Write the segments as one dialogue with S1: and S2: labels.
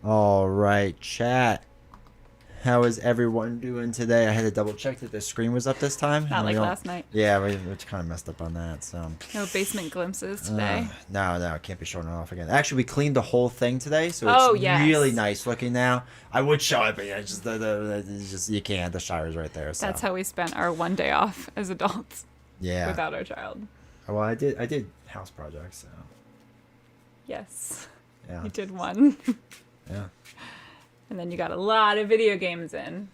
S1: All right, chat. How is everyone doing today? I had to double check that the screen was up this time.
S2: Not like last night.
S1: Yeah, we kind of messed up on that. So
S2: no basement glimpses today.
S1: No, it can't be showing it off again. Actually, we cleaned the whole thing today, so it's
S2: yes.
S1: really nice looking now. I would show it, but yeah, it's just you can't. The shower's right there. So.
S2: That's how we spent our one day off as adults.
S1: Yeah.
S2: Without our child.
S1: Well, I did house projects. So.
S2: Yes.
S1: Yeah.
S2: You did one.
S1: Yeah.
S2: And then you got a lot of video games in.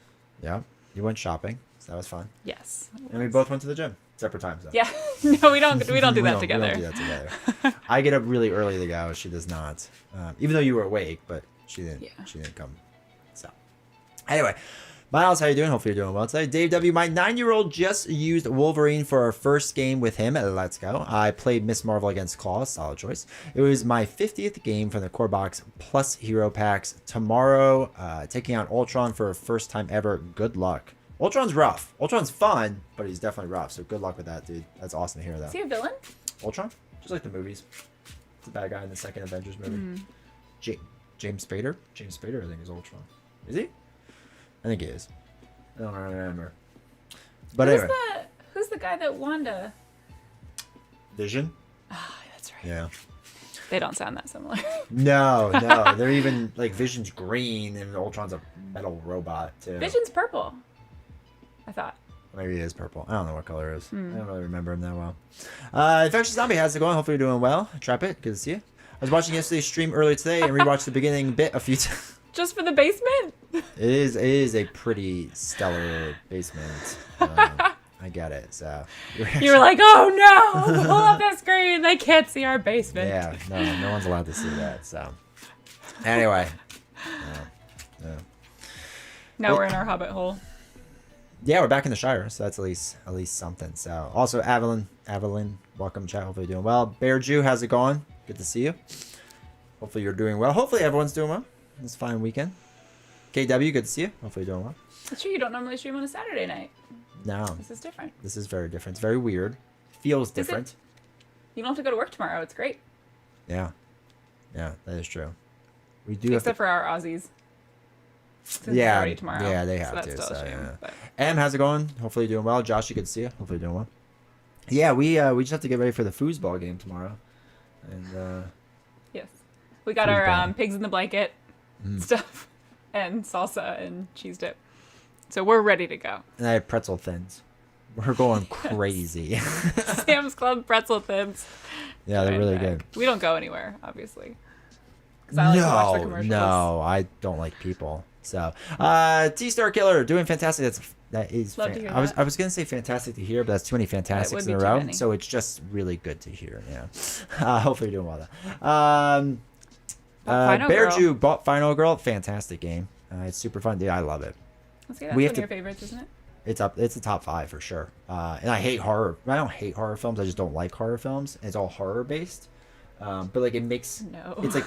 S1: Yeah. You went shopping, so that was fun.
S2: Yes.
S1: And we both went to the gym. Separate times, though.
S2: Yeah. No, we don't do that together.
S1: We don't do that together. I get up really early to go. She does not. Even though you were awake, but she didn't. Yeah. She didn't come. So, anyway. Miles, how you doing? Hopefully you're doing well today. Dave W., my 9-year-old just used Wolverine for our first game with him. Let's go. I played Miss Marvel against Claw. Solid choice. It was my 50th game from the core box plus hero packs. Tomorrow, taking out Ultron for a first time ever. Good luck. Ultron's rough. Ultron's fun, but he's definitely rough. So good luck with that, dude. That's awesome to hear that.
S2: Is he a villain?
S1: Ultron? Just like the movies. It's a bad guy in the second Avengers movie. James Spader? James Spader, I think, is Ultron. Is he? I think he is. I don't remember. But anyway.
S2: Who's the guy that Wanda...
S1: Vision?
S2: Oh, that's right.
S1: Yeah.
S2: They don't sound that similar.
S1: No. They're even, like, Vision's green and Ultron's a metal robot, too.
S2: Vision's purple, I thought.
S1: Maybe he is purple. I don't know what color it is. I don't really remember him that well. Infectious Zombie, how's it going? Hopefully you're doing well. Trap it. Good to see you. I was watching yesterday's stream earlier today and rewatched the beginning bit a few times.
S2: Just for the basement?
S1: It is a pretty stellar basement. I get it. So
S2: you were like, oh no, pull up the screen. They can't see our basement.
S1: Yeah, no one's allowed to see that. So anyway,
S2: now we're in our hobbit hole.
S1: Yeah, we're back in the Shire, so that's at least something. So also Evelyn, welcome chat. Hopefully you're doing well. Bear Jew, how's it going? Good to see you. Hopefully you're doing well. Hopefully everyone's doing well. It's a fine weekend. KW, good to see you. Hopefully you're doing well.
S2: It's true, you don't normally stream on a Saturday night.
S1: No.
S2: This is different.
S1: This is very different. It's very weird. Feels different.
S2: You don't have to go to work tomorrow. It's great.
S1: Yeah. Yeah, that is true. We do
S2: Except for our Aussies. Since
S1: yeah.
S2: it's already tomorrow.
S1: Yeah, they have
S2: so
S1: to.
S2: That's still a shame,
S1: yeah.
S2: But...
S1: Em, how's it going? Hopefully you're doing well. Josh, you good to see you. Hopefully you're doing well. Yeah, we just have to get ready for the foosball game tomorrow. And
S2: yes. We got our pigs in the blanket stuff. And salsa and cheese dip. So we're ready to go.
S1: And I have pretzel thins. We're going crazy.
S2: Sam's Club pretzel thins.
S1: Yeah, they're really good.
S2: We don't go anywhere, obviously. Because I like to watch the commercials.
S1: No, I don't like people. So, T-Star Killer doing fantastic. That is.
S2: Love to hear
S1: I was gonna say fantastic to hear, but that's too many fantastics in a row.
S2: Many.
S1: So it's just really good to hear. Yeah. Hopefully you're doing well though. Bear Jew bought Final Girl. Fantastic game. It's super fun, dude. I love it.
S2: That's one of your favorites, isn't it?
S1: It's up. It's a top 5 for sure. And I hate horror. I don't hate horror films. I just don't like horror films. It's all horror based. But like it makes.
S2: No.
S1: It's like,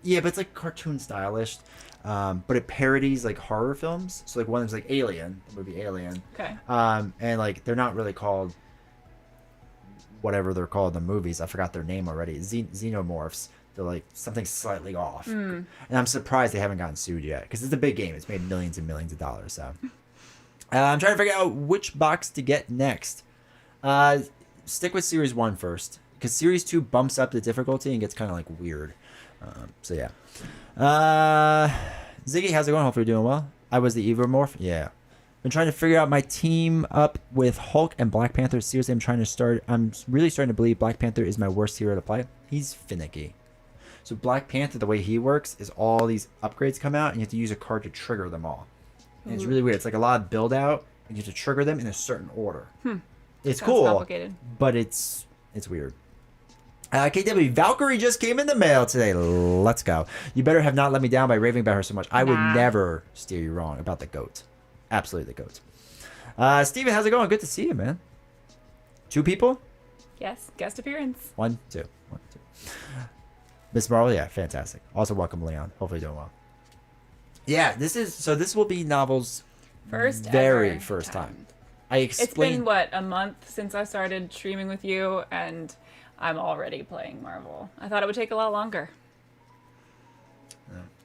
S1: yeah, but it's like cartoon stylish. But it parodies like horror films. So like one is like Alien, the movie Alien.
S2: Okay.
S1: And like they're not really called whatever they're called in the movies. I forgot their name already. Xenomorphs. They're like something slightly off. And I'm surprised they haven't gotten sued yet because it's a big game. It's made millions and millions of dollars. So I'm trying to figure out which box to get next. Stick with Series 1 first because Series 2 bumps up the difficulty and gets kind of like weird. So yeah. Ziggy, how's it going? Hopefully you're doing well. I was the Evomorph. Yeah. Been trying to figure out my team up with Hulk and Black Panther. Seriously, I'm really starting to believe Black Panther is my worst hero to play. He's finicky. So Black Panther, the way he works is all these upgrades come out and you have to use a card to trigger them all. And it's really weird. It's like a lot of build out and you have to trigger them in a certain order. It's cool,
S2: complicated.
S1: But it's weird. KW, Valkyrie just came in the mail today. Let's go. You better have not let me down by raving about her so much. I would never steer you wrong about the GOAT. Absolutely the GOAT. Steven, how's it going? Good to see you, man. 2 people?
S2: Yes, guest appearance.
S1: 1, 2. 1, 2. Miss Marvel, yeah, fantastic. Also, welcome, Leon. Hopefully, you're doing well. Yeah, this will be Novel's very first time.
S2: It's been a month since I started streaming with you, and I'm already playing Marvel. I thought it would take a lot longer.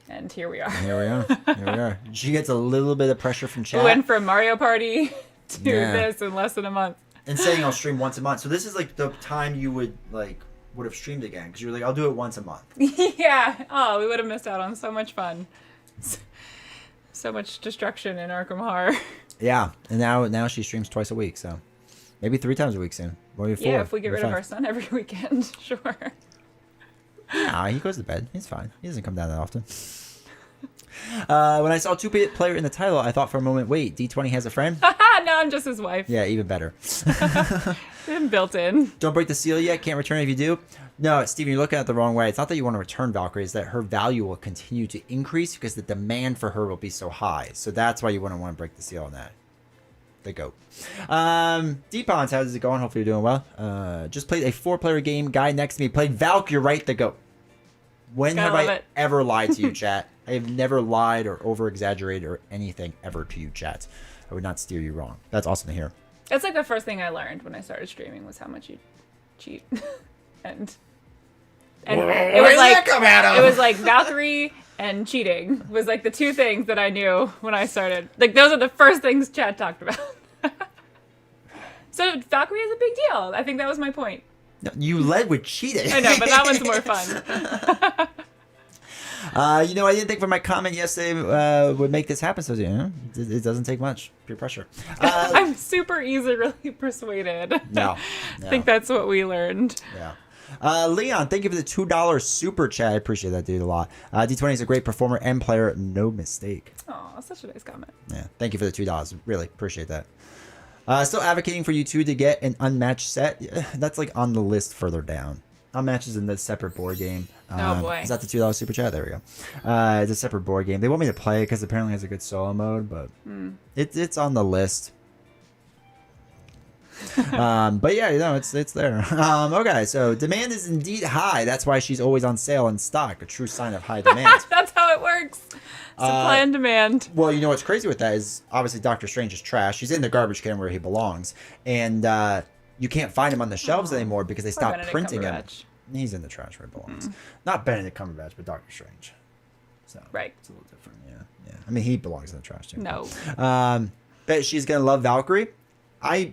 S2: And here we are.
S1: Here we are. Here we are. She gets a little bit of pressure from chat.
S2: We went from Mario Party to this in less than a month.
S1: And saying I'll stream once a month. So this is like the time you would have streamed again, because you're like, I'll do it once a month.
S2: Yeah. Oh, we would have missed out on so much fun. So much destruction in Arkham Horror.
S1: Yeah. And now she streams twice a week, so maybe 3 times a week soon. Maybe 4.
S2: Yeah, if we get rid of our son every weekend, sure.
S1: Nah, he goes to bed. He's fine. He doesn't come down that often. When I saw 2-player in the title, I thought for a moment, wait, D20 has a friend?
S2: No, I'm just his wife.
S1: Yeah, even better.
S2: Been built in.
S1: Don't break the seal yet. Can't return it if you do. No, Steven, you're looking at it the wrong way. It's not that you want to return Valkyrie. It's that her value will continue to increase because the demand for her will be so high. So that's why you wouldn't want to break the seal on that. The goat. Deepons, how's it going? Hopefully you're doing well. Just played a 4-player game. Guy next to me played Valkyrie, right? The goat. When have I ever lied to you, chat? I have never lied or over-exaggerated or anything ever to you, chat. I would not steer you wrong. That's awesome to hear.
S2: That's like the first thing I learned when I started streaming was how much you cheat. and it was like that come out of? It was like Valkyrie and cheating was like the 2 things that I knew when I started. Like those are the first things chat talked about. So Valkyrie is a big deal. I think that was my point.
S1: No, you led with cheating.
S2: I know, but that one's more fun.
S1: I didn't think for my comment yesterday would make this happen. So, it doesn't take much. Peer pressure.
S2: I'm super easily persuaded.
S1: No.
S2: I think that's what we learned.
S1: Yeah. Leon, thank you for the $2 super chat. I appreciate that, dude, a lot. D20 is a great performer and player. No mistake.
S2: Oh, such a nice comment.
S1: Yeah. Thank you for the $2. Really appreciate that. Still advocating for you two to get an unmatched set. That's like on the list further down. Unmatched is in the separate board game.
S2: Oh boy.
S1: Is that the $2 super chat? There we go. It's a separate board game. They want me to play it because apparently it has a good solo mode, but it's on the list. But yeah, it's there. Okay, so demand is indeed high. That's why she's always on sale in stock. A true sign of high demand.
S2: That's how it works. Supply and demand.
S1: Well, you know what's crazy with that is obviously Doctor Strange is trash. He's in the garbage can where he belongs, and you can't find him on the shelves anymore because they stopped printing him. He's in the trash where he belongs. Not Benedict Cumberbatch, but Doctor Strange. So
S2: right,
S1: it's a little different. Yeah. I mean, he belongs in the trash too.
S2: No.
S1: Bet she's gonna love Valkyrie. I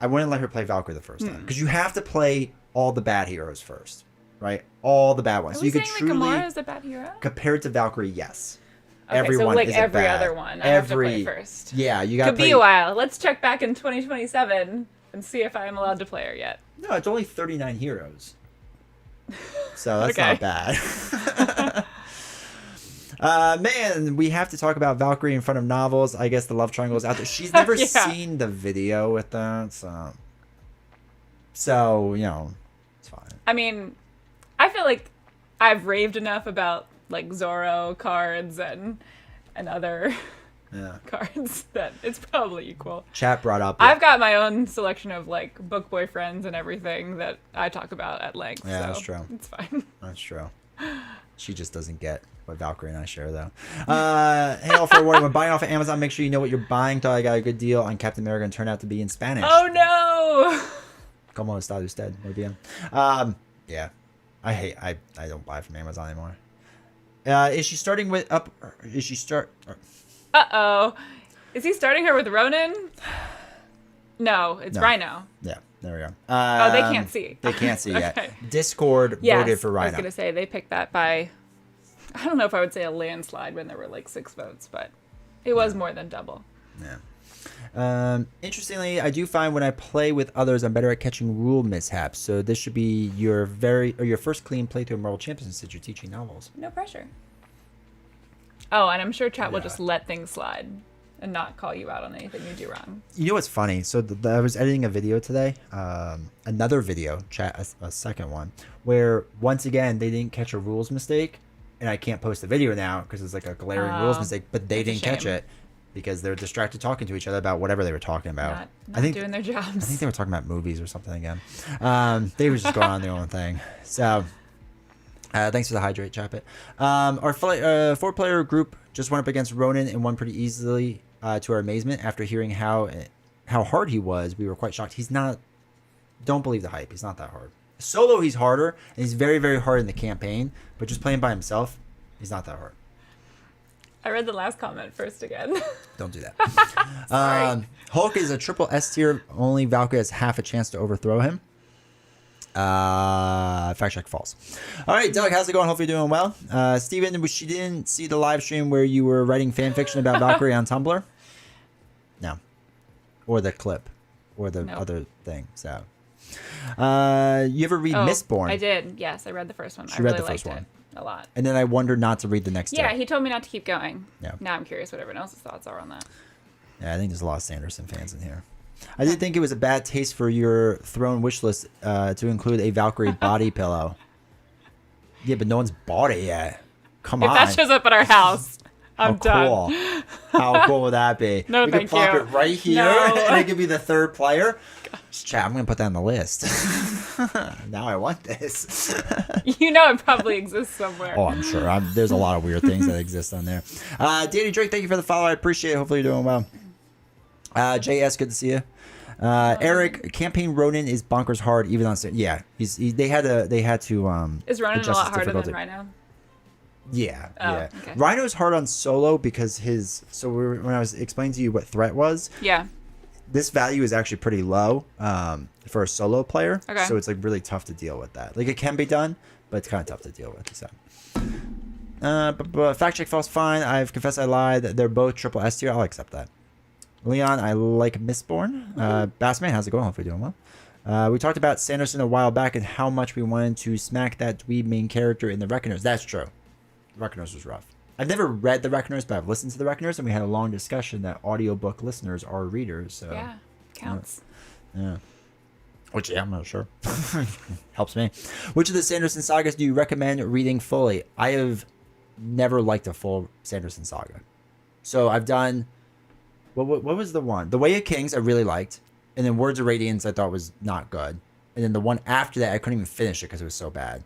S1: wouldn't let her play Valkyrie the first time because you have to play all the bad heroes first, right? All the bad ones.
S2: So you could truly Gamora is a bad hero
S1: compared to Valkyrie. Yes.
S2: Okay,
S1: Everyone
S2: so like
S1: is
S2: every
S1: bad.
S2: other one, I have to play first.
S1: Yeah, you got.
S2: Could be a while. Let's check back in 2027 and see if I'm allowed to play her yet.
S1: No, it's only 39 heroes. So that's not bad. Man, we have to talk about Valkyrie in front of novels. I guess the love triangle is out there. She's never seen the video with that, so it's fine.
S2: I mean, I feel like I've raved enough about like Zorro cards and other cards that it's probably equal.
S1: Chat brought up.
S2: I've got my own selection of like book boyfriends and everything that I talk about at length.
S1: Yeah,
S2: so
S1: that's true.
S2: It's fine.
S1: That's true. She just doesn't get what Valkyrie and I share, though. Hey, all for warning. When buying off of Amazon, make sure you know what you're buying. Thought I got a good deal on Captain America and turned out to be in Spanish.
S2: Oh, no!
S1: Como está usted? Muy bien. Yeah. I don't buy from Amazon anymore. Is she starting with up? Is she start?
S2: Uh-oh. Is he starting her with Ronin? No, it's Rhino.
S1: Yeah. There we go.
S2: They can't see.
S1: They can't see yet. Discord voted for Rhino.
S2: I was going to say, they picked that by, I don't know if I would say a landslide when there were like 6 votes, but it was more than double.
S1: Yeah. Interestingly, I do find when I play with others, I'm better at catching rule mishaps. So this should be your first clean playthrough of Marvel Champions since you're teaching novels.
S2: No pressure. Oh, and I'm sure chat will just let things slide and not call you out on anything you do wrong.
S1: You know what's funny? So I was editing a video today, another video, a second one, where once again they didn't catch a rules mistake, and I can't post the video now because it's like a glaring rules mistake. But they didn't catch it because they're distracted talking to each other about whatever they were talking about.
S2: Not doing their jobs.
S1: I think they were talking about movies or something again. They were just going on their own thing. So. Thanks for the hydrate, Chapit. Our 4-player group just went up against Ronin and won pretty easily to our amazement. After hearing how hard he was, we were quite shocked. He's not... Don't believe the hype. He's not that hard. Solo, he's harder, and he's very, very hard in the campaign. But just playing by himself, He's not that hard.
S2: I read the last comment first again.
S1: Don't do that. Hulk is a triple S tier. Only Valkyrie has half a chance to overthrow him. Fact check false. All right, Doug, how's it going? Hopefully you're doing well. Steven, she didn't see the live stream where you were writing fan fiction about Valkyrie on Tumblr? No. Or the clip. Or the other thing. So, you ever read Mistborn?
S2: I did. Yes, I read the first one.
S1: I read the first one.
S2: A lot.
S1: And then I wondered not to read the next two.
S2: Yeah, he told me not to keep going.
S1: Yeah.
S2: Now I'm curious what everyone else's thoughts are on that.
S1: Yeah, I think there's a lot of Sanderson fans in here. I did think it was a bad taste for your throne wish list to include a Valkyrie body pillow. Yeah, but no one's bought it yet. Come on.
S2: If that shows up at our house, I'm done.
S1: Cool. How cool would that be?
S2: No,
S1: we
S2: thank
S1: could plop
S2: you.
S1: it right here, and it could be the third player. Chat, I'm going to put that on the list. Now I want this.
S2: You know it probably exists somewhere.
S1: Oh, I'm sure. There's a lot of weird things that exist on there. Danny Drake, thank you for the follow. I appreciate it. Hopefully you're doing well. JS, good to see you. Eric, campaign Ronin is bonkers hard even on. Yeah, they had to.
S2: Is Ronin a lot harder than Rhino?
S1: Yeah,
S2: oh,
S1: yeah.
S2: Okay.
S1: Rhino's hard on solo because when I was explaining to you what threat was.
S2: Yeah. This
S1: value is actually pretty low for a solo player.
S2: Okay.
S1: So it's like really tough to deal with that. Like it can be done, but it's kind of tough to deal with. So. But fact check false fine. I've confessed I lied. They're both triple S tier. I'll accept that. Leon, I like Mistborn. Bassman, how's it going? Hopefully you're doing well. We talked about Sanderson a while back and how much we wanted to smack that dweeb main character in the Reckoners. That's true. Reckoners was rough. I've never read the Reckoners, but I've listened to the Reckoners, and we had a long discussion that audiobook listeners are readers. So
S2: yeah, counts.
S1: Yeah. Which, yeah, I'm not sure. Helps me. Which of the Sanderson sagas do you recommend reading fully? I have never liked a full Sanderson saga. So I've done... What was the one? The Way of Kings I really liked. And then Words of Radiance I thought was not good. And then the one after that, I couldn't even finish it because it was so bad.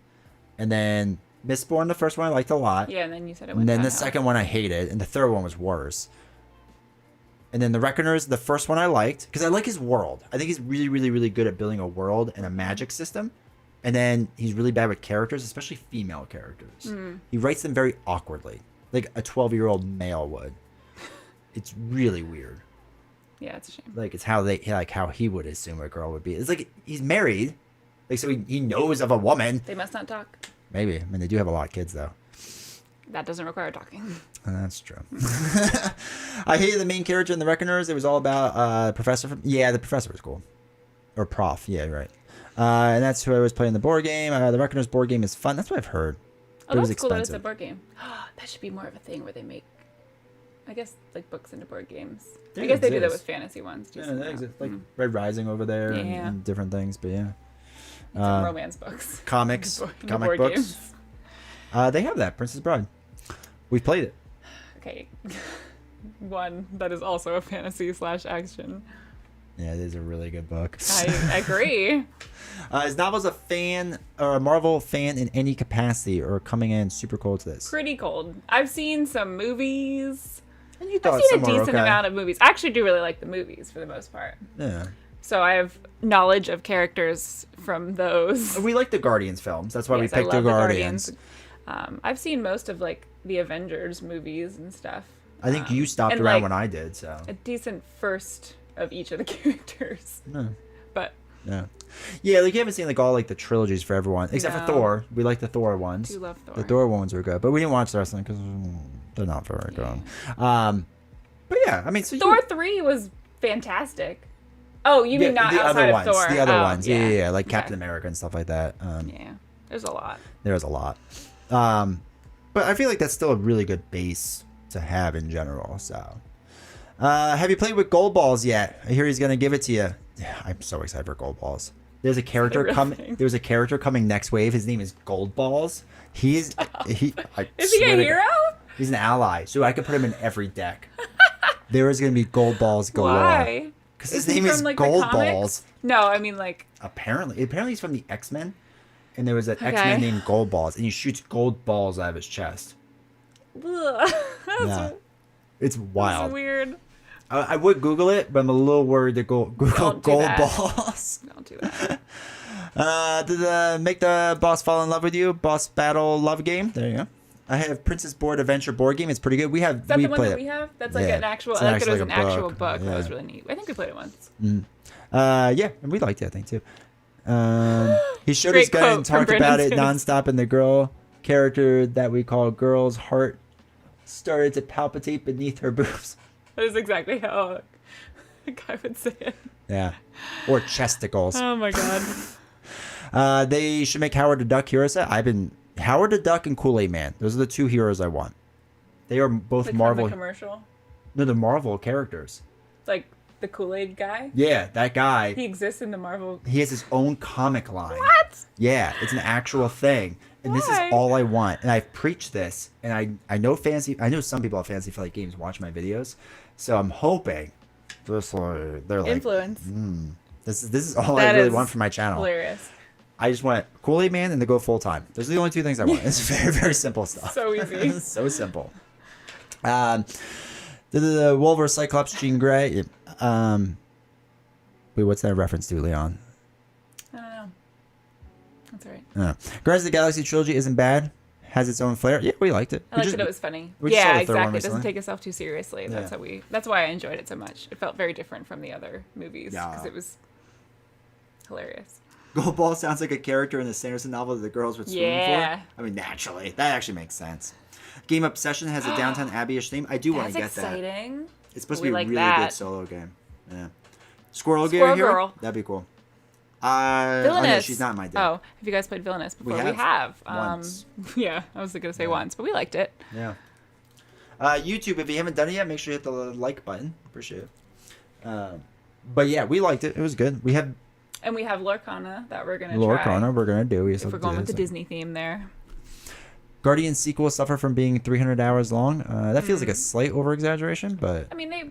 S1: And then... Mistborn, the first one I liked a lot.
S2: Yeah, and then you said it went
S1: And then the
S2: downhill.
S1: second one I hated, and the third one was worse. And then the Reckoners, the first one I liked, because I like his world. I think he's really, really, really good at building a world and a magic system. And then he's really bad with characters, especially female characters.
S2: Mm.
S1: He writes them very awkwardly, like a 12-year-old male would. It's really weird.
S2: Yeah, it's a shame.
S1: Like it's how he would assume a girl would be. It's like he's married, like so he knows of a woman.
S2: They must not talk.
S1: Maybe. I mean, they do have a lot of kids, though.
S2: That doesn't require talking.
S1: That's true. I hated the main character in the Reckoners. It was all about Professor. The Professor was cool. Or Prof. Yeah, right. And that's who I was playing the board game. The Reckoners board game is fun. That's what I've heard.
S2: Oh,
S1: it was
S2: that's cool that it's
S1: expensive.
S2: a board game. That should be more of a thing where they make, I guess, like books into board games.
S1: They
S2: I guess they do that
S1: exist.
S2: with fantasy ones.
S1: Yeah, that exists. Like Red Rising over there and different things, but yeah.
S2: Some romance books.
S1: Comics.
S2: Into
S1: Comic
S2: board
S1: books.
S2: games.
S1: They have that. Princess Bride. We've played it.
S2: Okay. One that is also a fantasy / action.
S1: Yeah, it is a really good book.
S2: I agree.
S1: Is Novels a fan or a Marvel fan in any capacity or coming in super cold to this?
S2: Pretty cold. I've seen some movies.
S1: And you
S2: I've
S1: thought
S2: seen
S1: some
S2: a
S1: were
S2: decent
S1: okay.
S2: amount of movies. I actually do really like the movies for the most part.
S1: Yeah.
S2: So I have knowledge of characters from those.
S1: We like the Guardians films. That's why
S2: Yes,
S1: we
S2: I
S1: picked the
S2: love
S1: Guardians.
S2: I've seen most of like the Avengers movies and stuff.
S1: I think you stopped
S2: and,
S1: around
S2: like,
S1: when I did, so.
S2: A decent first of each of the characters.
S1: No.
S2: But
S1: Yeah, like you haven't seen like all like the trilogies for everyone except for
S2: No.
S1: Thor. We like the Thor ones.
S2: do love Thor.
S1: The Thor ones were good, but we didn't watch the rest of them because they're not very good. But yeah, I mean, so
S2: Thor 3 was fantastic. Oh, you mean not
S1: the
S2: outside
S1: other
S2: of
S1: ones,
S2: Thor?
S1: the other
S2: Oh,
S1: ones, yeah, like
S2: Okay.
S1: Captain America and stuff like that.
S2: Yeah, there's a lot.
S1: There's a lot, but I feel like that's still a really good base to have in general. So, have you played with Gold Balls yet? I hear he's gonna give it to you. Yeah, I'm so excited for Gold Balls. There's a character
S2: real
S1: coming.
S2: thing?
S1: There's a character coming next wave. His name is Gold Balls. He's he. I
S2: Is he
S1: swear
S2: a
S1: to
S2: hero?
S1: God, he's an ally, so I could put him in every deck. There is gonna be Gold Balls galore.
S2: Why?
S1: Because his
S2: Is he
S1: name is
S2: from, like, the
S1: Gold
S2: comics?
S1: Balls.
S2: No, I mean like.
S1: Apparently he's from the X-Men, and there was an
S2: Okay.
S1: X-Men named Gold Balls, and he shoots gold balls out of his chest.
S2: Ugh.
S1: Yeah, it's wild.
S2: That's weird.
S1: I would Google it, but I'm a little worried to Google
S2: Don't do
S1: Gold
S2: that.
S1: Balls.
S2: Don't do that.
S1: Did make the boss fall in love with you? Boss battle love game. There you go. I have Princess Board Adventure board game. It's pretty good. We have.
S2: Is that
S1: we
S2: the one
S1: played
S2: that
S1: it.
S2: we have? That's like an actual.
S1: It's
S2: I like it was
S1: like
S2: an
S1: a
S2: actual
S1: book.
S2: book.
S1: Yeah.
S2: That was really neat. I think we played it once.
S1: Yeah, and we liked it. I think too. He showed
S2: Great
S1: his gun and
S2: quote from
S1: talked about it
S2: Brendan
S1: nonstop, and the girl character that we call Girl's heart started to palpitate beneath her boobs.
S2: That is exactly how a guy would say it.
S1: Yeah, or chesticles.
S2: Oh my god.
S1: They should make Howard the Duck hero set. Howard the Duck and Kool-Aid Man. Those are the two heroes I want. They are both
S2: Like
S1: Marvel.
S2: From the commercial.
S1: No, the Marvel characters.
S2: Like the Kool-Aid guy.
S1: Yeah, that guy.
S2: He exists in the Marvel.
S1: He has his own comic line.
S2: What?
S1: Yeah, it's an actual thing. And this is
S2: Why?
S1: all I want. And I've preached this. And I know some people at Fantasy Flight Games watch my videos. So I'm hoping they're like
S2: Influence.
S1: this is all
S2: That
S1: I really
S2: is
S1: want for my channel.
S2: Hilarious.
S1: I just want Kool-Aid Man and to go full time. Those are the only two things I want. It's very, very simple stuff.
S2: So easy.
S1: So simple. The Wolverine Cyclops Jean Grey. Wait, what's that reference to, Leon?
S2: I don't know. That's all right.
S1: Guardians of the Galaxy trilogy isn't bad. Has its own flair. Yeah, we liked it.
S2: I liked that it was funny.
S1: we just saw
S2: Yeah,
S1: the third one
S2: exactly. It doesn't
S1: recently.
S2: take itself too seriously.
S1: Yeah.
S2: That's why I enjoyed it so much. It felt very different from the other movies because
S1: Yeah.
S2: it was hilarious.
S1: Goldball sounds like a character in the Sanderson novel that the girls would swoon
S2: Yeah.
S1: for. I mean, naturally. That actually makes sense. Game Obsession has a Downtown Abbey-ish theme. I do want
S2: That's
S1: to get that.
S2: exciting.
S1: It's supposed to
S2: We
S1: be a
S2: like
S1: really
S2: that.
S1: good solo game. Yeah. Squirrel
S2: Squirrel
S1: Hero?
S2: Girl.
S1: That'd be cool.
S2: Villainous.
S1: Oh, no, she's not my dad.
S2: Oh, have you guys played Villainous before? We
S1: have.
S2: have.
S1: Once.
S2: Yeah, I was going to say once, but we liked it.
S1: Yeah. YouTube, if you haven't done it yet, make sure you hit the like button. Appreciate it. But yeah, we liked it. It was good. We have
S2: And we have Lorcana that we're going to try.
S1: Lorcana. We're gonna do.
S2: If we're going with the Disney theme there.
S1: Guardian sequel suffer from being 300 hours long. That feels like a slight over exaggeration, but
S2: I mean,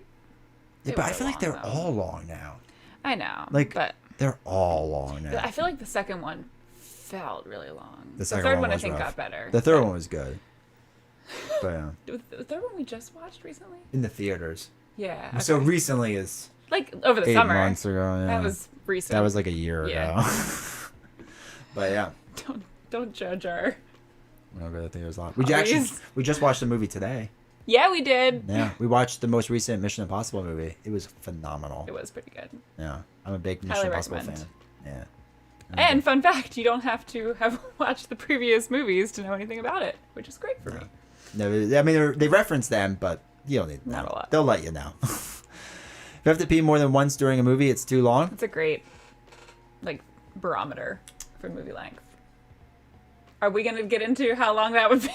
S1: but I feel like they're
S2: though.
S1: all long now.
S2: I know.
S1: Like
S2: but
S1: they're all long now.
S2: I feel like the second one felt really long.
S1: The second
S2: third
S1: one
S2: one I
S1: was
S2: think
S1: rough.
S2: got better.
S1: The third one was good. But
S2: The third one we just watched recently?
S1: in the theaters.
S2: Yeah. Okay.
S1: So recently is
S2: like over the
S1: 8
S2: summer.
S1: months ago. Yeah.
S2: That was recent.
S1: That was like a year
S2: Yeah.
S1: ago. But yeah.
S2: Don't judge our.
S1: We don't go to the theaters a lot.
S2: Hobbies.
S1: We just watched the movie today.
S2: Yeah, we did.
S1: Yeah. We watched the most recent Mission Impossible movie. It was phenomenal.
S2: It was pretty good.
S1: Yeah. I'm a big Mission
S2: Highly
S1: Impossible
S2: recommend.
S1: fan. Yeah.
S2: And fun fact, you don't have to have watched the previous movies to know anything about it, which is great for me.
S1: No, I mean they reference them, but you don't need to know.
S2: Not a lot.
S1: They'll let you know. If you have to pee more than once during a movie, it's too long.
S2: It's a great barometer for movie length. Are we gonna get into how long that would be?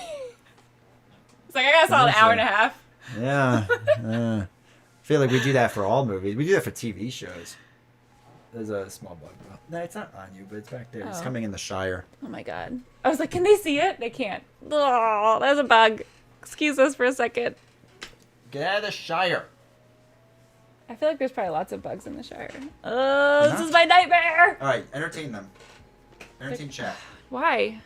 S2: It's like I got saw an hour and a half.
S1: Yeah. I feel like we do that for all movies. We do that for TV shows. There's a small bug. No, it's not on you, but it's back there. It's
S2: Oh.
S1: coming in the Shire.
S2: Oh my god. I was like, can they see it? They can't. Oh, there's a bug. Excuse us for a second.
S1: Get out of the Shire.
S2: I feel like there's probably lots of bugs in the Shire. Oh, this is my nightmare.
S1: All right, entertain them. Entertain chat.
S2: Why?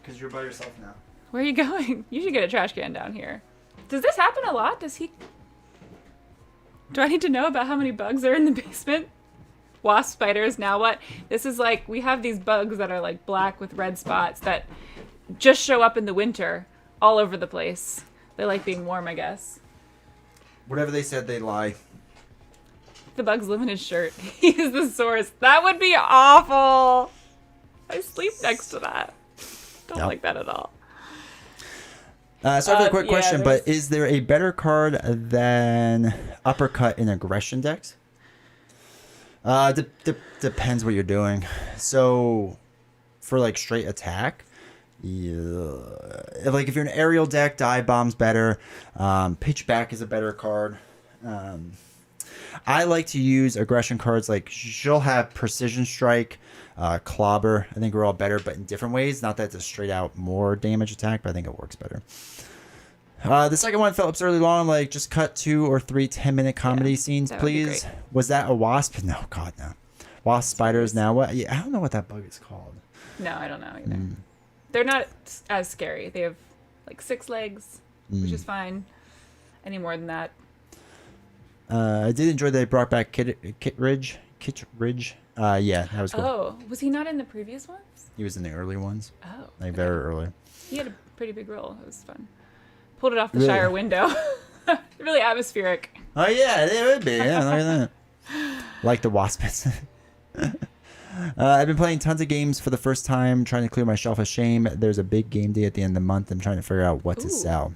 S1: Because you're by yourself now.
S2: Where are you going? You should get a trash can down here. Does this happen a lot? Do I need to know about how many bugs are in the basement? Wasp spiders, now what? This is like, we have these bugs that are like black with red spots that just show up in the winter all over the place. They like being warm, I guess.
S1: Whatever they said, they lie.
S2: The bugs live in his shirt. He is the source. That would be awful. I sleep next to that. Don't like that at all.
S1: Sorry for the quick
S2: yeah,
S1: question, but is there a better card than Uppercut in Aggression decks? Depends what you're doing. So, for like straight attack, yeah. Like if you're an aerial deck, Dive Bomb's better. Pitch Back is a better card. I like to use aggression cards like she'll have Precision Strike, Clobber. I think we're all better, but in different ways. Not that it's a straight out more damage attack, but I think it works better. The second one felt absurdly long, like just cut 2 or 3 10-minute comedy scenes,
S2: that would be
S1: please.
S2: great.
S1: Was that a wasp? No, God, no. Wasp spiders now. What? Yeah, I don't know what that bug is called.
S2: No, I don't know either. They're not as scary. They have like 6 legs, which is fine. Any more than that.
S1: I did enjoy that they brought back Kit Ridge Yeah, that was cool.
S2: Oh, was he not in the previous ones?
S1: He was in the early ones.
S2: Oh.
S1: Like very early.
S2: He had a pretty big role. It was fun. Pulled it off the Shire window. Really atmospheric.
S1: Oh yeah, it would be. Yeah, look at that. Like the Waspits. I've been playing tons of games for the first time, trying to clear my shelf of shame. There's a big game day at the end of the month. I'm trying to figure out what to sell.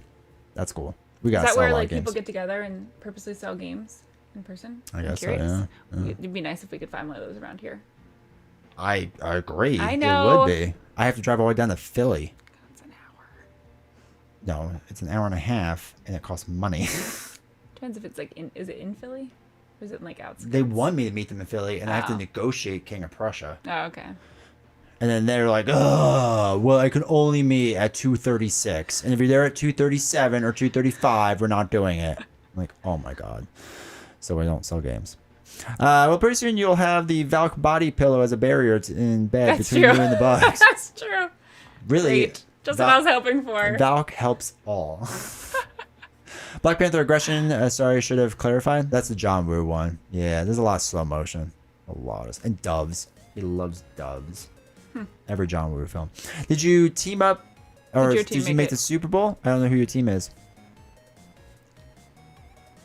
S1: That's cool. We got.
S2: Is that where like people get together and purposely sell games in person?
S1: I guess so. Yeah.
S2: It'd be nice if we could find one of those around here.
S1: I agree.
S2: I know.
S1: It would be. I have to drive all the way down to Philly.
S2: It's an hour.
S1: No, it's an hour and a half, and it costs money.
S2: Depends if it's like is it in Philly? Or is it like outskirts?
S1: They want me to meet them in Philly, and I have to negotiate King of Prussia.
S2: Oh, okay.
S1: And then they're like, oh, well, I can only meet at 2:36. And if you're there at 2:37 or 2:35, we're not doing it. I'm like, oh my God. So I don't sell games. Well, pretty soon you'll have the Valk body pillow as a barrier in bed between you and the bugs.
S2: That's true.
S1: Really?
S2: Great. Just what I was hoping for.
S1: Valk helps all. Black Panther aggression. Sorry, I should have clarified. That's the John Woo one. Yeah, there's a lot of slow motion. A lot of, and doves. He loves doves. Every John Woo film. Did you team up, or did you make the Super Bowl? I don't know who your team is.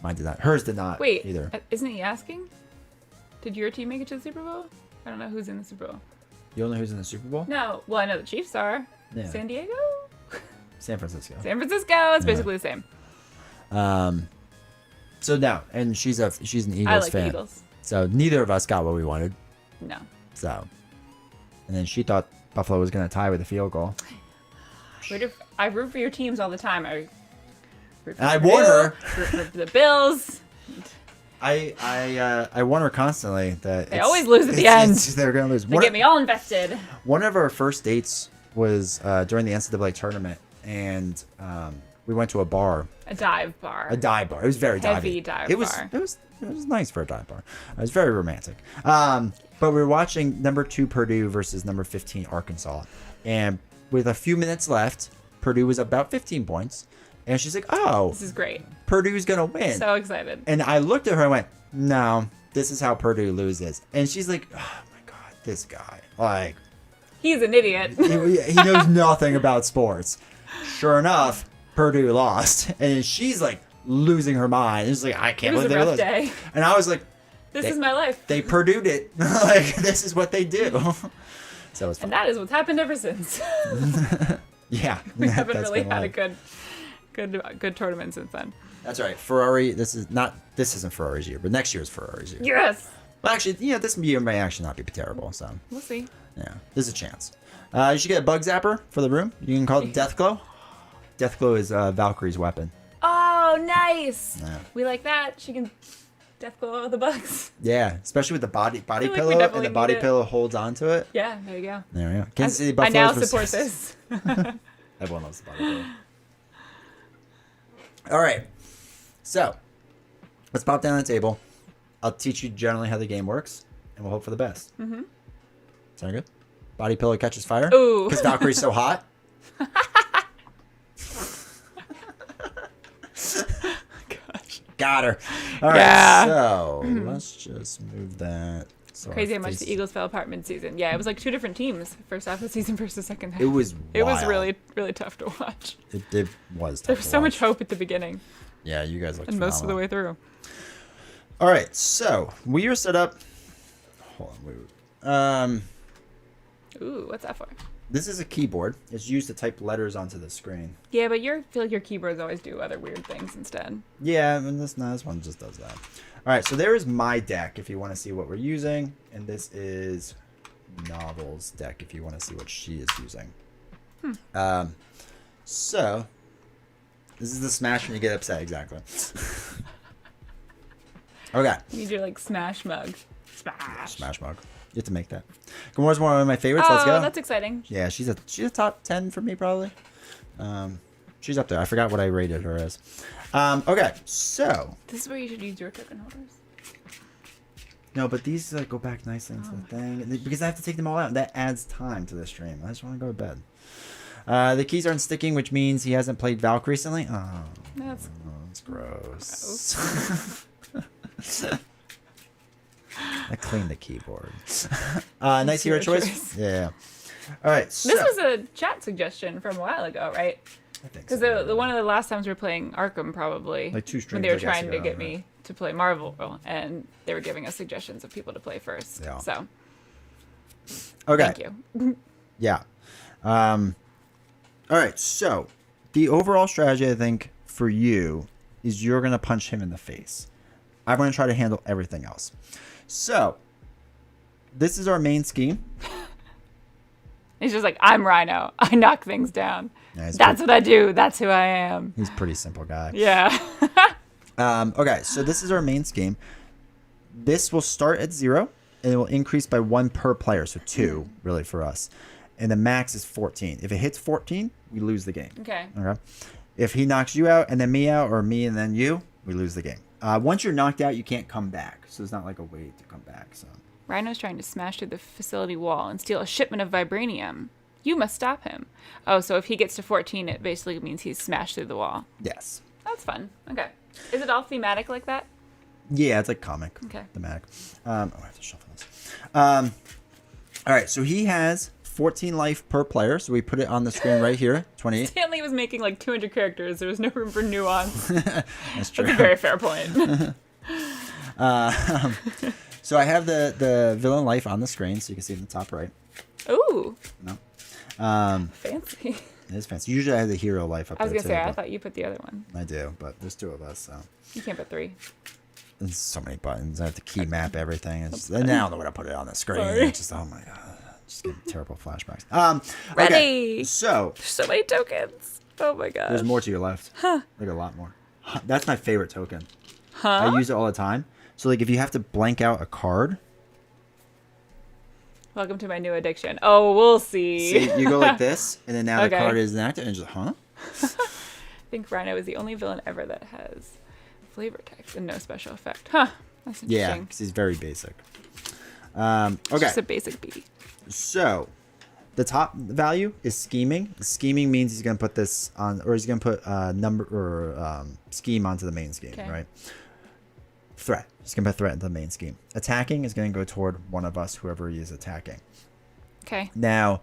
S1: Mine did not. Hers did not.
S2: Wait,
S1: either.
S2: Isn't he asking? Did your team make it to the Super Bowl? I don't know who's in the Super Bowl.
S1: You don't know who's in the Super Bowl?
S2: No. Well, I know the Chiefs are.
S1: Yeah.
S2: San Diego?
S1: San Francisco.
S2: San Francisco. It's basically the same.
S1: So no, and she's an Eagles
S2: I like
S1: fan.
S2: the Eagles.
S1: So neither of us got what we wanted.
S2: No.
S1: So, and then she thought Buffalo was going to tie with a field goal.
S2: I root for your teams all the time. I
S1: warn her.
S2: Root for the Bills.
S1: I warn her constantly that
S2: they always lose at the end.
S1: They're going to lose.
S2: They get me all invested.
S1: One of our first dates was during the NCAA tournament, and we went to a bar.
S2: A dive bar.
S1: A dive bar. It was very
S2: heavy
S1: divey.
S2: dive bar.
S1: It was nice for a dive bar. It was very romantic. But we were watching number 2 Purdue versus number 15 Arkansas, and with a few minutes left, Purdue was about 15 points, and she's like, "Oh,
S2: this is great.
S1: Purdue's gonna win."
S2: So excited.
S1: And I looked at her and went, "No, this is how Purdue loses." And she's like, "Oh my God, this guy! Like,
S2: he's an idiot.
S1: he knows nothing about sports." Sure enough, Purdue lost, and she's like losing her mind. It's like, I can't believe they lost.
S2: Day.
S1: And I was like,
S2: "This is my life."
S1: They Purdue'd it. Like, this is what they do. So it's fun.
S2: And that is what's happened ever since.
S1: Yeah,
S2: we haven't really had a good tournament since then.
S1: That's right. Ferrari. This isn't Ferrari's year, but next year is Ferrari's year.
S2: Yes.
S1: Well, actually, this year may actually not be terrible. So
S2: we'll see.
S1: Yeah, there's a chance. You should get a bug zapper for the room. You can call it Deathglow. Deathglow is Valkyrie's weapon.
S2: Oh, nice.
S1: Yeah.
S2: We like that. She can Deathglow the bugs.
S1: Yeah, espespecially with the body pillow, and the body pillow holds onto it.
S2: Yeah, there you go.
S1: There we go. Kansas City Buffaloes.
S2: I now support this.
S1: Everyone loves the body pillow. All right, so let's pop down the table. I'll teach you generally how the game works, and we'll hope for the best. Mm-hmm. Sound good? Body pillow catches fire.
S2: Ooh.
S1: Because Valkyrie's so hot.
S2: Gosh.
S1: Got her. All right.
S2: Yeah.
S1: So let's just move that. So
S2: crazy how much the Eagles fell apart mid-season. Yeah, it was like 2 different teams first half of the season versus second half.
S1: It was wild.
S2: It was really, really tough to watch.
S1: It was tough.
S2: There was so much hope at the beginning.
S1: Yeah, you guys looked
S2: and most of the way through.
S1: All right, so we are set up. Hold on,
S2: Ooh, what's that for?
S1: This is a keyboard. It's used to type letters onto the screen.
S2: Yeah, but I feel like your keyboards always do other weird things instead.
S1: Yeah, and this one just does that. All right, so there is my deck if you want to see what we're using, and this is Novel's deck if you want to see what she is using. So this is the smash when you get upset, exactly. Okay.
S2: You need your like smash mug.
S1: Smash mug. You have to make that. Gamora's one of my favorites. Let's go.
S2: Oh, that's exciting.
S1: Yeah, she's a top 10 for me probably. She's up there. I forgot what I rated her as. Okay, so
S2: this is where you should use your token holders.
S1: no, but these go back nicely into the thing because I have to take them all out. That adds time to the stream. I just want to go to bed. The keys aren't sticking, which means he hasn't played Valk recently. Oh,
S2: that's
S1: gross. That clean the keyboard. Nice hero choice. Yeah. All right. So,
S2: this was a chat suggestion from a while ago, right?
S1: I think
S2: Because
S1: so.
S2: the one of the last times we were playing Arkham, probably
S1: Like 2
S2: when
S1: streams,
S2: they were
S1: I guess,
S2: trying to
S1: ago,
S2: get
S1: right?
S2: me to play Marvel, and they were giving us suggestions of people to play first.
S1: Yeah.
S2: So
S1: Okay.
S2: thank you.
S1: Yeah. All right. So the overall strategy, I think, for you is you're going to punch him in the face. I'm going to try to handle everything else. So this is our main scheme.
S2: He's just like, I'm Rhino. I knock things down.
S1: Yeah,
S2: That's what I do. That's who I am.
S1: He's a pretty simple guy.
S2: Yeah.
S1: Okay. So this is our main scheme. This will start at 0 and it will increase by 1 per player. So 2 really for us. And the max is 14. If it hits 14, we lose the game.
S2: Okay.
S1: Okay. If he knocks you out and then me out, or me and then you, we lose the game. Once you're knocked out, you can't come back. So there's not like a way to come back. So
S2: Rhino's trying to smash through the facility wall and steal a shipment of vibranium. You must stop him. Oh, so if he gets to 14, it basically means he's smashed through the wall.
S1: yes.
S2: That's fun. Okay. Is it all thematic like that?
S1: Yeah, it's like comic.
S2: Okay.
S1: Thematic. I have to shuffle this. All right. So he has 14 life per player. So we put it on the screen right here. 28.
S2: Stanley was making like 200 characters. There was no room for nuance.
S1: That's true.
S2: That's a very fair point.
S1: So I have the villain life on the screen, so you can see it in the top right.
S2: Ooh.
S1: No.
S2: Fancy.
S1: It is fancy. Usually I have the hero life up
S2: I was
S1: there
S2: going to say,
S1: too,
S2: I
S1: but
S2: thought you put the other one.
S1: I do, but there's 2 of us, so
S2: You can't put 3.
S1: there's so many buttons. I have to key map everything. It's just, and now I don't know where to put it on the screen.
S2: Sorry.
S1: It's just, oh my god, just getting terrible flashbacks.
S2: Ready.
S1: Okay, so
S2: There's so many tokens. Oh my gosh.
S1: there's more to your left. Like a lot more. That's my favorite token.
S2: Huh?
S1: I use it all the time. So like if you have to blank out a card,
S2: Welcome to my new addiction. Oh, we'll see.
S1: you go like this, and then now the
S2: Okay.
S1: card is inactive, and just
S2: I think Rhino is the only villain ever that has flavor text and no special effect. Huh. That's interesting.
S1: Yeah, because he's very basic.
S2: It's
S1: Okay,
S2: just a basic B.
S1: so the top value is scheming. Scheming means he's going to put this on, or he's going to put number or scheme onto the main scheme,
S2: Okay.
S1: right? Threat. He's going to put threat into the main scheme. Attacking is going to go toward one of us, whoever he is attacking.
S2: Okay.
S1: Now,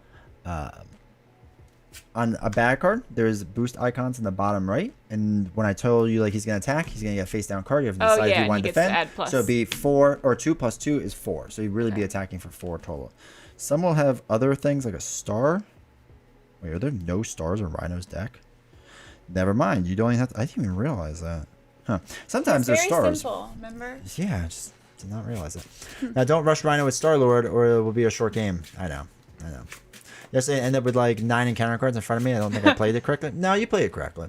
S1: on a bad card, there's boost icons in the bottom right, and when I told you like he's going to attack, he's going to get a face down card. You have to decide if
S2: yeah,
S1: you want
S2: and
S1: to
S2: he gets to
S1: defend.
S2: add plus.
S1: So it'd be 4 or 2 plus 2 is 4. So you'd really be
S2: Okay.
S1: attacking for 4 total. Some will have other things like a star. Wait, are there no stars in Rhino's deck? Never mind. You don't even have to. I didn't even realize that. Huh. Sometimes there's
S2: Very
S1: stars.
S2: simple, remember?
S1: Yeah, I just did not realize it. Now, don't rush Rhino with Star-Lord or it will be a short game. I know. Yes, I end up with like 9 encounter cards in front of me. I don't think I played it correctly. No, you played it correctly.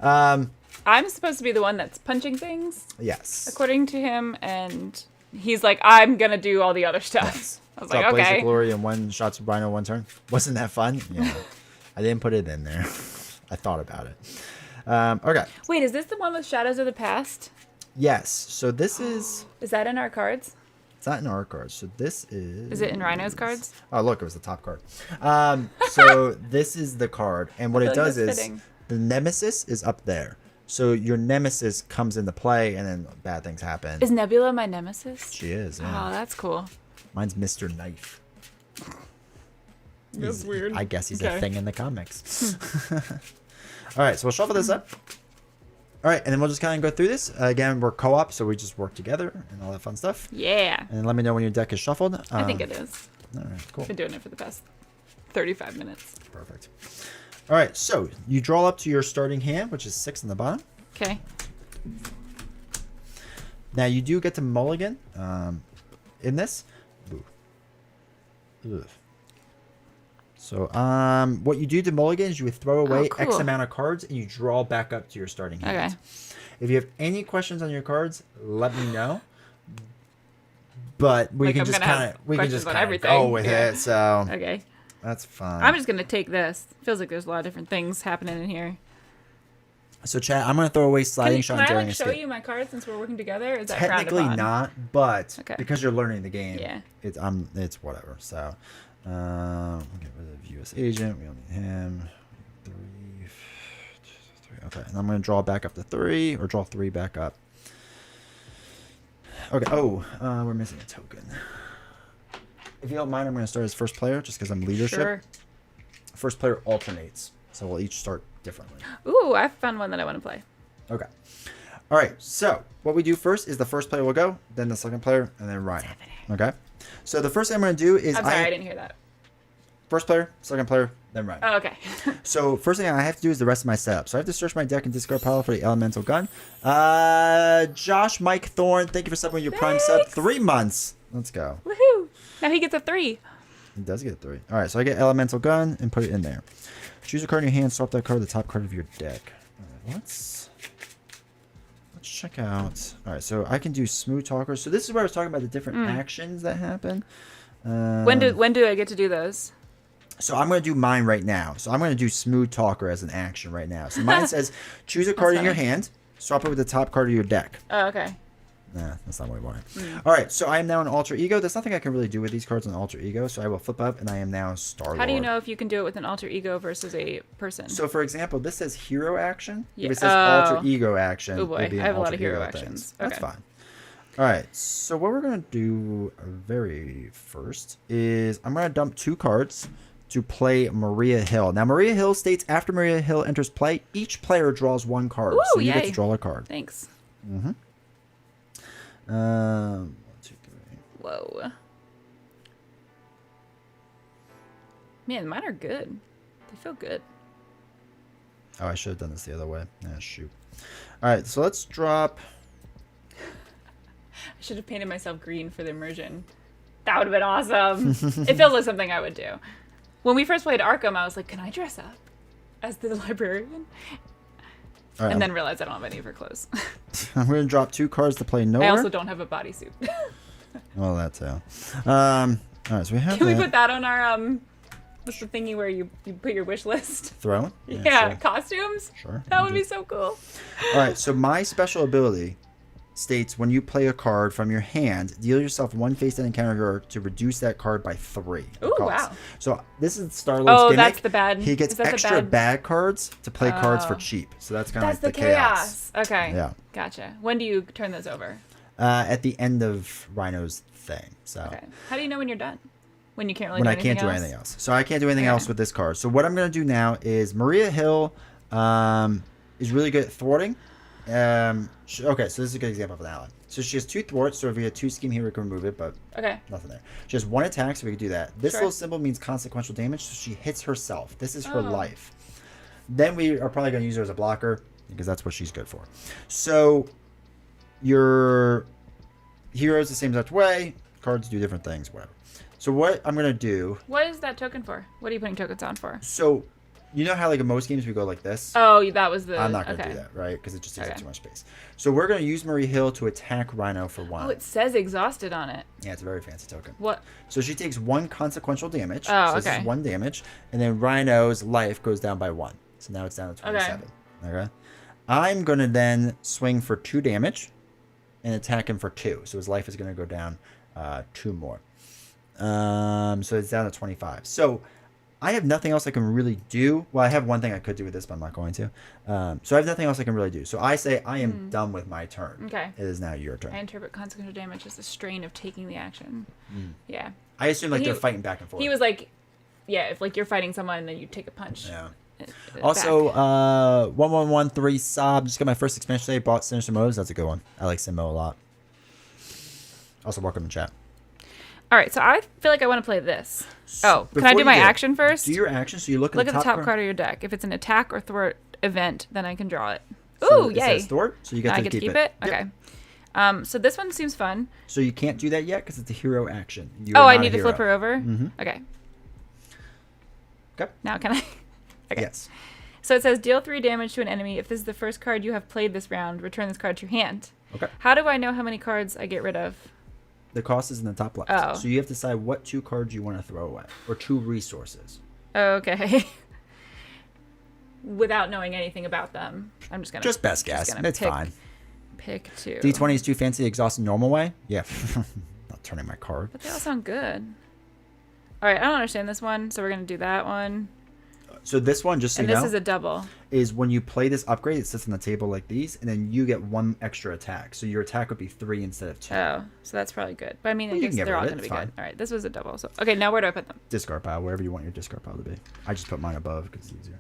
S2: I'm supposed to be the one that's punching things,
S1: Yes.
S2: according to him, and he's like, I'm going to do all the other stuff. I was
S1: Saw
S2: like,
S1: Blaze of
S2: okay.
S1: Glory and 1 shots with Rhino 1 turn. Wasn't that fun? Yeah. I didn't put it in there. I thought about it. Okay.
S2: Wait, is this the one with Shadows of the Past?
S1: Yes. So this is...
S2: Is that in our cards?
S1: It's not in our cards. So this is...
S2: Is it in Rhino's cards?
S1: Oh, look, it was the top card. So this is the card. And what
S2: I
S1: it
S2: feel like
S1: does
S2: that's
S1: is
S2: fitting.
S1: the nemesis is up there. So your nemesis comes into play and then bad things happen.
S2: Is Nebula my nemesis?
S1: She is, yeah.
S2: Oh, that's cool.
S1: Mine's Mr. Knife.
S2: That's weird.
S1: I guess he's a
S2: Okay.
S1: thing in the comics. All right, so we'll shuffle this up. All right, and then we'll just kind of go through this. Again, we're co-op, so we just work together and all that fun stuff.
S2: Yeah.
S1: And let me know when your deck is shuffled.
S2: I think it is.
S1: All right, cool.
S2: Been doing it for the past 35 minutes.
S1: Perfect. All right, so you draw up to your starting hand, which is 6 on the bottom.
S2: Okay.
S1: Now, you do get to mulligan in this. Ooh. Ugh. So, what you do to mulligan is you would throw away
S2: cool.
S1: X amount of cards and you draw back up to your starting hand.
S2: Okay.
S1: If you have any questions on your cards, let me know. But we
S2: Like,
S1: can
S2: I'm
S1: just
S2: gonna
S1: kind
S2: have
S1: of we can
S2: questions
S1: just
S2: on
S1: kind of
S2: everything.
S1: go with
S2: Yeah.
S1: it. So
S2: Okay.
S1: that's fine.
S2: I'm just going to take this. Feels like there's a lot of different things happening in here.
S1: So, chat, I'm gonna throw away sliding
S2: Can
S1: shot
S2: I
S1: during
S2: like show
S1: escape.
S2: you my cards since we're working together? Is that frowned
S1: Technically
S2: upon?
S1: not, but
S2: Okay.
S1: because you're learning the game,
S2: Yeah.
S1: it's whatever. So, we'll get rid of U.S. agent. We don't need him. 3. Okay, and I'm gonna draw back up to 3, or draw 3 back up. Okay. Oh, we're missing a token. If you don't mind, I'm going to start as first player just because I'm leadership.
S2: Sure.
S1: First player alternates, so we'll each start differently.
S2: Ooh, I found one that I want to play.
S1: Okay. All right. So what we do first is the first player will go, then the second player, and then Ryan. Okay. So the first thing I'm going to do is
S2: I'm sorry, I didn't hear that.
S1: First player, second player, then Ryan.
S2: Oh, okay.
S1: So first thing I have to do is the rest of my setup. So I have to search my deck and discard pile for the elemental gun. Josh Mike Thorne, thank you for subbing your prime sub. 3 months. Let's go.
S2: Woohoo! Now he gets a 3.
S1: He does get a 3. All right, so I get elemental gun and put it in there. Choose a card in your hand, swap that card to the top card of your deck. All right, let's check out. All right, so I can do smooth talker. So this is where I was talking about the different actions that happen.
S2: When do I get to do those?
S1: So I'm going to do mine right now. So I'm going to do smooth talker as an action right now. So mine says choose a card in your hand, swap it with the top card of your deck.
S2: Oh, okay.
S1: Nah, that's not what we wanted. All right, so I am now an alter ego. There's nothing I can really do with these cards on alter ego, so I will flip up, and I am now Star-Lord.
S2: How do you know if you can do it with an alter ego versus a person?
S1: So, for example, this says hero action.
S2: Yeah.
S1: If it says alter ego action,
S2: oh boy,
S1: it'll be
S2: I
S1: an
S2: have a lot
S1: alter
S2: of hero
S1: ego
S2: actions.
S1: Things. That's fine. All right, so what we're going to do very first is I'm going to dump 2 cards to play Maria Hill. Now, Maria Hill states after Maria Hill enters play, each player draws 1 card.
S2: Ooh,
S1: so you get to draw a card.
S2: Thanks.
S1: 1, 2, 3.
S2: Whoa. Man, mine are good. They feel good.
S1: Oh, I should have done this the other way. Ah, shoot. All right, so let's drop.
S2: I should have painted myself green for the immersion. That would have been awesome. It feels like something I would do. When we first played Arkham, I was like, can I dress up as the librarian?
S1: Right,
S2: and then realized I don't have any of her clothes.
S1: I'm going to drop 2 cards to play nowhere.
S2: I also don't have a bodysuit.
S1: Well, that too. All right, so we have.
S2: Can we put that on our what's the thingy where you put your wish list?
S1: Throne?
S2: Yeah,
S1: sure.
S2: Costumes.
S1: Sure.
S2: That would be so cool.
S1: All right, so my special ability states when you play a card from your hand, deal yourself 1 face-down encounter to reduce that card by 3.
S2: Ooh, wow.
S1: So this is Star-Lord's gimmick.
S2: That's the bad.
S1: He gets extra bad cards to play cards for cheap. So that's kind of like the chaos.
S2: Okay.
S1: Yeah.
S2: Gotcha. When do you turn those over?
S1: At the end of Rhino's thing. So.
S2: Okay. How do you know when you're done? When you can't really
S1: when
S2: do
S1: I
S2: anything
S1: can't do anything else. So I can't do anything else with this card. So what I'm going to do now is Maria Hill is really good at thwarting. Okay, so this is a good example of an ally. So she has 2 thwarts, so if we had 2 scheme here, we can remove it, but nothing there. She has 1 attack, so we can do that. This little symbol means consequential damage, so she hits herself. This is her life. Then we are probably going to use her as a blocker, because that's what she's good for. So your heroes the same exact way. Cards do different things, whatever. So what I'm going to do...
S2: What is that token for? What are you putting tokens on for?
S1: So... You know how, like, in most games we go like this?
S2: Oh, that was the...
S1: I'm not going to do that, right? Because it just takes up too much space. So we're going to use Marie Hill to attack Rhino for 1.
S2: Oh, it says exhausted on it.
S1: Yeah, it's a very fancy token.
S2: What?
S1: So she takes 1 consequential damage.
S2: Oh,
S1: so this is 1 damage. And then Rhino's life goes down by 1. So now it's down to 27. Okay. I'm going to then swing for 2 damage and attack him for 2. So his life is going to go down 2 more. So it's down to 25. So... I have nothing else I can really do. Well, I have one thing I could do with this, but I'm not going to. So I have nothing else I can really do. So I say I am done with my turn.
S2: Okay.
S1: It is now your turn.
S2: I interpret consequential damage as the strain of taking the action. Yeah.
S1: I assume like they're fighting back and forth.
S2: He was like, yeah, if like you're fighting someone and then you take a punch.
S1: Yeah. Also, 1113 Sob. Just got my first expansion today. Bought Sinister Modes. That's a good one. I like Sinmo a lot. Also, welcome in chat.
S2: All right, so I feel like I want to play this. Oh, can I do my action first?
S1: Do your action. So you look
S2: at the top card of your deck. If it's an attack or thwart event, then I can draw it.
S1: So
S2: ooh,
S1: it
S2: yay!
S1: Says thwart, so you get to keep
S2: it.
S1: Yep.
S2: Okay. So this one seems fun.
S1: So you can't do that yet because it's a hero action.
S2: I need to flip her over. Okay.
S1: Okay.
S2: Now can I? Okay.
S1: Yes.
S2: So it says deal 3 damage to an enemy. If this is the first card you have played this round, return this card to your hand.
S1: Okay.
S2: How do I know how many cards I get rid of?
S1: The cost is in the top left.
S2: Oh.
S1: So you have to decide what 2 cards you want to throw away. Or 2 resources.
S2: Okay. Without knowing anything about them. I'm just going to...
S1: Just best guess. It's fine.
S2: Pick 2.
S1: D20 is too fancy, exhaust normal way? Yeah. Not turning my card.
S2: But they all sound good. Alright, I don't understand this one, so we're going to do that one.
S1: So this one, just so
S2: and
S1: you
S2: this
S1: know,
S2: is a double.
S1: Is when you play this upgrade, it sits on the table like these, and then you get 1 extra attack. So your attack would be 3 instead of 2.
S2: Oh, so that's probably good. But I mean,
S1: Well,
S2: I
S1: you
S2: guess
S1: can get
S2: they're
S1: rid
S2: all
S1: of
S2: going to
S1: it,
S2: be
S1: it's
S2: good.
S1: fine.
S2: All right, this was a double. So okay, now where do I put them?
S1: Discard pile, wherever you want your discard pile to be. I just put mine above because it's easier.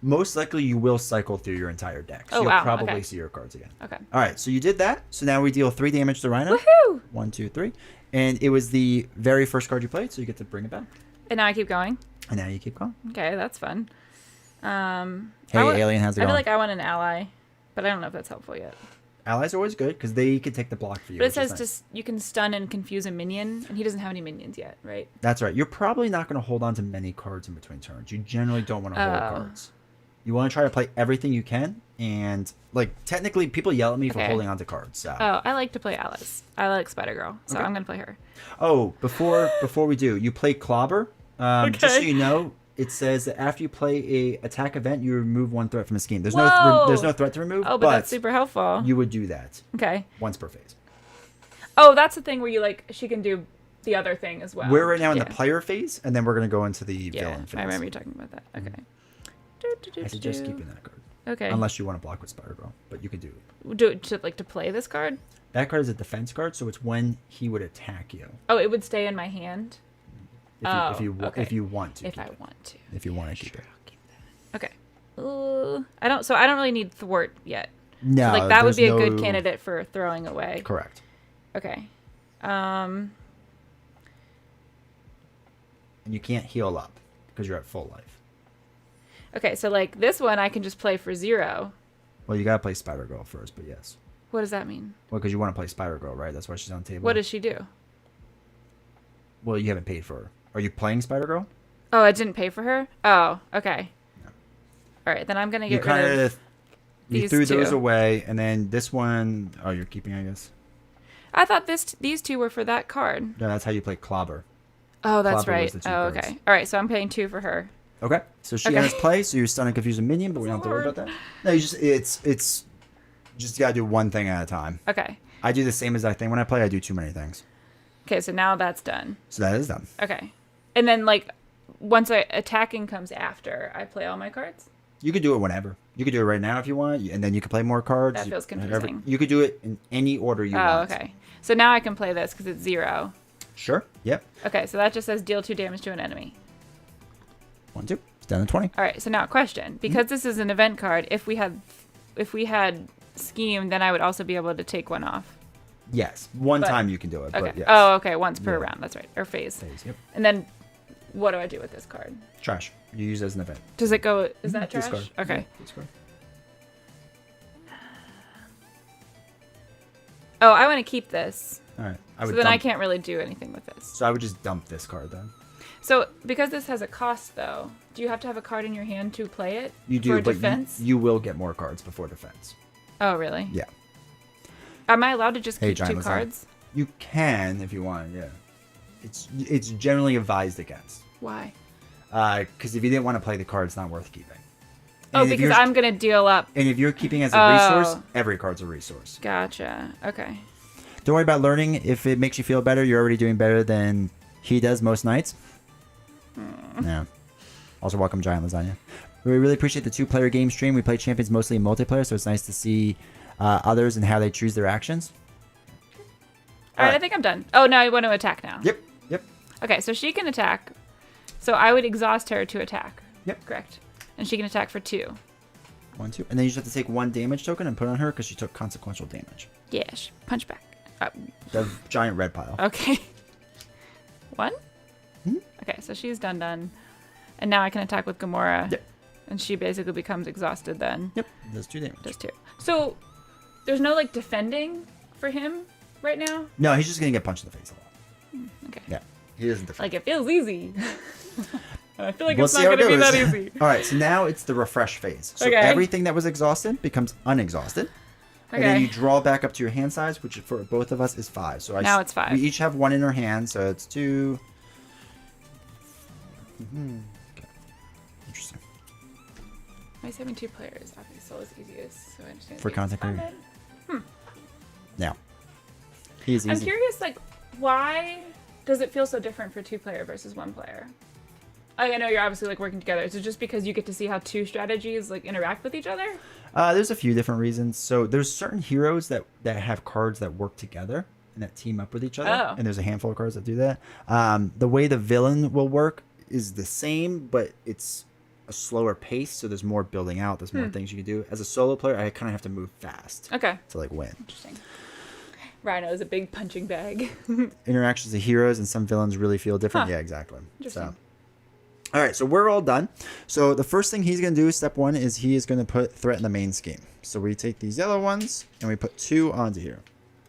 S1: Most likely, you will cycle through your entire deck. So
S2: Oh,
S1: you'll
S2: wow,
S1: probably
S2: okay.
S1: see your cards again.
S2: Okay.
S1: All right, so you did that. So now we deal 3 damage to Rhino.
S2: Woohoo!
S1: 1, 2, 3. And it was the very first card you played, so you get to bring it back.
S2: And now I keep going.
S1: And now you keep going.
S2: Okay, that's fun.
S1: Hey, Alien, how's it
S2: I
S1: going?
S2: feel like I want an ally, but I don't know if that's helpful yet.
S1: Allies are always good because they can take the block for you.
S2: But it
S1: which is
S2: says
S1: nice.
S2: you can stun and confuse a minion, and he doesn't have any minions yet, right?
S1: That's right. You're probably not going to hold on to many cards in between turns. You generally don't want to hold cards. You want to try to play everything you can, and like technically, people yell at me for holding on to cards. So.
S2: Oh, I like to play allies. I like Spider Girl, so I'm gonna play her.
S1: Oh, before we do, you play Clobber. Just so you know, it says that after you play a attack event, you remove 1 threat from a scheme. There's no threat to remove.
S2: Oh, but that's super helpful.
S1: You would do that.
S2: Okay.
S1: Once per phase.
S2: Oh, that's the thing where she can do the other thing as well.
S1: We're right now in the player phase, and then we're gonna go into the villain phase.
S2: I remember you talking about that. Okay.
S1: I suggest keeping that card.
S2: Okay.
S1: Unless you want to block with Spider Girl, but you can do it.
S2: Do it to play this card?
S1: That card is a defense card, so it's when he would attack you.
S2: Oh, it would stay in my hand.
S1: If you want to.
S2: If I want to.
S1: If you want to keep it.
S2: I'll keep that. Okay. I don't really need thwart yet.
S1: No.
S2: So, that would be a good candidate for throwing away.
S1: Correct.
S2: Okay.
S1: And you can't heal up because you're at full life.
S2: Okay, so like this one I can just play for 0.
S1: Well, you gotta play Spider Girl first, but yes.
S2: What does that mean?
S1: Well, because you want to play Spider Girl, right? That's why she's on the table.
S2: What does she do?
S1: Well, you haven't paid for her. Are you playing Spider Girl?
S2: Oh, I didn't pay for her? Oh, okay. No. All right, then I'm going to get rid of
S1: You threw those away, and then this one... Oh, you're keeping, I guess?
S2: I thought these 2 were for that card.
S1: No, that's how you play Clobber.
S2: Oh, that's
S1: Clobber
S2: right. Oh, okay.
S1: Cards.
S2: All right, so I'm paying 2 for her.
S1: Okay, so she has play, so you're stun and confuse a minion, but we don't have to worry about that. No, you just gotta do one thing at a time.
S2: Okay.
S1: I do the same exact thing when I play. I do too many things.
S2: Okay, so now that's done.
S1: So that is done.
S2: Okay. And then, like, once attacking comes after, I play all my cards?
S1: You could do it whenever. You could do it right now if you want, and then you can play more cards.
S2: That feels confusing.
S1: You could do it in any order you want.
S2: Oh, okay. So now I can play this because it's 0.
S1: Sure. Yep.
S2: Okay, so that just says deal 2 damage to an enemy.
S1: 1, 2. It's down to 20.
S2: All right, so now a question. Because this is an event card, if we had scheme, then I would also be able to take 1 off.
S1: Yes. One time you can do it.
S2: Okay.
S1: But yes.
S2: Oh, okay. Once per round. That's right. Or phase.
S1: Yep.
S2: And then what do I do with this card?
S1: Trash. You use it as an event.
S2: Does it go... Is that trash?
S1: Discard.
S2: Okay.
S1: Yeah, discard.
S2: Oh, I want to keep this.
S1: All right.
S2: So then I can't really do anything with this.
S1: So I would just dump this card then.
S2: So because this has a cost, though, do you have to have a card in your hand to play it?
S1: You do,
S2: for
S1: but
S2: defense?
S1: you will get more cards before defense.
S2: Oh, really?
S1: Yeah.
S2: Am I allowed to just keep 2
S1: Giant
S2: cards?
S1: You can if you want, yeah. It's generally advised against.
S2: Why?
S1: Because if you didn't want to play the card, it's not worth keeping.
S2: Oh, because I'm going to deal up.
S1: And if you're keeping as a resource, every card's a resource.
S2: Gotcha. Okay.
S1: Don't worry about learning. If it makes you feel better, you're already doing better than he does most nights. Yeah. Also, welcome, Giant Lasagna. We really appreciate the 2-player game stream. We play champions mostly in multiplayer, so it's nice to see others and how they choose their actions.
S2: All right, I think I'm done. Oh, no, I want to attack now.
S1: Yep.
S2: Okay, so she can attack. So I would exhaust her to attack.
S1: Yep.
S2: Correct. And she can attack for 2.
S1: 1, 2. And then you just have to take 1 damage token and put it on her because she took consequential damage.
S2: Yeah, punch back.
S1: The giant red pile.
S2: Okay. 1?
S1: Mm-hmm.
S2: Okay, so she's done. And now I can attack with Gamora.
S1: Yep.
S2: And she basically becomes exhausted then.
S1: Yep. Does 2 damage.
S2: Does 2. So there's no, like, defending for him right now?
S1: No, he's just going to get punched in the face a lot.
S2: Okay.
S1: Yeah. He doesn't defend.
S2: Like, it feels easy. I feel like
S1: We'll
S2: it's not going to be that easy.
S1: All right, so now it's the refresh phase. So
S2: Okay.
S1: everything that was exhausted becomes unexhausted.
S2: Okay.
S1: And then you draw back up to your hand size, which for both of us is 5. So
S2: now it's 5.
S1: We each have 1 in our hand, so it's 2. Mm-hmm. Okay. Interesting.
S2: Why is having 2 players? Obviously, so it's easiest. So I understand.
S1: For content creation.
S2: Hmm.
S1: Now. He is easy.
S2: I'm curious, like, why does it feel so different for 2-player versus 1-player? I know you're obviously like working together. Is it just because you get to see how two strategies like interact with each other?
S1: There's a few different reasons. So there's certain heroes that have cards that work together and that team up with each other.
S2: Oh.
S1: And there's a handful of cards that do that. The way the villain will work is the same, but it's a slower pace. So there's more building out. There's more things you can do. As a solo player, I kind of have to move fast.
S2: Okay.
S1: To like win.
S2: Interesting. Rhino is a big punching bag.
S1: Interactions of heroes and some villains really feel different.
S2: Huh.
S1: Yeah, exactly.
S2: Interesting.
S1: So. All right, so we're all done. So the first thing he's going to do, step 1, is he is going to put threat in the main scheme. So we take these yellow ones and we put 2 onto here.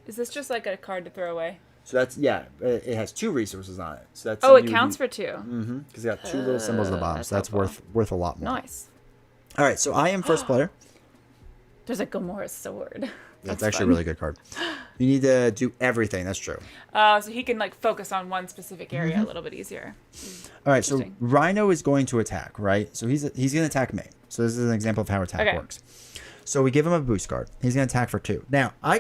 S2: Is this just like a card to throw away?
S1: So that's, yeah, it has 2 resources on it. So that's
S2: it counts for 2.
S1: Mm-hmm, because it got 2 little symbols at the bottom. So that's worth a lot more.
S2: Nice.
S1: All right, so I am first player.
S2: There's a Gamora sword.
S1: That's actually a really good card. You need to do everything. That's true.
S2: So he can like focus on one specific area a little bit easier.
S1: All right, so Rhino is going to attack, right? So he's going to attack me. So this is an example of how attack works. So we give him a boost card. He's going to attack for 2. Now, I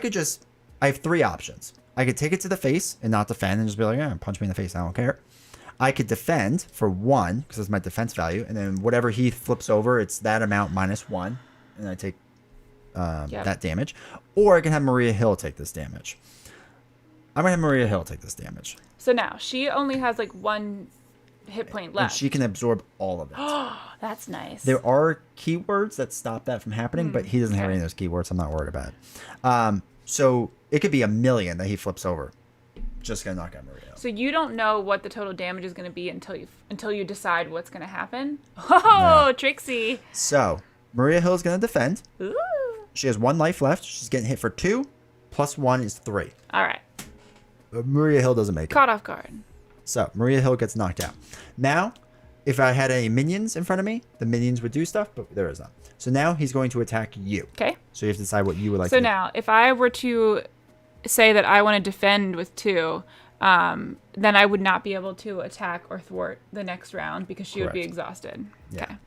S1: have 3 options. I could take it to the face and not defend and just be like, yeah, punch me in the face. I don't care. I could defend for 1 because it's my defense value. And then whatever he flips over, it's that amount minus 1. And I take that damage. Or I can have Maria Hill take this damage. I'm going to have Maria Hill take this damage.
S2: So now she only has like 1 hit point left.
S1: And she can absorb all of it.
S2: That's nice.
S1: There are keywords that stop that from happening, but he doesn't have any of those keywords. I'm not worried about it. So it could be 1,000,000 that he flips over. Just going to knock out Maria Hill.
S2: So you don't know what the total damage is going to be until you decide what's going to happen? Oh, Trixie.
S1: So Maria Hill is going to defend.
S2: Ooh.
S1: She has 1 life left. She's getting hit for 2. Plus 1 is 3.
S2: All right.
S1: Maria Hill doesn't make it.
S2: Caught off guard.
S1: So Maria Hill gets knocked out. Now, if I had any minions in front of me, the minions would do stuff, but there is none. So now he's going to attack you.
S2: Okay.
S1: So you have to decide what you would like to do.
S2: So now, if I were to say that I want to defend with 2, then I would not be able to attack or thwart the next round because she would be exhausted.
S1: Yeah.
S2: Okay.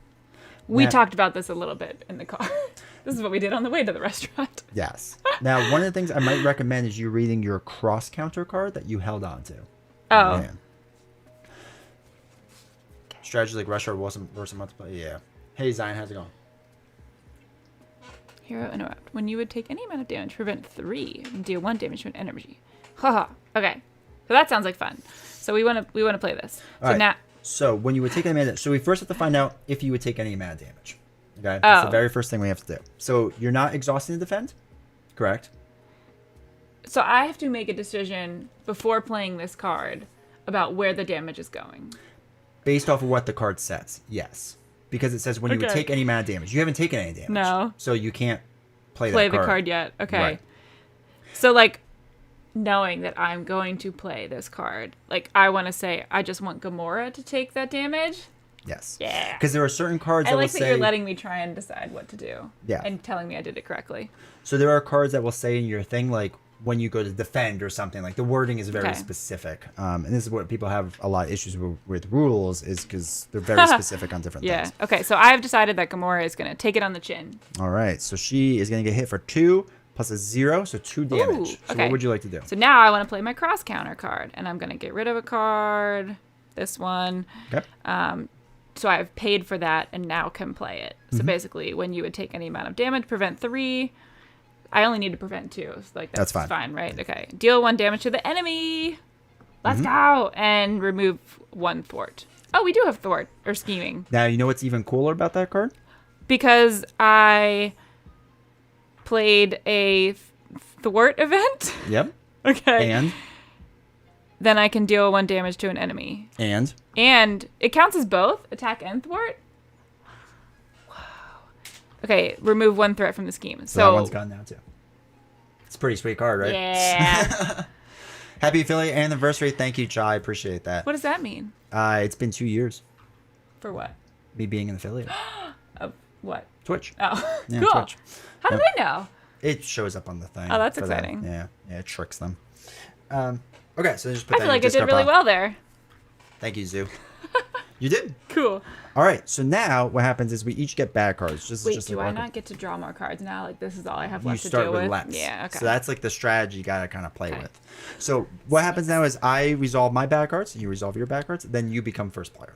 S2: We talked about this a little bit in the car. This is what we did on the way to the restaurant.
S1: Yes. Now, one of the things I might recommend is you reading your cross counter card that you held on to.
S2: Oh.
S1: Man. Strategy like rush or versus multiplayer. Yeah. Hey, Zion, how's it going?
S2: Hero interrupt. When you would take any amount of damage, prevent 3 and deal 1 damage to an energy. Haha. Okay. So that sounds like fun. So we want to play this.
S1: All right. Now. So when you would take any amount, so we first have to find out if you would take any amount of damage. Okay. That's the very first thing we have to do. So you're not exhausting to defend, correct?
S2: So I have to make a decision before playing this card about where the damage is going.
S1: Based off of what the card says, yes. Because it says when you would take any amount of damage. You haven't taken any damage.
S2: No.
S1: So you can't play
S2: the card yet. Okay.
S1: Right.
S2: So like knowing that I'm going to play this card, like I want to say I just want Gamora to take that damage.
S1: Yes.
S2: Yeah.
S1: Because there are certain cards that will say...
S2: I like that you're letting me try and decide what to do.
S1: Yeah.
S2: And telling me I did it correctly.
S1: So there are cards that will say in your thing, like, when you go to defend or something, like, the wording is very specific. And this is what people have a lot of issues with rules, is because they're very specific on different things.
S2: Yeah. Okay, so I have decided that Gamora is going to take it on the chin.
S1: All right. So she is going to get hit for 2 plus a 0, so 2 damage.
S2: Ooh,
S1: so what would you like to do?
S2: So now I want to play my cross counter card, and I'm going to get rid of a card, this one.
S1: Okay.
S2: So I've paid for that and now can play it. So basically, when you would take any amount of damage, prevent 3. I only need to prevent 2. So like that's fine, right? Okay. Deal 1 damage to the enemy. Let's go. And remove 1 thwart. Oh, we do have thwart or scheming.
S1: Now, you know what's even cooler about that card?
S2: Because I played a thwart event.
S1: Yep.
S2: Okay.
S1: And?
S2: Then I can deal 1 damage to an enemy.
S1: And
S2: it counts as both attack and thwart. Wow. Okay, remove 1 threat from the scheme. So
S1: that one's gone now too. It's a pretty sweet card, right?
S2: Yeah.
S1: Happy affiliate anniversary! Thank you, Chai. I appreciate that.
S2: What does that mean?
S1: It's been 2 years.
S2: For what?
S1: Me being an affiliate.
S2: Of what?
S1: Twitch.
S2: Oh,
S1: yeah,
S2: cool.
S1: Twitch.
S2: How do they know?
S1: It shows up on the thing.
S2: Oh, that's exciting.
S1: Yeah, it tricks them. Okay, so just put
S2: I
S1: that
S2: feel like I
S1: in
S2: did really well there.
S1: Thank you, Zoo. You did.
S2: Cool.
S1: All right, so now what happens is we each get bad cards.
S2: Wait, do I not get to draw more cards now? Like, this is all I have left to
S1: start
S2: deal
S1: with
S2: with?
S1: less.
S2: Yeah, okay.
S1: So that's like the strategy you got to kind of play with. So what happens now is I resolve my bad cards, you resolve your bad cards, then you become first player.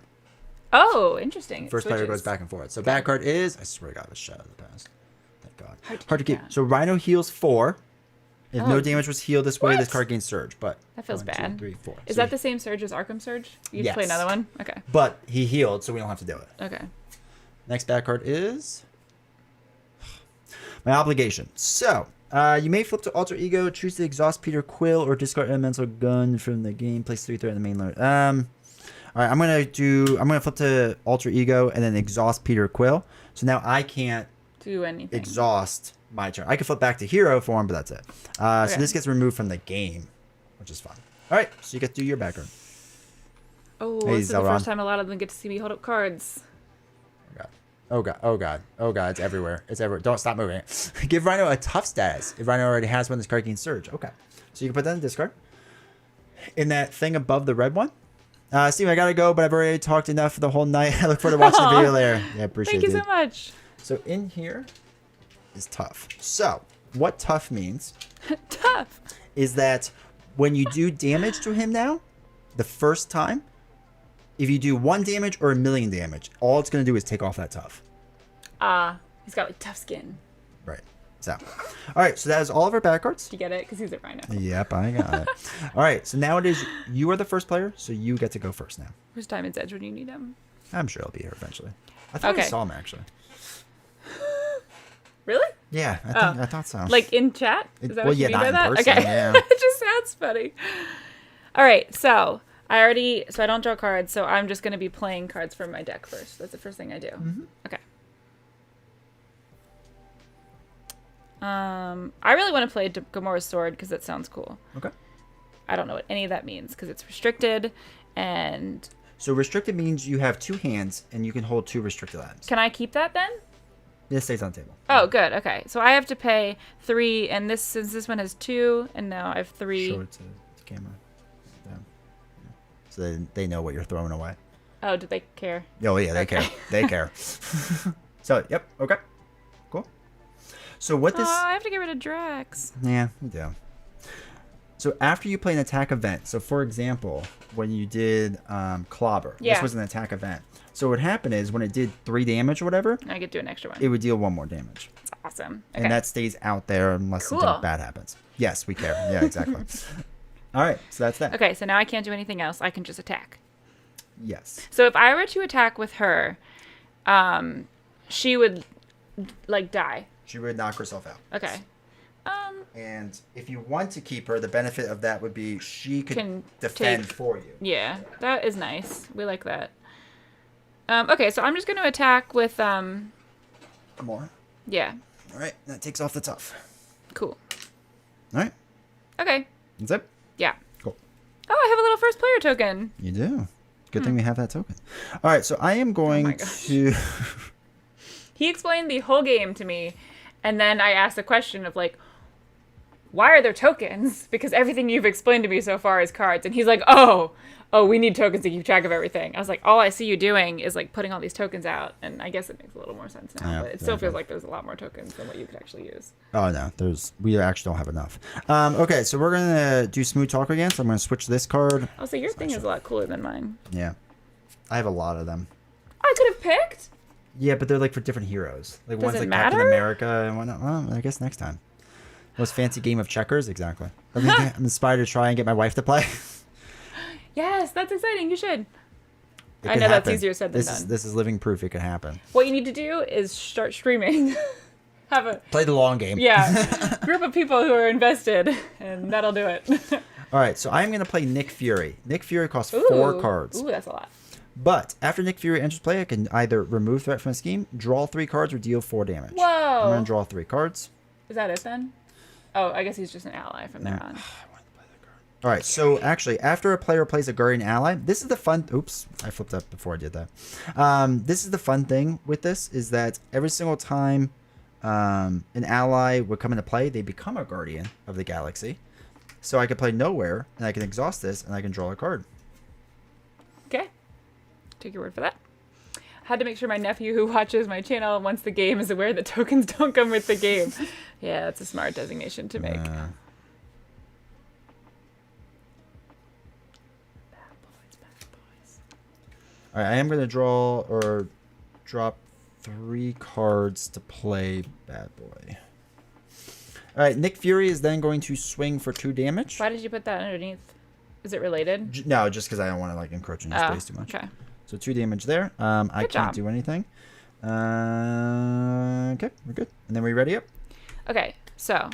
S2: Oh, interesting.
S1: First player goes back and forth. So bad card is, I swear to God, a shadow of the past. Thank God. Hard to keep. So Rhino heals 4. If no damage was healed this way, this card gains Surge. But
S2: that feels bad.
S1: 2, 3, 4.
S2: Is that the same Surge as Arkham Surge? You just play another one? Okay.
S1: But he healed, so we don't have to do it.
S2: Okay.
S1: Next bad card is my obligation. So you may flip to Alter Ego, choose to exhaust Peter Quill, or discard Elemental Gun from the game. Place 3 threat in the main load. All right, I'm gonna flip to Alter Ego and then exhaust Peter Quill. So now I can't
S2: do anything.
S1: Exhaust my turn. I can flip back to hero form, but that's it. So this gets removed from the game, which is fun. All right, so you get to do your background.
S2: Oh, hey, this is the first time a lot of them get to see me hold up cards.
S1: Oh god. Oh god. Oh god. It's everywhere. It's everywhere. Don't stop moving it. Give Rhino a tough status. If Rhino already has one, this card gains Surge. Okay. So you can put that in the discard. In that thing above the red one. Steve, I gotta go, but I've already talked enough for the whole night. I look forward to watching the video later. Yeah, appreciate it.
S2: Thank you so much.
S1: So in here is tough. So what tough means
S2: tough
S1: is that when you do damage to him now, the first time, if you do 1 damage or 1,000,000 damage, all it's going to do is take off that tough.
S2: He's got like tough skin.
S1: Right. So, all right. So that is all of our back cards.
S2: You get it? Because he's a Rhino.
S1: Yep, I got it. All right. So now it is you are the first player, so you get to go first now.
S2: Where's Diamond's Edge when you need him?
S1: I'm sure he'll be here eventually. I thought I saw him actually.
S2: Really?
S1: Yeah, I thought so.
S2: Like in chat? Is that what you mean by that?
S1: Person,
S2: okay.
S1: Yeah.
S2: It just sounds funny. All right. So I don't draw cards, so I'm just going to be playing cards from my deck first. That's the first thing I do.
S1: Mm-hmm.
S2: Okay. I really want to play Gamora's Sword because that sounds cool.
S1: Okay.
S2: I don't know what any of that means because it's restricted and...
S1: So restricted means you have 2 hands and you can hold 2 restricted items.
S2: Can I keep that then?
S1: It stays on the table.
S2: Oh, good. Okay. So I have to pay 3, and since this one has 2, and now I have 3.
S1: Show it to the camera. Yeah. So they know what you're throwing away.
S2: Oh, do they care?
S1: Oh, yeah, they care. They care. So, yep. Okay. Cool. So what this...
S2: I have to get rid of Drax.
S1: Yeah, you do. So after you play an attack event, so for example, when you did Clobber, this was an attack event. So what happened is when it did 3 damage or whatever,
S2: I could do an extra one.
S1: It would deal 1 more damage.
S2: That's awesome. Okay.
S1: And that stays out there unless something bad happens. Yes, we care. Yeah, exactly. All right, so that's that.
S2: Okay, so now I can't do anything else. I can just attack.
S1: Yes.
S2: So if I were to attack with her, she would like die.
S1: She would knock herself out.
S2: Okay.
S1: And if you want to keep her, the benefit of that would be she could defend for you.
S2: Yeah, that is nice. We like that. Okay, so I'm just going to attack with
S1: more.
S2: Yeah.
S1: All right, that takes off the tough.
S2: Cool.
S1: All right.
S2: Okay.
S1: That's it.
S2: Yeah.
S1: Cool.
S2: Oh, I have a little first player token.
S1: You do. Good thing we have that token. All right, so I am going to.
S2: He explained the whole game to me, and then I asked the question of like, why are there tokens? Because everything you've explained to me so far is cards. And he's like, oh, we need tokens to keep track of everything. I was like, all I see you doing is like putting all these tokens out. And I guess it makes a little more sense now, but it still feels like there's a lot more tokens than what you could actually use.
S1: Oh no, we actually don't have enough. Okay, so we're gonna do smooth talk again. So I'm gonna switch this card.
S2: Oh, so your thing is a lot cooler than mine.
S1: Yeah, I have a lot of them.
S2: I could have picked.
S1: Yeah, but they're like for different heroes. Like one's like Captain America and whatnot. Well, I guess next time. Most fancy game of checkers, exactly. I'm inspired to try and get my wife to play.
S2: Yes, that's exciting. You should. I know that's easier said than done.
S1: This is living proof it could happen.
S2: What you need to do is start streaming.
S1: Play the long game.
S2: Yeah, group of people who are invested, and that'll do it.
S1: All right, so I'm gonna play Nick Fury. Nick Fury costs 4 cards.
S2: Ooh, that's a lot.
S1: But after Nick Fury enters play, I can either remove threat from a scheme, draw 3 cards, or deal 4 damage.
S2: Whoa!
S1: I'm gonna draw 3 cards.
S2: Is that it then? Oh, I guess he's just an ally from there on.
S1: All right, so actually, after a player plays a Guardian ally, this is the fun... Oops, I flipped up before I did that. This is the fun thing with this, is that every single time an ally would come into play, they become a Guardian of the Galaxy. So I can play Nowhere, and I can exhaust this, and I can draw a card.
S2: Okay. Take your word for that. Had to make sure my nephew who watches my channel once the game is aware that tokens don't come with the game. Yeah, that's a smart designation to make. Bad boys.
S1: All right, I am going to draw or drop 3 cards to play Bad Boy. All right, Nick Fury is then going to swing for 2 damage.
S2: Why did you put that underneath? Is it related?
S1: No, just because I don't want to like encroach on your space too much.
S2: Okay.
S1: So 2 damage there. I can't do anything. Okay, we're good. And then we ready up?
S2: Okay, so,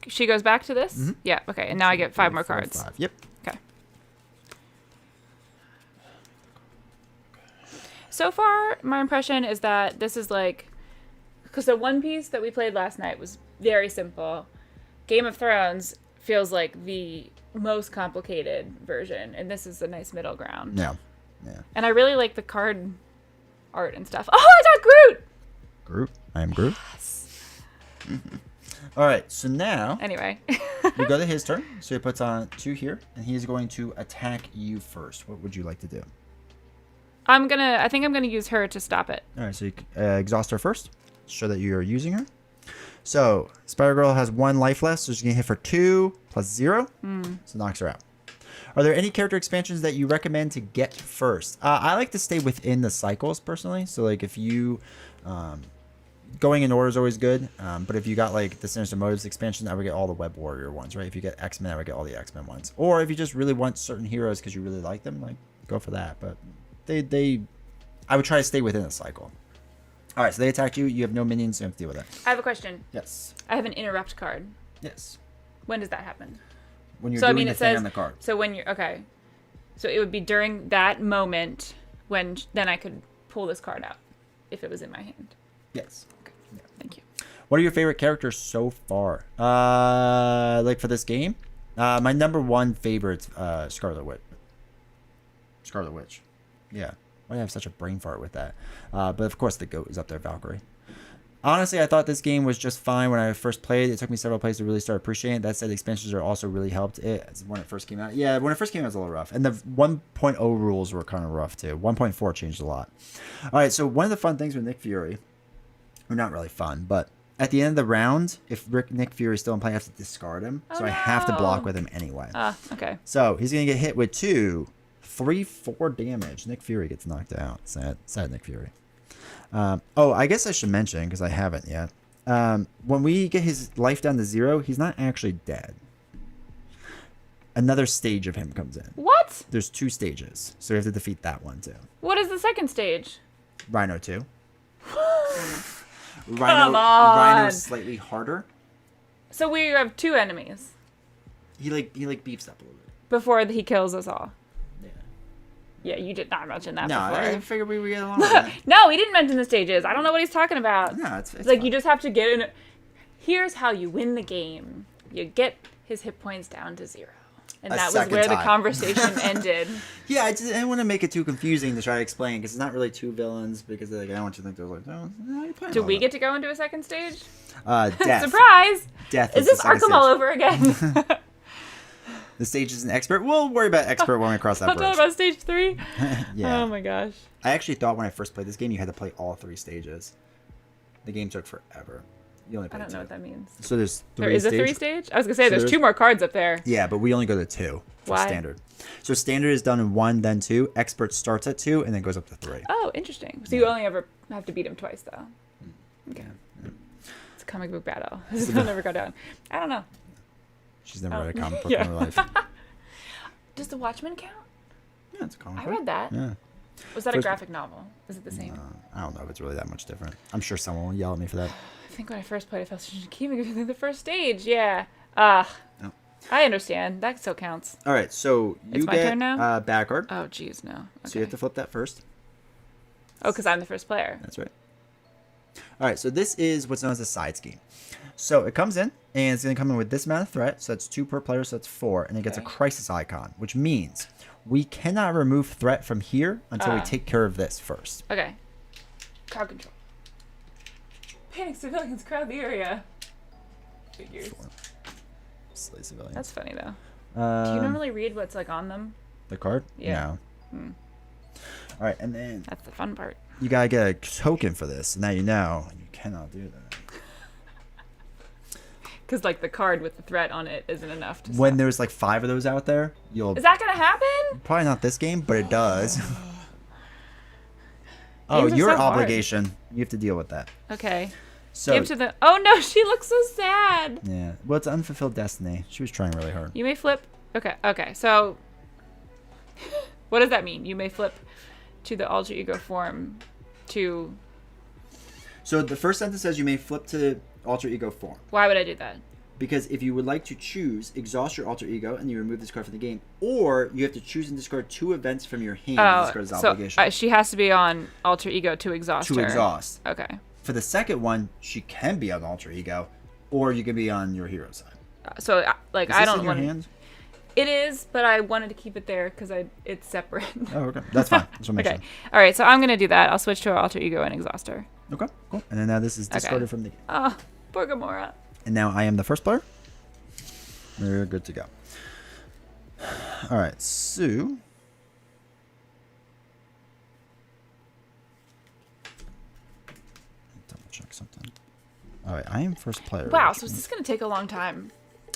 S2: she goes back to this?
S1: Mm-hmm.
S2: Yeah, okay, and now I get 5 more cards.
S1: 5. Yep.
S2: Okay. So far, my impression is that this is like, because the One Piece that we played last night was very simple. Game of Thrones feels like the most complicated version, and this is a nice middle ground.
S1: Yeah.
S2: And I really like the card art and stuff. Oh, I got Groot!
S1: Groot. I am Groot. Yes. All right, so now
S2: Anyway.
S1: we go to his turn. So he puts on 2 here, and he's going to attack you first. What would you like to do?
S2: I think I'm gonna use her to stop it.
S1: All right, so you exhaust her first. Show that you are using her. So Spider-Girl has 1 life left, so she's going to hit for 2 plus 0. So knocks her out. Are there any character expansions that you recommend to get first? I like to stay within the cycles, personally. So, like, if you... going in order is always good. But if you got, like, the Sinister Motives expansion, I would get all the Web Warrior ones, right? If you get X-Men, I would get all the X-Men ones. Or if you just really want certain heroes because you really like them, like, go for that. But I would try to stay within the cycle. All right, so they attack you. You have no minions, so you have to deal with it.
S2: I have a question.
S1: Yes.
S2: I have an interrupt card.
S1: Yes.
S2: When does that happen?
S1: When you're doing the thing on the card.
S2: So when you're... Okay. So it would be during that moment when... Then I could pull this card out if it was in my hand.
S1: Yes.
S2: Okay. Yeah. Thank you.
S1: What are your favorite characters so far? Like for this game? My number 1 favorite's Scarlet Witch. Scarlet Witch. Yeah. Why do I have such a brain fart with that? But of course the GOAT is up there, Valkyrie. Honestly, I thought this game was just fine when I first played. It took me several plays to really start appreciating it. That said, the expansions are also really helped it when it first came out. Yeah, when it first came out, it was a little rough. And the 1.0 rules were kind of rough, too. 1.4 changed a lot. All right, so one of the fun things with Nick Fury, or not really fun, but at the end of the round, if Nick Fury is still in play, I have to discard him. So I have to block with him anyway.
S2: Okay.
S1: So he's going to get hit with 2, 3, 4 damage. Nick Fury gets knocked out. Sad Nick Fury. I guess I should mention, because I haven't yet. When we get his life down to 0, he's not actually dead. Another stage of him comes in.
S2: What?
S1: There's 2 stages, so we have to defeat that one too.
S2: What is the second stage?
S1: Rhino 2.
S2: Come on.
S1: Rhino's slightly harder.
S2: So we have 2 enemies.
S1: He beefs up a little bit.
S2: Before he kills us all.
S1: Yeah.
S2: Yeah, you did not mention that
S1: No,
S2: before.
S1: I figured we would get along with that.
S2: No, he didn't mention the stages. I don't know what he's talking about.
S1: No, it's
S2: like
S1: fine.
S2: you just have to get in. Here's how you win the game. You get his hit points down to 0. And that was where the conversation ended.
S1: Yeah, I didn't want to make it too confusing to try to explain, because it's not really 2 villains, because like, I don't want you to think there's like, you're playing.
S2: Do we get to go into a second stage?
S1: Death.
S2: Surprise!
S1: Death
S2: is this Arkham all over again?
S1: The stage is an expert. We'll worry about expert when we cross that bridge.
S2: I'll talk about stage 3.
S1: Yeah.
S2: Oh my gosh.
S1: I actually thought when I first played this game, you had to play all 3 stages. The game took forever. You only
S2: I don't know
S1: 2.
S2: what that means.
S1: So there's 3
S2: There is a 3 stage? I was going to say, there's 2 more cards up there.
S1: Yeah, but we only go to 2 for
S2: Why?
S1: standard. So standard is done in 1, then 2. Expert starts at 2, and then goes up to 3.
S2: Oh, interesting. So you only ever have to beat him twice, though. Okay.
S1: Yeah.
S2: It's a comic book battle. This will never go down. I don't know.
S1: She's never read a comic book in her life.
S2: Does The Watchmen count?
S1: Yeah, it's a comic
S2: I
S1: book.
S2: read that.
S1: Yeah.
S2: Was that a graphic novel? Is it the same?
S1: I don't know if it's really that much different. I'm sure someone will yell at me for that.
S2: I think when I first played, I felt such a key the first stage. Yeah. I understand. That still counts.
S1: All right, so you
S2: It's my
S1: get
S2: turn now?
S1: back card.
S2: Oh, jeez, no. Okay.
S1: So you have to flip that first.
S2: Oh, because I'm the first player.
S1: That's right. All right, so this is what's known as a side scheme. So it comes in, and it's going to come in with this amount of threat. So that's 2 per player, so that's 4. And it gets a crisis icon, which means we cannot remove threat from here until we take care of this first.
S2: Okay. Crowd control. Panic civilians crowd the area. Figures.
S1: 4. Slay civilians.
S2: That's funny, though. Do you normally read what's, like, on them?
S1: The card?
S2: Yeah.
S1: No. All right, and then
S2: That's the fun part.
S1: you got to get a token for this. So now you know you cannot do that.
S2: Because like the card with the threat on it isn't enough to
S1: When there's like 5 of those out there, you'll...
S2: Is that going to happen?
S1: Probably not this game, but it does. Oh,
S2: Games are
S1: your
S2: so hard.
S1: obligation. You have to deal with that.
S2: Okay.
S1: So,
S2: Give to the... Oh no, she looks so sad.
S1: yeah. Well, it's unfulfilled destiny. She was trying really hard.
S2: You may flip... Okay, so... What does that mean? You may flip to the alter ego form to...
S1: So the first sentence says you may flip to alter ego form.
S2: Why would I do that?
S1: Because if you would like to choose, exhaust your alter ego and you remove this card from the game, or you have to choose and discard 2 events from your hand and discard as obligation.
S2: So she has to be on alter ego to exhaust her.
S1: To exhaust.
S2: Okay.
S1: For the second one, she can be on alter ego, or you can be on your hero side.
S2: So like
S1: Is
S2: I
S1: this
S2: don't
S1: in your
S2: want.
S1: hands?
S2: It is, but I wanted to keep it there because it's separate.
S1: Oh, okay. That's fine. That's what makes
S2: Okay.
S1: sense.
S2: All right. So I'm gonna do that. I'll switch to alter ego and exhaust her.
S1: Okay, cool. And then now this is discarded from the game.
S2: Oh, poor Gamora.
S1: And now I am the first player. We're good to go. All right, so... Double check something. All right, I am first player.
S2: Wow. So is this gonna take a long time?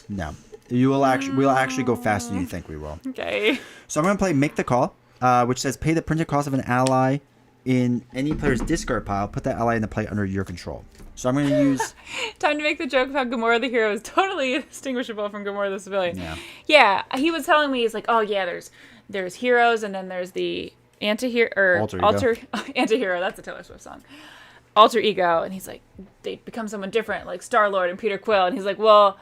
S1: No. We'll actually go faster than you think we will.
S2: Okay.
S1: So I'm going to play Make the Call, which says pay the printed cost of an ally in any player's discard pile. Put that ally in the play under your control. So I'm going to use...
S2: Time to make the joke about Gamora the hero is totally distinguishable from Gamora the civilian.
S1: Yeah.
S2: Yeah, he was telling me, he's like, oh yeah, there's heroes and then there's the anti-hero, or
S1: Alter
S2: anti-hero, that's a Taylor Swift song. Alter ego, and he's like, they become someone different, like Star-Lord and Peter Quill, and he's like, well,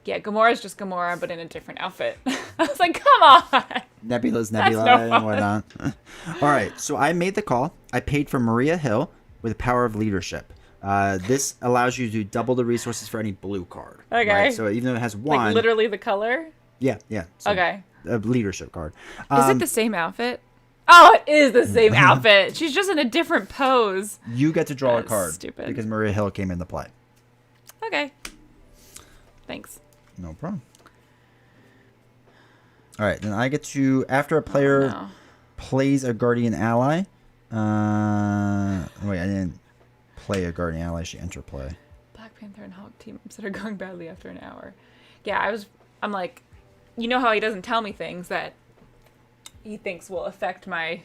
S2: yeah, Gamora's just Gamora, but in a different outfit. I was like, come on!
S1: Nebula's
S2: That's
S1: Nebula
S2: no
S1: and whatnot. All right, so I made the call. I paid for Maria Hill with Power of Leadership. This allows you to double the resources for any blue card.
S2: Okay.
S1: Right? So even though it has 1...
S2: Like literally the color?
S1: Yeah. So
S2: Okay.
S1: A leadership card.
S2: Is it the same outfit? Oh, it is the same outfit. She's just in a different pose.
S1: You get to draw a
S2: That's
S1: card.
S2: stupid.
S1: Because Maria Hill came into play.
S2: Okay. Thanks.
S1: No problem. All right, then I get to, after a player plays a guardian ally. Wait, I didn't play a guardian ally. She enter play.
S2: Black Panther and Hulk team ups that are going badly after an hour. Yeah, I'm like, you know how he doesn't tell me things that he thinks will affect my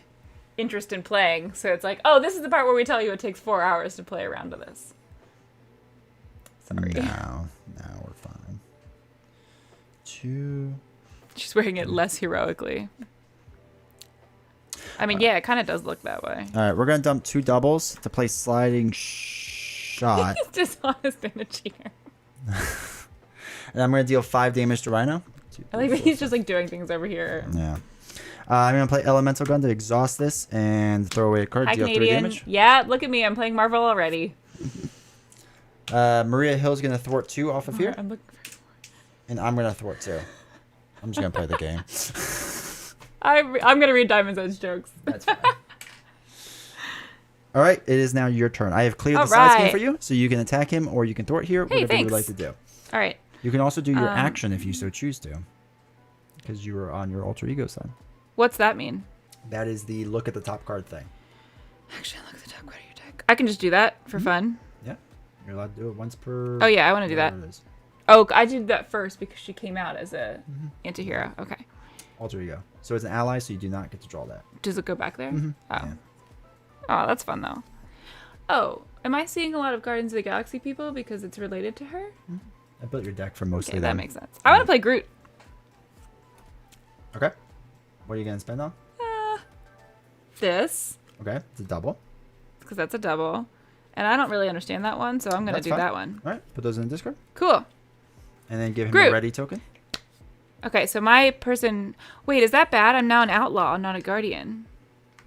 S2: interest in playing. So it's like, oh, this is the part where we tell you it takes 4 hours to play around to this. Sorry.
S1: No, we're fine. 2.
S2: She's wearing it less heroically. I mean, yeah, it kind of does look that way.
S1: All right, we're going to dump 2 doubles to play sliding shot.
S2: He's dishonest and a cheater.
S1: And I'm going to deal 5 damage to Rhino.
S2: I like that he's just like doing things over here.
S1: Yeah. I'm going to play Elemental Gun to exhaust this and throw away a card.
S2: Hi,
S1: Deal 3
S2: Canadian.
S1: damage.
S2: Yeah, look at me. I'm playing Marvel already.
S1: Maria Hill's going to thwart 2 off of here.
S2: I'm looking for...
S1: And I'm going to thwart 2. I'm just going to play the game.
S2: I'm going to read Diamond's Edge jokes.
S1: That's fine. All right, it is now your turn. I have cleared
S2: All
S1: the side scheme
S2: right.
S1: for you, so you can attack him or you can thwart here,
S2: Hey,
S1: whatever you would like
S2: thanks.
S1: to do.
S2: All right.
S1: You can also do your action if you so choose to, because you are on your alter ego side.
S2: What's that mean?
S1: That is the look at the top card thing.
S2: Actually, look at the top card of your deck. I can just do that for fun.
S1: Yeah, you're allowed to do it once per...
S2: Oh, yeah, I want to do that.
S1: whatever it is.
S2: Oh, I did that first because she came out as a anti-hero. Okay.
S1: Alter ego. So it's an ally, so you do not get to draw that.
S2: Does it go back there?
S1: Mm-hmm.
S2: Oh.
S1: Yeah.
S2: Oh, that's fun, though. Oh, am I seeing a lot of Guardians of the Galaxy people because it's related to her?
S1: I built your deck for mostly
S2: Okay,
S1: them.
S2: that makes sense. I want to play Groot.
S1: Okay. What are you going to spend on?
S2: This,
S1: Okay, it's a double.
S2: because that's a double. And I don't really understand that one, so I'm going to
S1: That's
S2: do
S1: fine.
S2: that one.
S1: All right, put those in the discard.
S2: Cool.
S1: And then give him
S2: Groot.
S1: a ready token.
S2: Okay, so my person... Wait, is that bad? I'm now an outlaw, not a guardian.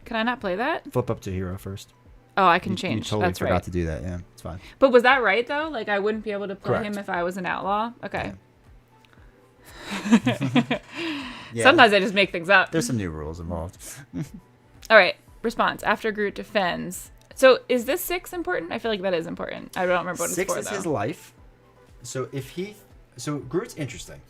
S2: Can I not play that?
S1: Flip up to hero first.
S2: Oh, I can
S1: You
S2: change.
S1: totally
S2: That's
S1: forgot
S2: right.
S1: to do that. Yeah, it's fine.
S2: But was that right, though? Like, I wouldn't be able to play
S1: Correct.
S2: him if I was an outlaw? Okay.
S1: Yeah.
S2: Sometimes I just make things up.
S1: There's some new rules involved.
S2: All right. Response. After Groot defends. So is this 6 important? I feel like that is important. I don't remember what
S1: 6
S2: it's for,
S1: is
S2: though.
S1: his life. So if he... So Groot's interesting.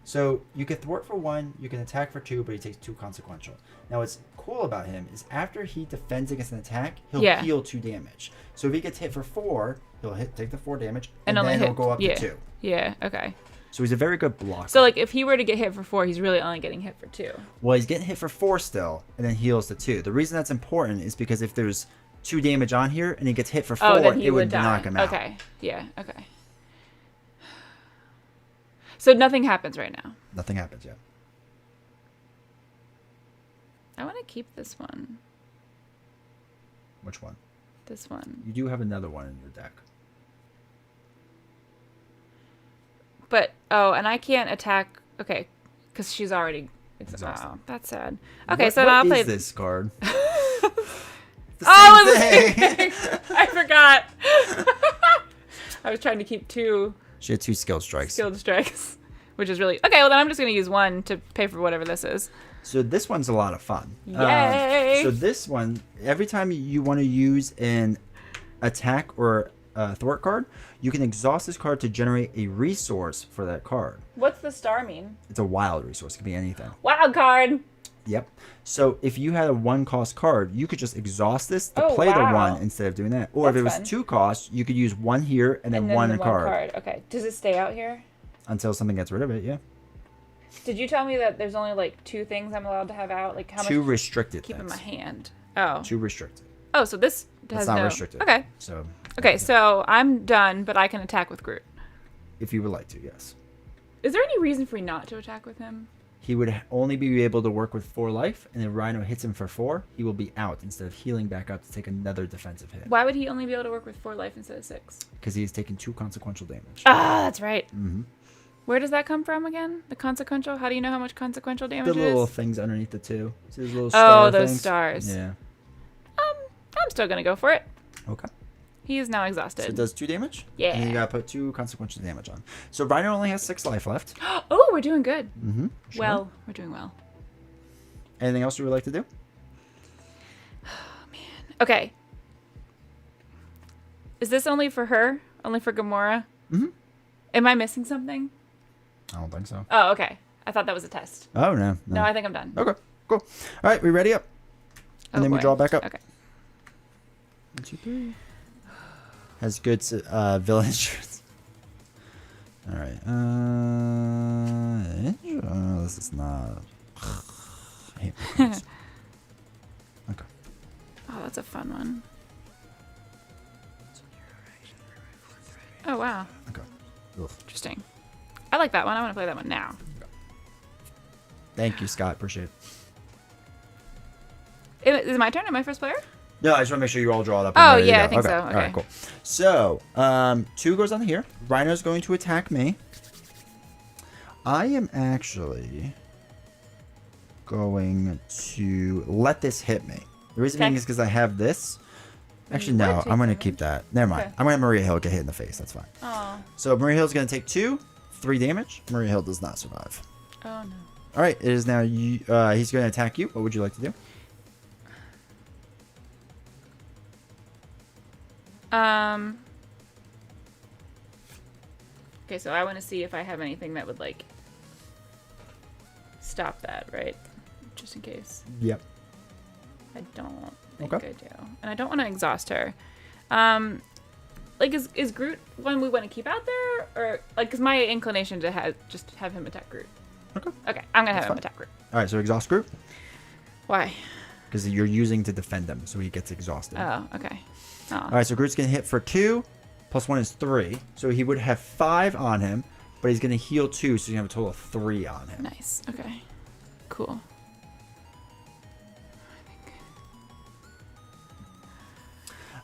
S1: So you can thwart for 1, you can attack for 2, but he takes 2 consequential. Now what's cool about him is after he defends against an attack, he'll heal 2 damage. So if he gets hit for 4, he'll take the 4 damage, and then he'll go up to 2.
S2: Yeah, okay.
S1: So he's a very good blocker.
S2: So like if he were to get hit for 4, he's really only getting hit for 2.
S1: Well, he's getting hit for 4 still, and then heals to 2. The reason that's important is because if there's 2 damage on here and he gets hit for 4, it would knock him out.
S2: Okay, yeah, okay. So nothing happens right now.
S1: Nothing happens yet.
S2: I want to keep this one.
S1: Which one?
S2: This one.
S1: You do have another one in your deck.
S2: But, and I can't attack, okay, because she's already exhausted. Oh, that's sad. Okay, so now I'll play
S1: this card.
S2: I forgot. I was trying to keep 2.
S1: She had 2 skilled strikes.
S2: Which is really... Okay, well then I'm just going to use 1 to pay for whatever this is.
S1: So this one's a lot of fun.
S2: Yay!
S1: So this one, every time you want to use an attack or thwart card, you can exhaust this card to generate a resource for that card.
S2: What's the star mean?
S1: It's a wild resource. It could be anything.
S2: Wild card!
S1: Yep. So if you had a 1-cost card, you could just exhaust this to play the 1 instead of doing that. Or if it was 2 costs, you could use 1 here and then 1 card.
S2: Okay. Does it stay out here?
S1: Until something gets rid of it, yeah.
S2: Did you tell me that there's only like 2 things I'm allowed to have out? Like how much?
S1: 2 restricted
S2: keep
S1: things.
S2: in my hand. Oh.
S1: 2 restricted.
S2: Oh, so this has
S1: not restricted.
S2: Okay.
S1: So.
S2: Okay, so I'm done, but I can attack with Groot.
S1: If you would like to, yes.
S2: Is there any reason for me not to attack with him?
S1: He would only be able to work with 4 life, and if Rhino hits him for 4, he will be out instead of healing back up to take another defensive hit.
S2: Why would he only be able to work with 4 life instead of 6?
S1: Because he's taking 2 consequential damage.
S2: Ah, that's right.
S1: Mm-hmm.
S2: Where does that come from again? The consequential? How do you know how much consequential damage
S1: The
S2: is?
S1: little things underneath the 2. See those little star
S2: those
S1: things?
S2: stars.
S1: Yeah.
S2: I'm still gonna go for it.
S1: Okay.
S2: He is now exhausted.
S1: So it does 2 damage?
S2: Yeah.
S1: And you gotta put 2 consequential damage on. So Rhino only has 6 life left.
S2: Oh, we're doing good.
S1: Mm-hmm. Sure.
S2: Well, we're doing well.
S1: Anything else you would like to do?
S2: Oh, man. Okay. Is this only for her? Only for Gamora?
S1: Mm-hmm.
S2: Am I missing something?
S1: I don't think so.
S2: Oh, okay. I thought that was a test.
S1: Oh, no.
S2: No, I think I'm done.
S1: Okay, cool. All right, we ready up? And then we draw back up.
S2: Okay.
S1: 1, 2, 3. Has good villain insurance. All right. This is not. I hate my cards. Okay.
S2: Oh, that's a fun one. Oh, wow.
S1: Okay. Ugh.
S2: Interesting. I like that one. I want to play that one now.
S1: Thank you, Scott. Appreciate it.
S2: Is it my turn? Am I first player?
S1: No, I just want to make sure you all draw it up.
S2: Oh, yeah, I think so. Okay.
S1: All right, cool. So, 2 goes on here. Rhino's going to attack me. I am actually going to let this hit me. The reason being is because I have this. Actually, no, I'm going to keep that. Never mind.
S2: Okay.
S1: I'm going to have Maria Hill get hit in the face. That's fine.
S2: Oh.
S1: So, Maria Hill's going to take 3 damage. Maria Hill does not survive.
S2: Oh, no.
S1: All right, it is now you. He's going to attack you. What would you like to do?
S2: Okay, so I want to see if I have anything that would, like, stop that, right? Just in case.
S1: Yep.
S2: I don't think
S1: Okay.
S2: I do. And I don't want to exhaust her. Like, is Groot one we want to keep out there? Or, like, because my inclination to just have him attack Groot.
S1: Okay.
S2: Okay, I'm going to have
S1: That's
S2: him
S1: fine.
S2: attack Groot.
S1: All right, so exhaust Groot.
S2: Why?
S1: Because you're using to defend him, so he gets exhausted.
S2: Oh, okay. Oh.
S1: All right, so Groot's going to hit for 2, plus 1 is 3. So he would have 5 on him, but he's going to heal 2, so you have a total of 3 on him.
S2: Nice. Okay. Cool.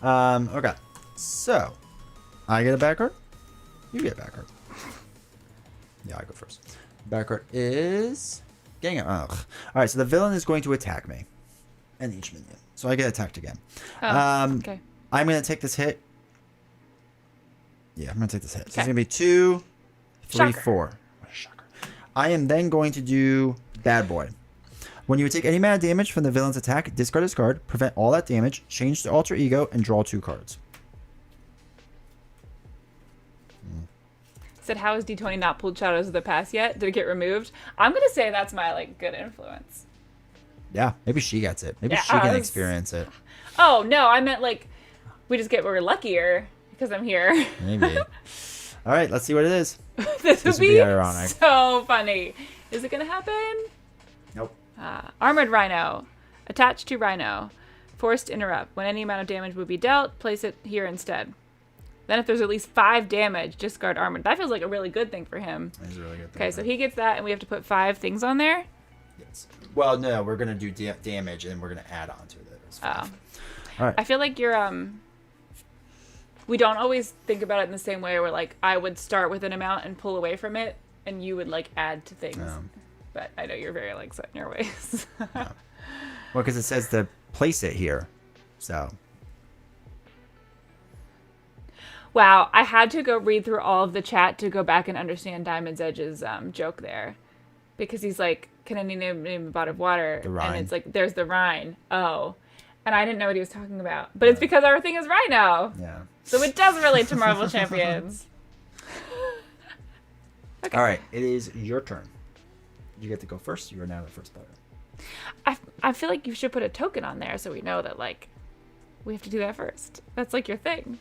S1: Okay. So, I get a back card. You get a back card. Yeah, I go first. Back card is... Dang it. Ugh. All right, so the villain is going to attack me. And each minion. So I get attacked again.
S2: Oh, okay.
S1: I'm going to take this hit. Yeah, I'm going to take this hit. So it's
S2: Okay.
S1: going to be 2, 3,
S2: Shocker.
S1: 4. What a shocker. I am then going to do Bad Boy. When you take any amount of damage from the villain's attack, discard this card, prevent all that damage, change to Alter Ego, and draw 2 cards.
S2: said, how has D20 not pulled Shadows of the Past yet? Did it get removed? I'm going to say that's my, like, good influence.
S1: Yeah, maybe she gets it. Maybe she can experience it.
S2: Oh, no, I meant, like, we're luckier because I'm here.
S1: Maybe. All right, let's see what it is.
S2: This would be ironic. So funny. Is it going to happen?
S1: Nope.
S2: Armored Rhino. Attached to Rhino. Forced interrupt. When any amount of damage would be dealt, place it here instead. Then if there's at least 5 damage, discard armored. That feels like a really good thing for him.
S1: That is a really good thing.
S2: Okay, so he gets that, and we have to put 5 things on there?
S1: Yes. Well, no, we're going to do damage, and then we're going to add on to it.
S2: Oh.
S1: All right.
S2: I feel like you're, we don't always think about it in the same way where, like, I would start with an amount and pull away from it, and you would, like, add to things. But I know you're very, like, set in your ways.
S1: Well, because it says to place it here, so...
S2: Wow, I had to go read through all of the chat to go back and understand Diamond's Edge's joke there. Because he's like, can any name a bottle of water?
S1: The Rhine.
S2: And it's like, there's the Rhine. Oh. And I didn't know what he was talking about. But it's because our thing is Rhino.
S1: Yeah.
S2: So it does relate to Marvel Champions.
S1: Okay. All right, it is your turn. You get to go first. You are now the first player.
S2: I feel like you should put a token on there so we know that, like, we have to do that first. That's like your thing.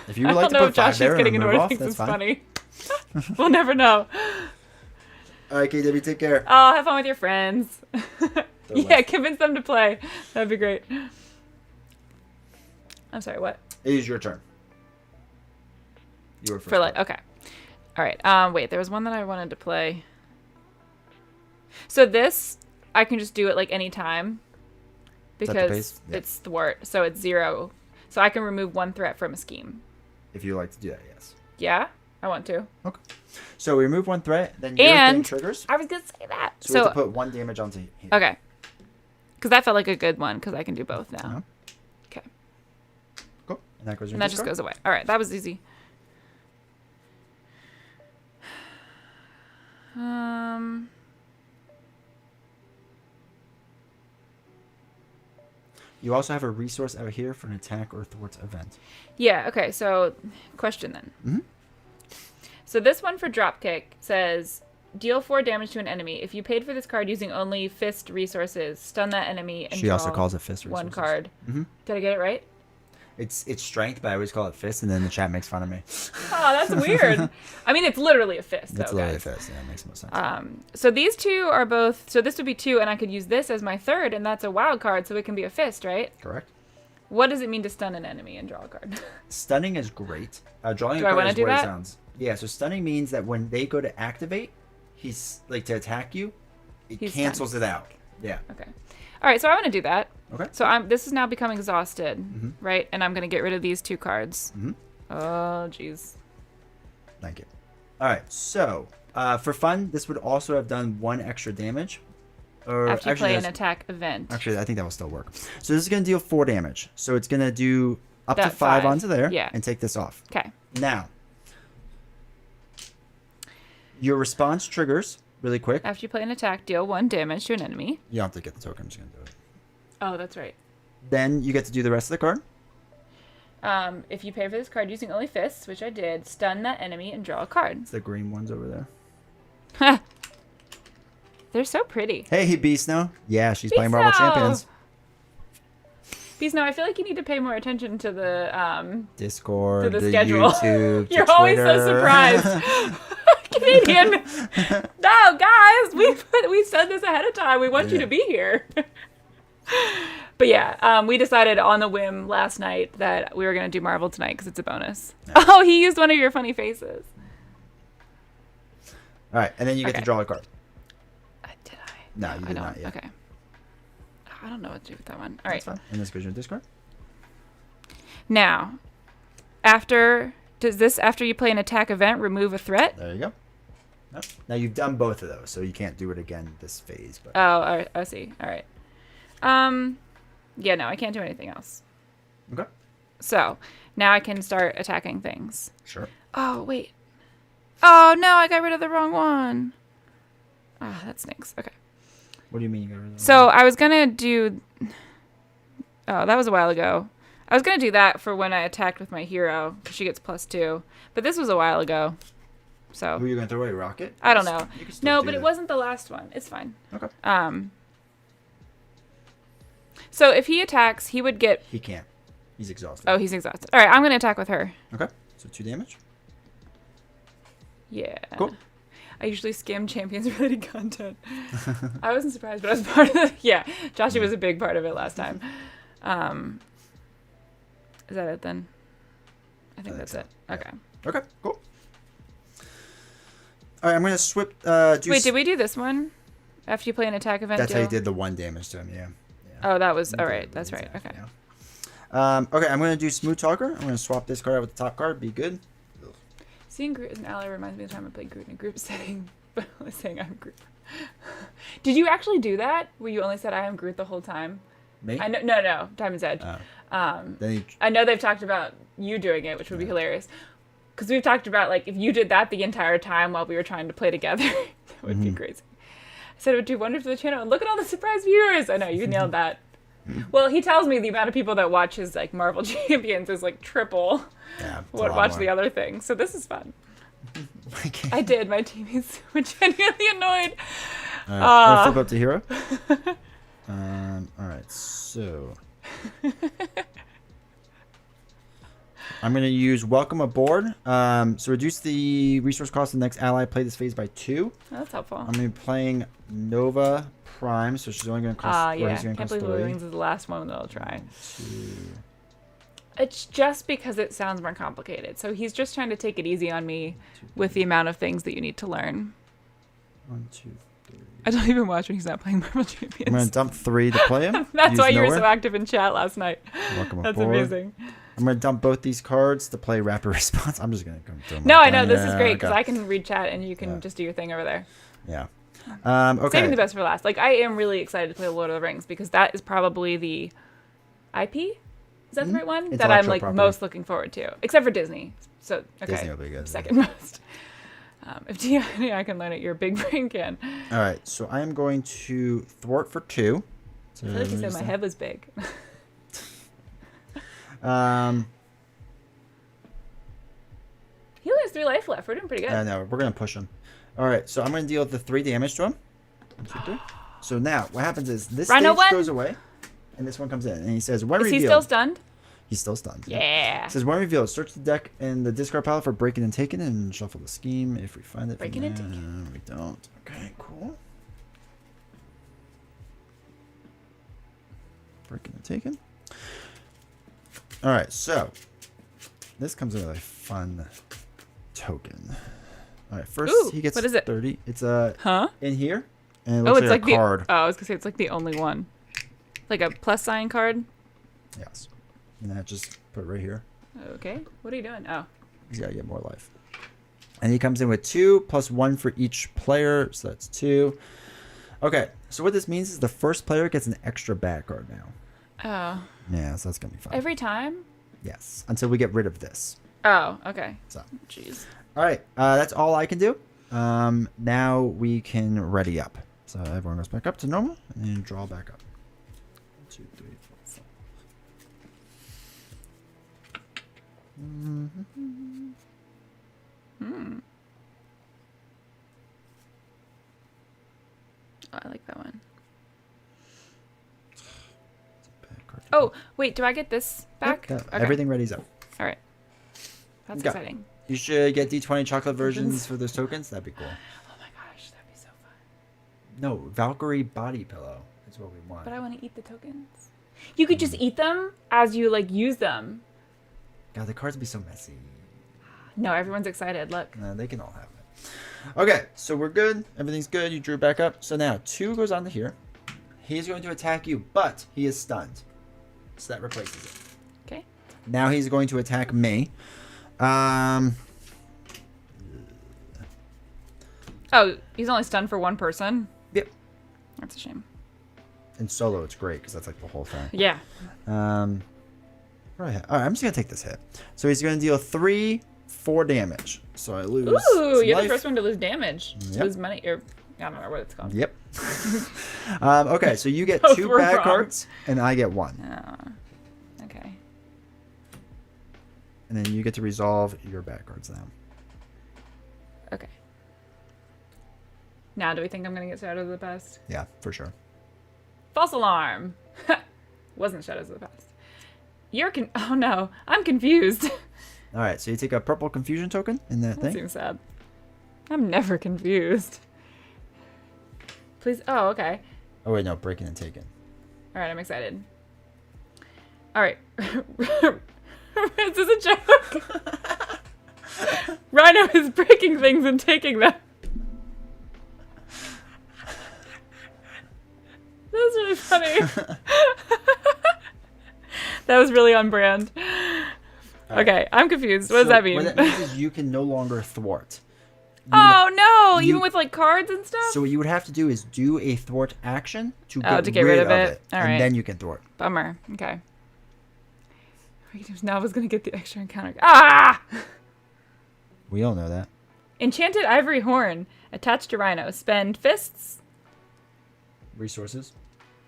S1: If you would like to put 5 there and move off,
S2: thinks
S1: that's
S2: it's
S1: fine.
S2: Funny. We'll never know.
S1: All right, KW, take care.
S2: Oh, have fun with your friends. Yeah, convince them to play. That'd be great. I'm sorry, what?
S1: It is your turn. You were first.
S2: For like, okay. All right. Wait, there was one that I wanted to play. So this, I can just do it like any time because it's thwart, so it's 0. So I can remove 1 threat from a scheme.
S1: If you like to do that, yes.
S2: Yeah, I want to.
S1: Okay. So we remove 1 threat, then your thing triggers.
S2: I was gonna say that.
S1: So we have to put 1 damage onto here.
S2: Okay. Because that felt like a good one because I can do both now. Okay.
S1: Cool. And that goes.
S2: And that just goes away. All right, that was easy.
S1: You also have a resource out here for an attack or thwart event.
S2: Yeah. Okay. So, question then.
S1: Mm-hmm.
S2: So this one for dropkick says, deal 4 damage to an enemy. If you paid for this card using only fist resources, stun that enemy and
S1: she also calls it fist resources.
S2: 1 card.
S1: Mm-hmm.
S2: Did I get it right?
S1: It's strength, but I always call it fist, and then the chat makes fun of me.
S2: Oh, that's weird. I mean, it's literally a fist.
S1: It's literally a fist. Yeah, it makes most sense.
S2: So these 2 are both. So this would be 2, and I could use this as my 3rd, and that's a wild card, so it can be a fist, right?
S1: Correct.
S2: What does it mean to stun an enemy and draw a card?
S1: Stunning is great. Drawing
S2: do
S1: a
S2: I
S1: card is
S2: do
S1: what
S2: that?
S1: it sounds. Yeah, so stunning means that when they go to activate, he's like to attack you, he's cancels stunned. It out. Yeah.
S2: Okay. All right, so I want to do that.
S1: Okay.
S2: So this is now becoming exhausted, right? And I'm going to get rid of these 2 cards.
S1: Mm-hmm.
S2: Oh, jeez.
S1: Thank you. All right, so for fun, this would also have done 1 extra damage. Or
S2: after you play an attack event.
S1: Actually, I think that will still work. So this is going to deal 4 damage. So it's going to do up to 5 onto there and take this off.
S2: Okay.
S1: Now, your response triggers really quick.
S2: After you play an attack, deal 1 damage to an enemy.
S1: You don't have to get the token. I'm just going to do it.
S2: Oh, that's right.
S1: Then you get to do the rest of the card.
S2: If you pay for this card using only fists, which I did, stun that enemy and draw a card.
S1: It's the green ones over there.
S2: They're so pretty.
S1: Hey, Beast Snow. Yeah, she's playing Marvel Champions.
S2: Beast Snow, I feel like you need to pay more attention to the
S1: Discord,
S2: to the schedule.
S1: YouTube,
S2: You're
S1: to
S2: always
S1: Twitter.
S2: so surprised. Canadian. No, guys, we said this ahead of time. We want you to be here. But yeah, we decided on the whim last night that we were going to do Marvel tonight because it's a bonus. Yeah. Oh, he used one of your funny faces.
S1: All right, and then you get to draw a card.
S2: Did I?
S1: No, you did not yet.
S2: Okay. I don't know what to do with that one. All right.
S1: That's fine. And this goes your discard.
S2: Now, after you play an attack event, remove a threat?
S1: There you go. Nope. Now you've done both of those, so you can't do it again this phase. But.
S2: Oh, all right, I see. All right. Yeah, no, I can't do anything else.
S1: Okay.
S2: So now I can start attacking things.
S1: Sure.
S2: Oh, wait. Oh, no, I got rid of the wrong one. Ah, that stinks. Okay.
S1: What do you mean you got rid of the
S2: So
S1: wrong
S2: I was going to do... Oh, that was a while ago. I was going to do that for when I attacked with my hero, because she gets +2. But this was a while ago. So.
S1: Who are you gonna throw away? Rocket?
S2: I don't know. No, but
S1: that.
S2: it wasn't the last one. It's fine.
S1: Okay.
S2: So if he attacks, he would get.
S1: He can't. He's exhausted.
S2: Oh, he's exhausted. All right, I'm gonna attack with her.
S1: Okay. So 2 damage.
S2: Yeah.
S1: Cool.
S2: I usually skim champions related content. I wasn't surprised, but I was part of it. Yeah, Joshy was a big part of it last time. Is that it then? I think that's it. Okay.
S1: Okay, cool. All right, I'm going to swip...
S2: Wait, did we do this one? After you play an attack event?
S1: That's how you did the 1 damage to him, yeah.
S2: Oh, that was... All right, that's right. Okay.
S1: Yeah. Okay, I'm going to do Smooth Talker. I'm going to swap this card out with the top card. Be good.
S2: Seeing Groot as an ally reminds me of the time I played Groot in a group setting, but only saying I'm Groot. Did you actually do that? Where you only said I am Groot the whole time?
S1: Me?
S2: I know, no, Diamond's Edge. I know they've talked about you doing it, which would be hilarious. Because we've talked about, like, if you did that the entire time while we were trying to play together, that would be crazy. I said it would do wonders for the channel, and look at all the surprise viewers! I know, you nailed that. Well, he tells me the amount of people that watch his, like, Marvel Champions is, like, triple what watch the other thing. So this is fun. I did. My teammates were genuinely annoyed.
S1: Alright, flip up to hero. Alright, so... I'm going to use Welcome Aboard. So reduce the resource cost of the next ally. Play this phase by 2.
S2: Oh, that's helpful.
S1: I'm going to be playing Nova Prime, so she's only going to cost...
S2: yeah. Can't believe Lily Wings is the last one that I'll try. It's just because it sounds more complicated. So he's just trying to take it easy on me with the amount of things that you need to learn.
S1: 1, 2, 3.
S2: I don't even watch when he's not playing Marvel Champions.
S1: I'm going to dump 3 to play him.
S2: That's why you were so active in chat last night.
S1: Welcome
S2: That's
S1: aboard.
S2: amazing.
S1: I'm going to dump both these cards to play Rapid Response. I'm just going to come through them.
S2: No, I know. This is great because I can read chat and you can just do your thing over there.
S1: Yeah. Okay.
S2: Saving the best for last. Like, I am really excited to play Lord of the Rings because that is probably the IP? Is that the right one? That I'm, like, most looking forward to. Except for Disney. So, okay.
S1: Disney will be good.
S2: Second most. If I can learn it, your big brain can.
S1: All right. So I am going to thwart for 2. So
S2: I feel like you said my head was big. He only has 3 life left. We're doing pretty good.
S1: I know. We're going to push him. All right. So I'm going to deal the 3 damage to him. 1, 2, 3. So now what happens is this stage goes away, and this one comes in, and he says, "When revealed."
S2: Is he still stunned?
S1: He's still stunned.
S2: Yeah.
S1: It says, "When revealed, search the deck and the discard pile for breaking and taken, and shuffle the scheme. If we find it,
S2: breaking and taken.
S1: We don't. Okay, cool. Breaking and taken. All right, so this comes in with a fun token. All right, first he gets
S2: what is it?
S1: 30. It's in here, and it
S2: Oh,
S1: looks
S2: it's
S1: like
S2: like
S1: a card.
S2: I was gonna say it's like the only one, like a plus sign card.
S1: Yes, and I just put it right here.
S2: Okay, what are you doing? Oh,
S1: He's got to get more life. And he comes in with 2 plus 1 for each player, so that's 2. Okay, so what this means is the first player gets an extra bad card now.
S2: oh,
S1: Yeah, so that's gonna be fun.
S2: every time.
S1: Yes, until we get rid of this.
S2: Oh, okay.
S1: So,
S2: Jeez.
S1: all right, that's all I can do. Now we can ready up. So everyone goes back up to normal and draw back up. 1, 2, 3, 4, 5.
S2: Oh, I like that one.
S1: Bad card.
S2: Oh, wait, do I get this back?
S1: Yep,
S2: Okay.
S1: everything ready's up.
S2: All right. That's
S1: Go.
S2: exciting.
S1: You should get D20 chocolate versions for those tokens. That'd be cool.
S2: Oh my gosh, that'd be so fun.
S1: No, Valkyrie body pillow is what we want.
S2: But I want to eat the tokens. You could just eat them as you like use them.
S1: God, the cards would be so messy.
S2: No, everyone's excited. Look.
S1: No, they can all have it. Okay, so we're good. Everything's good. You drew back up. So now 2 goes on to here. He's going to attack you, but he is stunned. So that replaces it.
S2: Okay.
S1: Now he's going to attack me.
S2: Oh, he's only stunned for one person?
S1: Yep.
S2: That's a shame.
S1: In solo, it's great because that's like the whole thing.
S2: Yeah.
S1: All right, I'm just going to take this hit. So he's going to deal 4 damage. So I lose.
S2: Ooh, you're
S1: life.
S2: the first one to lose damage.
S1: Yep.
S2: Lose money. Or, I don't know what it's called.
S1: Yep. Okay, so you get
S2: Both
S1: 2
S2: were
S1: bad
S2: wrong.
S1: cards, and I get 1.
S2: Okay.
S1: And then you get to resolve your bad cards now.
S2: Okay. Now, do we think I'm going to get Shadows of the Past?
S1: Yeah, for sure.
S2: False alarm. Wasn't Shadows of the Past. Oh no, I'm confused.
S1: All right, so you take a purple confusion token in that
S2: That
S1: thing.
S2: seems sad. I'm never confused. Please. Oh, okay.
S1: Oh wait, no, breaking and taking.
S2: All right, I'm excited. All right. Is this a joke? Rhino is breaking things and taking them. That was really funny. That was really on brand. Okay, I'm confused. What does that mean?
S1: What that means is you can no longer thwart.
S2: Oh no! Even with like cards and stuff.
S1: So what you would have to do is do a thwart action to get
S2: rid of it. All
S1: and
S2: right.
S1: then you can thwart.
S2: Bummer. Okay. Now I was gonna get the extra encounter. Ah!
S1: We all know that.
S2: Enchanted ivory horn attached to Rhino. Spend fists
S1: Resources.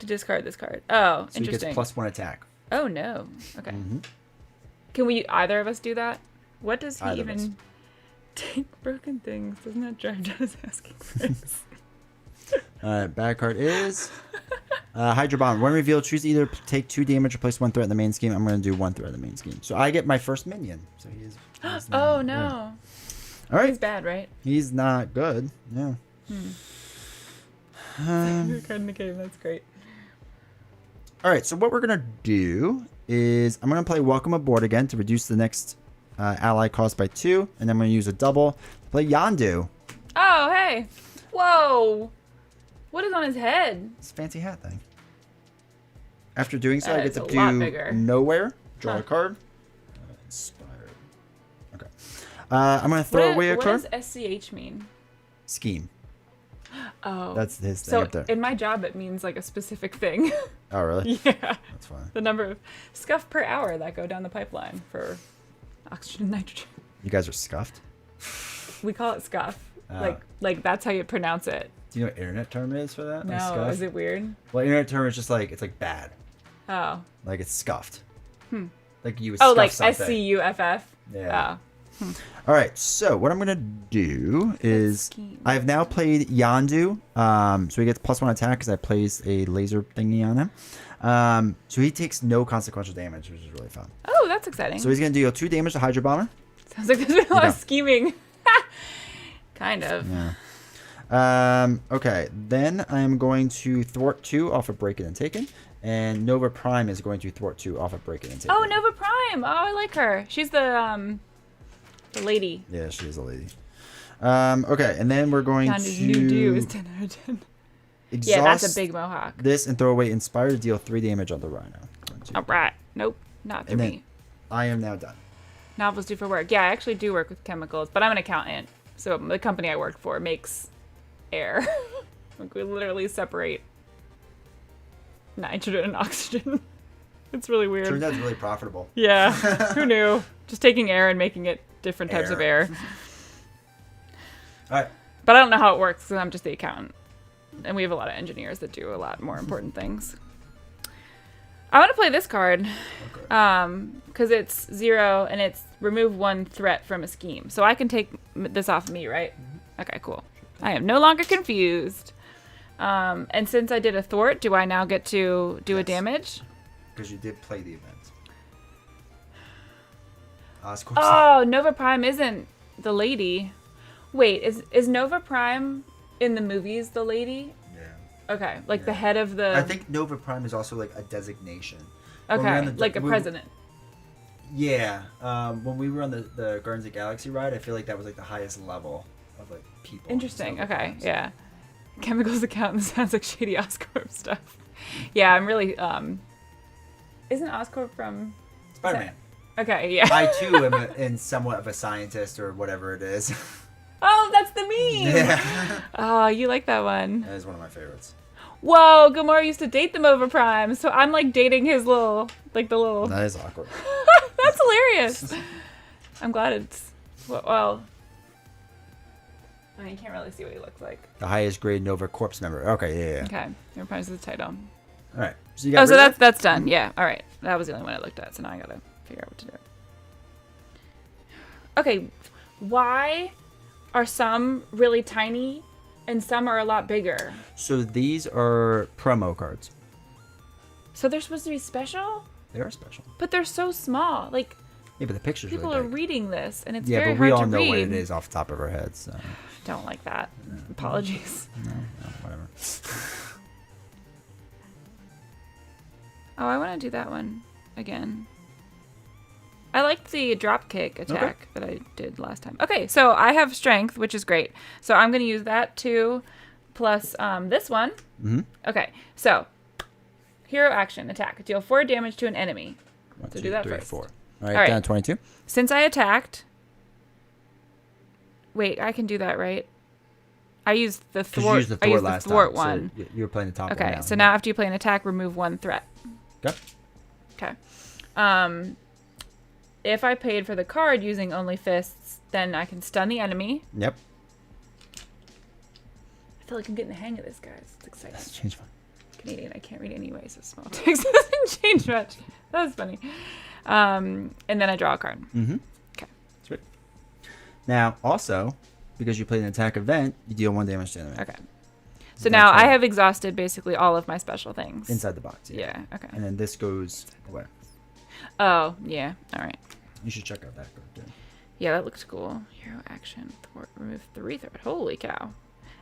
S2: to discard this card. Oh,
S1: So he
S2: interesting.
S1: gets +1 attack.
S2: Oh no. Okay.
S1: Mm-hmm.
S2: Can we either of us do that? What does he
S1: Either of us.
S2: even take broken things? Doesn't that drive down his asking price?
S1: Bad card is Hydra Bomb. When revealed, choose to either take 2 damage or place 1 threat in the main scheme. I'm going to do 1 threat in the main scheme. So I get my first minion. So he's
S2: Oh no.
S1: All right.
S2: He's bad, right?
S1: He's not good. Yeah.
S2: Your card in the game. That's great.
S1: All right. So what we're going to do is I'm going to play Welcome Aboard again to reduce the next ally cost by 2. And I'm going to use a double to play Yondu.
S2: Oh, hey. Whoa. What is on his head?
S1: It's a fancy hat thing. After doing so, I get
S2: It's
S1: to
S2: a lot
S1: do
S2: bigger.
S1: nowhere. Draw a card. Inspired. Okay. I'm going to throw away a card.
S2: What does SCH mean?
S1: Scheme.
S2: Oh.
S1: That's his thing
S2: so
S1: up there.
S2: in my job, it means like a specific thing.
S1: Oh, really?
S2: Yeah.
S1: That's fine.
S2: The number of scuff per hour that go down the pipeline for oxygen and nitrogen.
S1: You guys are scuffed?
S2: We call it scuff.
S1: Oh.
S2: Like that's how you pronounce it.
S1: Do you know what internet term is for that? Like
S2: No,
S1: scuff?
S2: is it weird?
S1: Well, internet term is just like, it's like bad.
S2: Oh.
S1: Like it's scuffed. Like you would
S2: Oh,
S1: scuff
S2: like
S1: something.
S2: SCUFF.
S1: Yeah.
S2: Oh.
S1: All right, so what I'm going to do is
S2: scheme.
S1: I've now played Yondu. So he gets +1 attack because I placed a laser thingy on him. So he takes no consequential damage, which is really fun.
S2: Oh, that's exciting.
S1: So he's going to deal 2 damage to Hydra Bomber.
S2: Sounds like there's been a lot of
S1: Yeah.
S2: scheming. Kind of.
S1: Yeah. Okay, then I'm going to thwart 2 off of Break It and Taken. And Nova Prime is going to thwart 2 off of Break It and Taken.
S2: Oh, Nova Prime. Oh, I like her. She's the lady.
S1: Yeah, she is a lady. Okay, and then we're going
S2: Yondu's
S1: to
S2: new do is 10 out of 10.
S1: exhaust
S2: Yeah, that's a big mohawk.
S1: this and throw away Inspire to deal 3 damage on the Rhino. 1, 2,
S2: All right. Nope. Not for
S1: And then-
S2: me.
S1: I am now done.
S2: Novels do for work. Yeah, I actually do work with chemicals, but I'm an accountant. So the company I work for makes air. Like we literally separate nitrogen and oxygen. It's really weird.
S1: Turns out it's really profitable.
S2: Yeah. Who knew? Just taking air and making it different types of air.
S1: All right.
S2: But I don't know how it works because I'm just the accountant. And we have a lot of engineers that do a lot more important things. I want to play this card because it's 0 and it's remove 1 threat from a scheme. So I can take this off me, right? Okay, cool. I am no longer confused. And since I did a thwart, do I now get to do a damage?
S1: Because you did play the event. Oscorp.
S2: Oh, Nova Prime isn't the lady. Wait, is Nova Prime in the movies the lady?
S1: Yeah.
S2: Okay, like the head of the...
S1: I think Nova Prime is also like a designation. When we were
S2: Okay,
S1: on the-
S2: like a president.
S1: Yeah. When we were on the Guardians of the Galaxy ride, I feel like that was like the highest level of like people.
S2: Interesting.
S1: Nova
S2: Okay.
S1: Primes.
S2: Yeah. Chemicals accountant sounds like shady Oscorp stuff. Yeah, I'm really. Isn't Oscorp from?
S1: Spider-Man.
S2: Okay. Yeah.
S1: I too am in somewhat of a scientist or whatever it is.
S2: Oh, that's the meme.
S1: Yeah.
S2: Oh, you like that one?
S1: That is one of my favorites.
S2: Whoa, Gamora used to date the Nova Prime, so I'm like dating his little, like the little.
S1: That is awkward.
S2: That's hilarious. I'm glad it's. Well. I mean, you can't really see what he looks like.
S1: The highest grade Nova Corps member. Okay, yeah.
S2: Okay, Nova Prime's the title.
S1: All right. So you got
S2: Oh, so
S1: rid of
S2: that's done. Yeah. All right. That was the only one I looked at, so now I gotta figure out what to do. Okay, why are some really tiny and some are a lot bigger.
S1: So these are promo cards.
S2: So they're supposed to be special?
S1: They are special.
S2: But they're so small. Like,
S1: yeah, but the pictures
S2: people
S1: really
S2: are
S1: big.
S2: reading this, and it's
S1: yeah,
S2: very
S1: but we
S2: hard
S1: all
S2: to
S1: know
S2: read.
S1: what it is off the top of our heads. So.
S2: Don't like that. Apologies.
S1: No, whatever.
S2: Oh, I want to do that one again. I liked the drop kick attack that I did last time. Okay, so I have strength, which is great. So I'm going to use that too, plus this one.
S1: Mm-hmm.
S2: Okay, so hero action, attack. Deal 4 damage to an enemy.
S1: One,
S2: So
S1: two,
S2: do that
S1: three,
S2: first.
S1: 4. All right, down 22.
S2: Since I attacked... Wait, I can do that, right? I used the thwart.
S1: You used the thwart last
S2: thwart
S1: time,
S2: one.
S1: So you were playing the top one.
S2: Okay, so now after you play an attack, remove 1 threat.
S1: Okay.
S2: Okay. If I paid for the card using only fists, then I can stun the enemy.
S1: Yep.
S2: I feel like I'm getting the hang of this, guys. It's exciting.
S1: That's changed one.
S2: Canadian, I can't read anyway, so small text doesn't change much. That was funny. And then I draw a card.
S1: Mm-hmm.
S2: Okay.
S1: Sweet. Now, also, because you played an attack event, you deal 1 damage to the enemy.
S2: Okay. So now I have exhausted basically all of my special things.
S1: Inside the box,
S2: Yeah, okay.
S1: And then this goes away.
S2: Oh, yeah. All right.
S1: You should check out that card, too.
S2: Yeah, that looks cool. Hero action. Thwart. Remove 3 threat. Holy cow.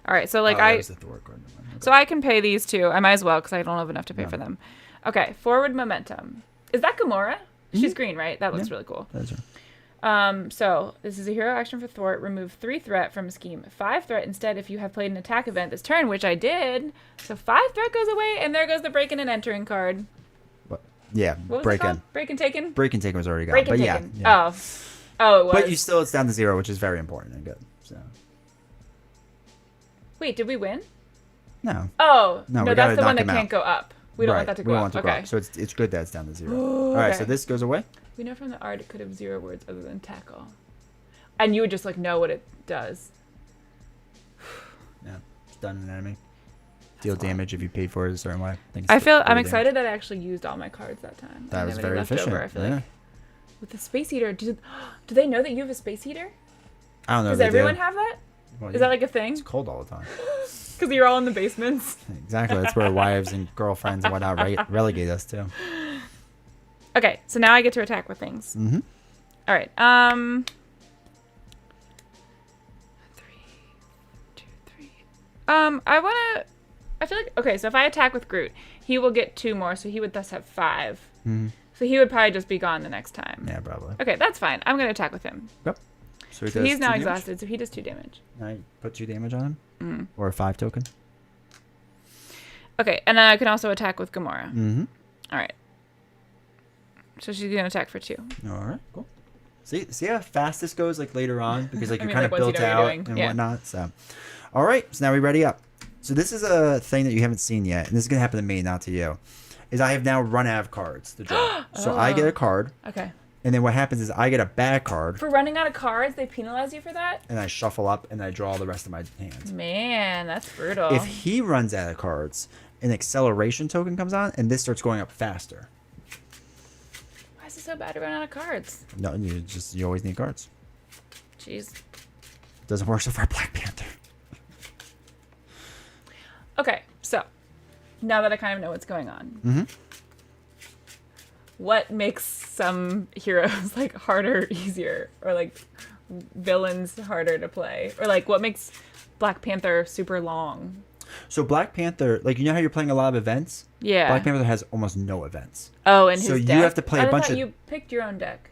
S2: All right, so like
S1: that was the Thor card. Okay.
S2: So I can pay these two. I might as well because I don't have enough to pay for them. Okay, forward momentum. Is that Gamora? She's green, right? That looks really cool.
S1: That's right.
S2: So this is a hero action for thwart. Remove 3 threat from a scheme. 5 threat instead if you have played an attack event this turn, which I did. So 5 threat goes away, and there goes the break-in and entering card.
S1: What? Yeah,
S2: What was it
S1: break-in.
S2: called? Break and taken?
S1: Break and take was already gone.
S2: Break and
S1: But
S2: taken.
S1: yeah.
S2: Oh, it was.
S1: But it's down to 0, which is very important and good. So.
S2: Wait, did we win?
S1: No.
S2: Oh,
S1: No,
S2: no,
S1: we gotta
S2: that's the one
S1: knock
S2: that
S1: him
S2: can't go up. We don't want that to go
S1: we
S2: up.
S1: want to
S2: Okay.
S1: go up. So it's good that it's down to 0. All right, so this goes away.
S2: We know from the art it could have 0 words other than tackle. And you would just like know what it does.
S1: Yeah, stun an enemy. Deal damage if you pay for it a certain way.
S2: I'm excited that I actually used all my cards that time.
S1: That was very efficient.
S2: I feel like. With the space heater, do they know that you have a space heater?
S1: I don't know.
S2: Does everyone have that?
S1: Well,
S2: Is that like a thing?
S1: It's cold all the time.
S2: Because you're all in the basements.
S1: Exactly. That's where wives and girlfriends and whatnot relegate us to.
S2: Okay, so now I get to attack with things.
S1: Mm-hmm.
S2: All right. 3, 2, 3. I feel like okay. So if I attack with Groot, he will get 2 more, so he would thus have 5.
S1: Mm-hmm.
S2: So he would probably just be gone the next time.
S1: Yeah, probably.
S2: Okay, that's fine. I'm gonna attack with him.
S1: Yep. So
S2: he's now exhausted, so he does 2 damage.
S1: Now you put 2 damage on him, or a 5 token.
S2: Okay, and then I can also attack with Gamora.
S1: Mm-hmm.
S2: All right. So she's gonna attack for 2.
S1: All right, cool. See how fast this goes like later on because like
S2: I
S1: you're
S2: mean,
S1: kind of
S2: like, once
S1: built
S2: you know what
S1: out
S2: you're doing.
S1: and
S2: Yeah.
S1: whatnot. So, all right, so now we ready up. So this is a thing that you haven't seen yet, and this is gonna happen to me, not to you. Is I have now run out of cards to draw. So I get a card,
S2: Okay.
S1: and then what happens is I get a bad card,
S2: For running out of cards, they penalize you for that?
S1: and I shuffle up and I draw all the rest of my hand.
S2: Man, that's brutal.
S1: If he runs out of cards, an acceleration token comes on, and this starts going up faster.
S2: Why is it so bad to run out of cards?
S1: No, you always need cards.
S2: Jeez.
S1: Doesn't work so far, Black Panther.
S2: Okay, so now that I kind of know what's going on,
S1: Mm-hmm.
S2: what makes some heroes like harder, easier, or like villains harder to play, or like what makes Black Panther super long?
S1: So Black Panther, like you know how you're playing a lot of events?
S2: Yeah.
S1: Black Panther has almost no events.
S2: Oh, and
S1: So
S2: his
S1: you
S2: deck?
S1: have to play a bunch of-
S2: You picked your own deck.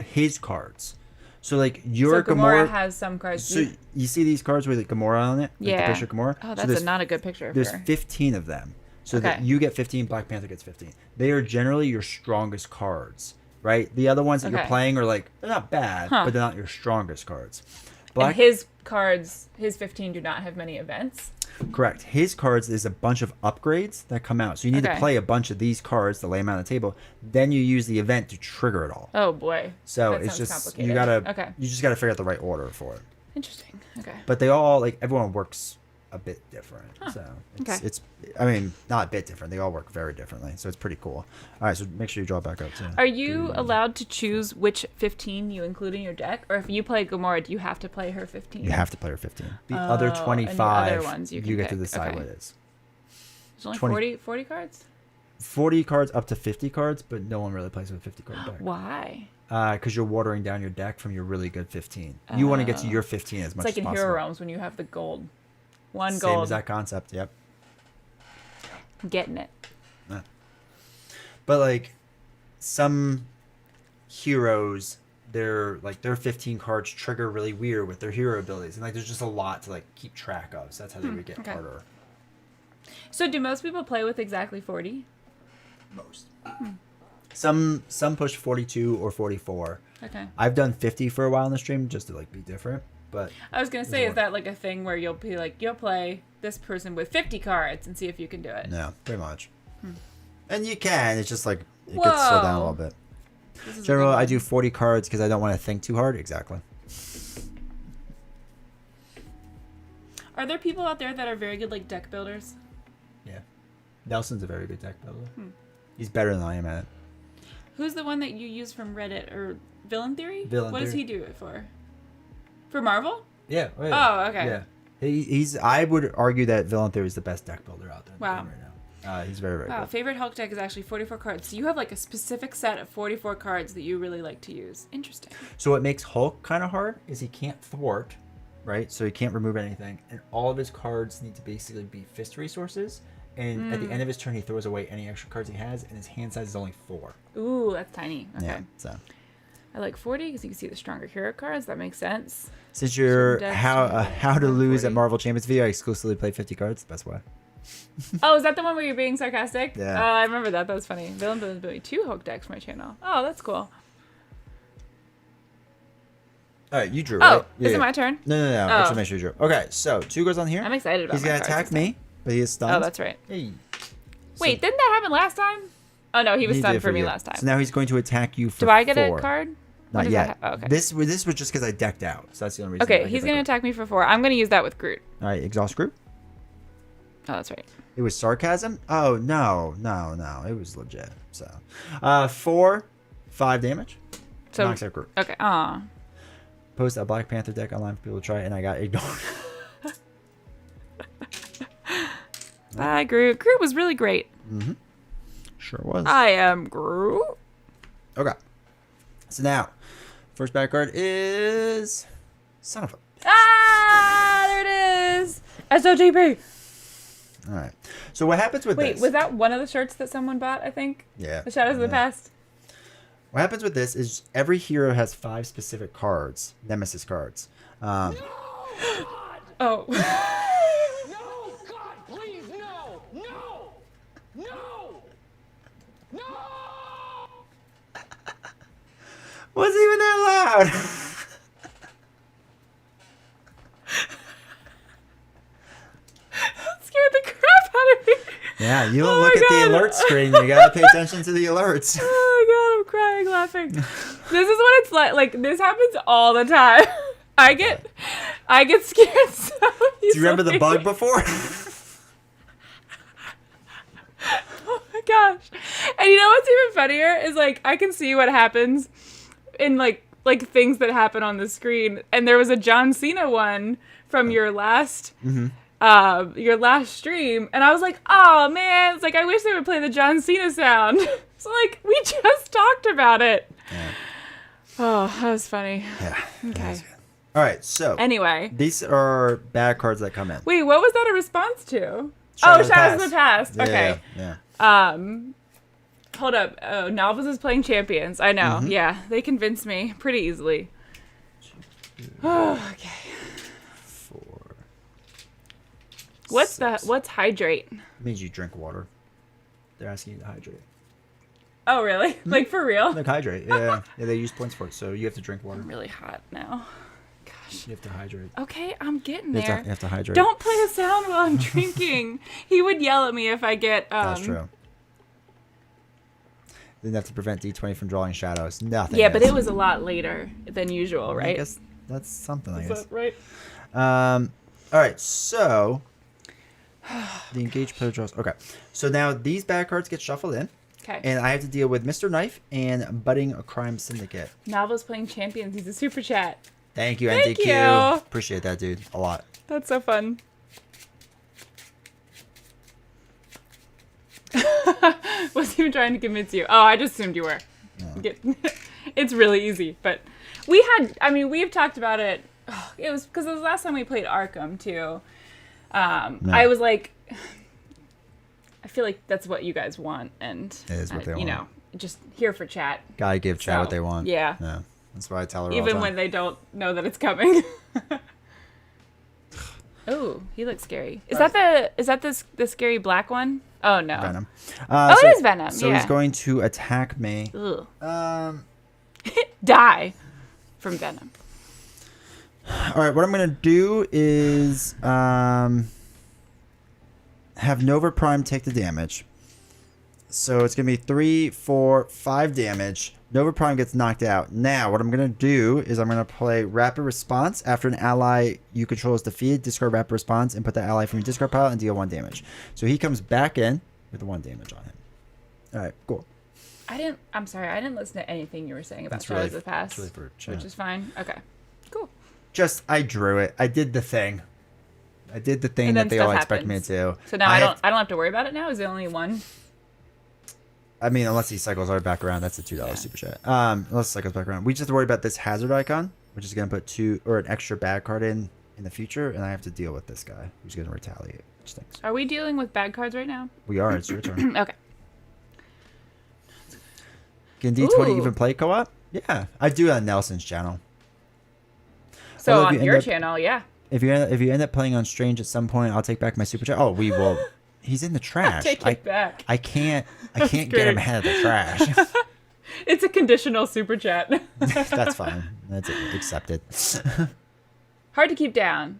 S1: His cards. So like your
S2: So Gamora
S1: Gamora.
S2: has some cards.
S1: So you see these cards with like Gamora on it? Like
S2: Yeah.
S1: the picture of Gamora?
S2: Oh,
S1: So
S2: that's
S1: there's,
S2: not a good picture of
S1: there's
S2: her.
S1: 15 of them. So that
S2: Okay.
S1: you get 15, Black Panther gets 15. They are generally your strongest cards, right? The other ones that you're
S2: Okay.
S1: playing are like, they're not bad,
S2: Huh.
S1: but they're not your strongest cards.
S2: And his cards, his 15 do not have many events.
S1: Correct. His cards is a bunch of upgrades that come out. So you need to
S2: Okay.
S1: play a bunch of these cards to lay them on the table. Then you use the event to trigger it all.
S2: Oh boy.
S1: So
S2: That
S1: it's
S2: sounds
S1: just
S2: complicated. Okay.
S1: you just gotta figure out the right order for it.
S2: Interesting. Okay.
S1: But they all like everyone works a bit different.
S2: Huh.
S1: So
S2: Okay.
S1: it's I mean, not a bit different. They all work very differently. So it's pretty cool. All right, so make sure you draw back up too.
S2: Are you allowed to choose which 15 you include in your deck? Or if you play Gamora, do you have to play her 15?
S1: You have to play her 15. The other
S2: and the
S1: 25,
S2: other ones you can
S1: get to
S2: pick.
S1: decide
S2: Okay.
S1: what it is.
S2: There's only
S1: 20
S2: 40 cards?
S1: 40 cards up to 50 cards, but no one really plays with a 50 card deck.
S2: Why?
S1: Because you're watering down your deck from your really good 15. You want to get to your 15 as much
S2: It's like
S1: as
S2: in
S1: possible.
S2: Hero Realms when you have the gold. One
S1: Same
S2: gold.
S1: as that concept, yep.
S2: I'm getting it.
S1: Yeah. But like some heroes, their 15 cards trigger really weird with their hero abilities, and like there's just a lot to like keep track of. So that's how they would get
S2: okay.
S1: harder.
S2: So do most people play with exactly 40?
S1: Most. Some push 42 or 44.
S2: Okay.
S1: I've done 50 for a while in the stream just to like be different, but
S2: I was gonna say, is that like a thing where you'll be like, you'll play this person with 50 cards and see if you can do it?
S1: no, pretty much. And you can. It's just like it gets slowed down a little bit. General, I do 40 cards because I don't want to think too hard. Exactly.
S2: Are there people out there that are very good like deck builders?
S1: Yeah. Nelson's a very good deck builder. He's better than I am at it.
S2: Who's the one that you use from Reddit or Villain Theory?
S1: Villain
S2: What does he
S1: Theory.
S2: do it for? For Marvel?
S1: Yeah.
S2: Oh, okay.
S1: Yeah. He's. I would argue that Villain Theory is the best deck builder out there in the
S2: Wow.
S1: game right now. He's very, very
S2: Wow,
S1: good.
S2: favorite Hulk deck is actually 44 cards. So you have like a specific set of 44 cards that you really like to use. Interesting.
S1: So what makes Hulk kind of hard is he can't thwart, right? So he can't remove anything, and all of his cards need to basically be fist resources. And at the end of his turn, he throws away any extra cards he has, and his hand size is only 4.
S2: Ooh, that's tiny. Okay.
S1: Yeah. So
S2: I like 40 because you can see the stronger hero cards. That makes sense.
S1: since you're
S2: decks
S1: how to
S2: are
S1: lose
S2: 40.
S1: at Marvel Champions video, I exclusively play 50 cards. That's why.
S2: Oh, is that the one where you're being sarcastic?
S1: Yeah.
S2: Oh, I remember that. That was funny. Villain built me 2 Hulk decks for my channel. Oh, that's cool.
S1: All right, you drew.
S2: Oh,
S1: right?
S2: is it my turn?
S1: No. I
S2: Oh.
S1: should make sure you drew. Okay, so 2 goes on here.
S2: I'm excited about
S1: He's
S2: my
S1: gonna
S2: cards
S1: attack
S2: this time.
S1: me, but he is stunned.
S2: Oh, that's right.
S1: Hey.
S2: Wait, didn't that happen last time? Oh, no, he was
S1: He
S2: stunned
S1: did
S2: for me
S1: you.
S2: last time.
S1: So now he's going to attack you for
S2: Do I get
S1: 4.
S2: a card? What
S1: Not
S2: does
S1: yet.
S2: that oh, okay.
S1: This was just because I decked out, so that's the only reason.
S2: Okay,
S1: I
S2: he's
S1: get
S2: going to
S1: that
S2: attack me for 4. I'm going to use that with Groot.
S1: card. All right, exhaust group.
S2: Oh, that's right.
S1: It was sarcasm. Oh no, it was legit. So, 4, 5 damage.
S2: So,
S1: Knocks out group.
S2: okay. Aw.
S1: Post a Black Panther deck online for people to try, and I got ignored.
S2: Bye, Groot. Groot was really great.
S1: Sure was.
S2: I am Groot.
S1: Okay. So now, first bad card is son of a.
S2: Ah, there it is. SOGP.
S1: All right. So what happens with
S2: Wait,
S1: this?
S2: was that one of the shirts that someone bought, I think?
S1: Yeah.
S2: The Shadows of the
S1: Yeah.
S2: Past?
S1: What happens with this is every hero has 5 specific cards, nemesis cards.
S2: Oh.
S3: No, God, please, no!
S1: Wasn't even that loud.
S2: That scared the crap out of me.
S1: Yeah, you don't
S2: Oh
S1: look
S2: my
S1: at the
S2: God.
S1: alert screen. You gotta pay attention to the alerts.
S2: Oh my god, I'm crying laughing. This is what it's like. Like, this happens all the time. I get scared so easily.
S1: Do you remember the bug before?
S2: Oh my gosh. And you know what's even funnier is like I can see what happens in like things that happen on the screen. And there was a John Cena one from your last stream, and I was like, oh man, it's like I wish they would play the John Cena sound. So like we just talked about it.
S1: Yeah.
S2: Oh, that was funny.
S1: Yeah.
S2: Okay.
S1: All right, so
S2: Anyway.
S1: these are bad cards that come in.
S2: Wait, what was that a response to?
S1: Shadows
S2: Shadows of the Past.
S1: Yeah,
S2: Okay.
S1: Yeah.
S2: Hold up. Oh, Novels is playing Champions. I know.
S1: Mm-hmm.
S2: Yeah, they convinced me pretty easily. Oh, okay.
S1: 4.
S2: What's hydrate?
S1: It means you drink water. They're asking you to hydrate.
S2: Oh, really? Like for real?
S1: Like hydrate. Yeah. Yeah, they use points for it, so you have to drink water.
S2: I'm really hot now. Gosh.
S1: You have to hydrate.
S2: Okay, I'm getting
S1: You
S2: there.
S1: have to hydrate.
S2: Don't play a sound while I'm drinking. He would yell at me if I get.
S1: That's true. Didn't have to prevent D20 from drawing shadows. Nothing.
S2: Yeah, but
S1: else.
S2: it was a lot later than usual, right?
S1: I guess that's something. I
S2: Is
S1: guess.
S2: that right?
S1: All right. So The engaged player draws. Okay. So now these bad cards get shuffled in.
S2: Okay.
S1: And I have to deal with Mr. Knife and Budding a Crime Syndicate.
S2: Novel's playing Champions. He's a super chat.
S1: Thank you,
S2: Thank
S1: NDQ.
S2: you.
S1: Appreciate that, dude. A lot.
S2: That's so fun. Wasn't even trying to convince you. Oh, I just assumed you were.
S1: No.
S2: It's really easy, but we've talked about it. It was because it was the last time we played Arkham too. I was like, I feel like that's what you guys want, and
S1: It is what they want.
S2: Just here for chat.
S1: Gotta give chat what they want.
S2: Yeah.
S1: That's why I tell her all the
S2: Even
S1: time.
S2: when they don't know that it's coming. Oh, he looks scary. Is that the scary black one? Oh no.
S1: Venom.
S2: It is Venom.
S1: So
S2: yeah.
S1: he's going to attack me.
S2: Ugh.
S1: Um.
S2: Die from Venom.
S1: All right. What I'm gonna do is have Nova Prime take the damage. So it's gonna be 3, 4, 5 damage. Nova Prime gets knocked out. Now, what I'm going to do is I'm going to play Rapid Response. After an ally you control is defeated, discard Rapid Response and put the ally from your discard pile and deal 1 damage. So he comes back in with 1 damage on him. All right, cool.
S2: I'm sorry, I didn't listen to anything you were saying about
S1: That's
S2: Shadows
S1: really-
S2: of the Past,
S1: that's really for chat.
S2: which is fine. Okay, cool.
S1: I drew it. I did the thing. I did the thing
S2: And then
S1: that they all
S2: stuff
S1: expect me
S2: happens.
S1: to do.
S2: So now I don't have to worry about it now? Is it only one?
S1: I mean, unless he cycles right back around, that's a $2 super chat. Unless he cycles back around. We just have to worry about this hazard icon, which is going to put an extra bad card in the future, and I have to deal with this guy who's going to retaliate, which stinks.
S2: Are we dealing with bad cards right now?
S1: We are. It's your turn.
S2: Okay.
S1: Can D20
S2: Ooh.
S1: even play co-op? Yeah, I do on Nelson's channel.
S2: So
S1: Although if
S2: on
S1: you end
S2: your
S1: up-
S2: channel, yeah.
S1: If you end up playing on Strange at some point, I'll take back my super chat. Oh, we will. He's in the trash.
S2: Take it back.
S1: I can't get him
S2: great.
S1: out of the trash.
S2: It's a conditional super chat.
S1: That's fine. That's accepted.
S2: Hard to keep down.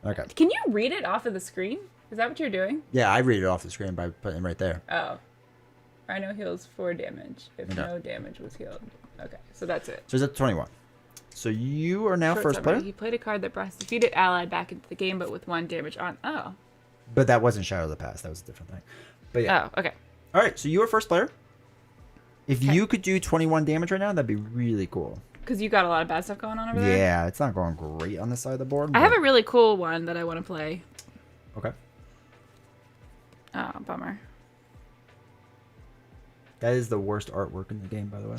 S1: Okay.
S2: Can you read it off of the screen? Is that what you're doing?
S1: Yeah, I read it off the screen by putting it right there.
S2: Oh. Rhino heals 4 damage if
S1: Okay.
S2: no damage was healed. Okay, so that's it.
S1: So he's at 21. So you are now
S2: Short
S1: first
S2: summary.
S1: player,
S2: He played a card that brought his defeated ally back into the game, but with 1 damage on. Oh.
S1: but that wasn't Shadow of the Past. That was a different thing. But yeah.
S2: Oh, okay.
S1: All right. So you are first player. If
S2: Okay.
S1: you could do 21 damage right now, that'd be really cool.
S2: Because you got a lot of bad stuff going on over there.
S1: Yeah, it's not going great on this side of the board.
S2: I have
S1: but-
S2: a really cool one that I want to play.
S1: Okay.
S2: Oh, bummer.
S1: That is the worst artwork in the game, by the way.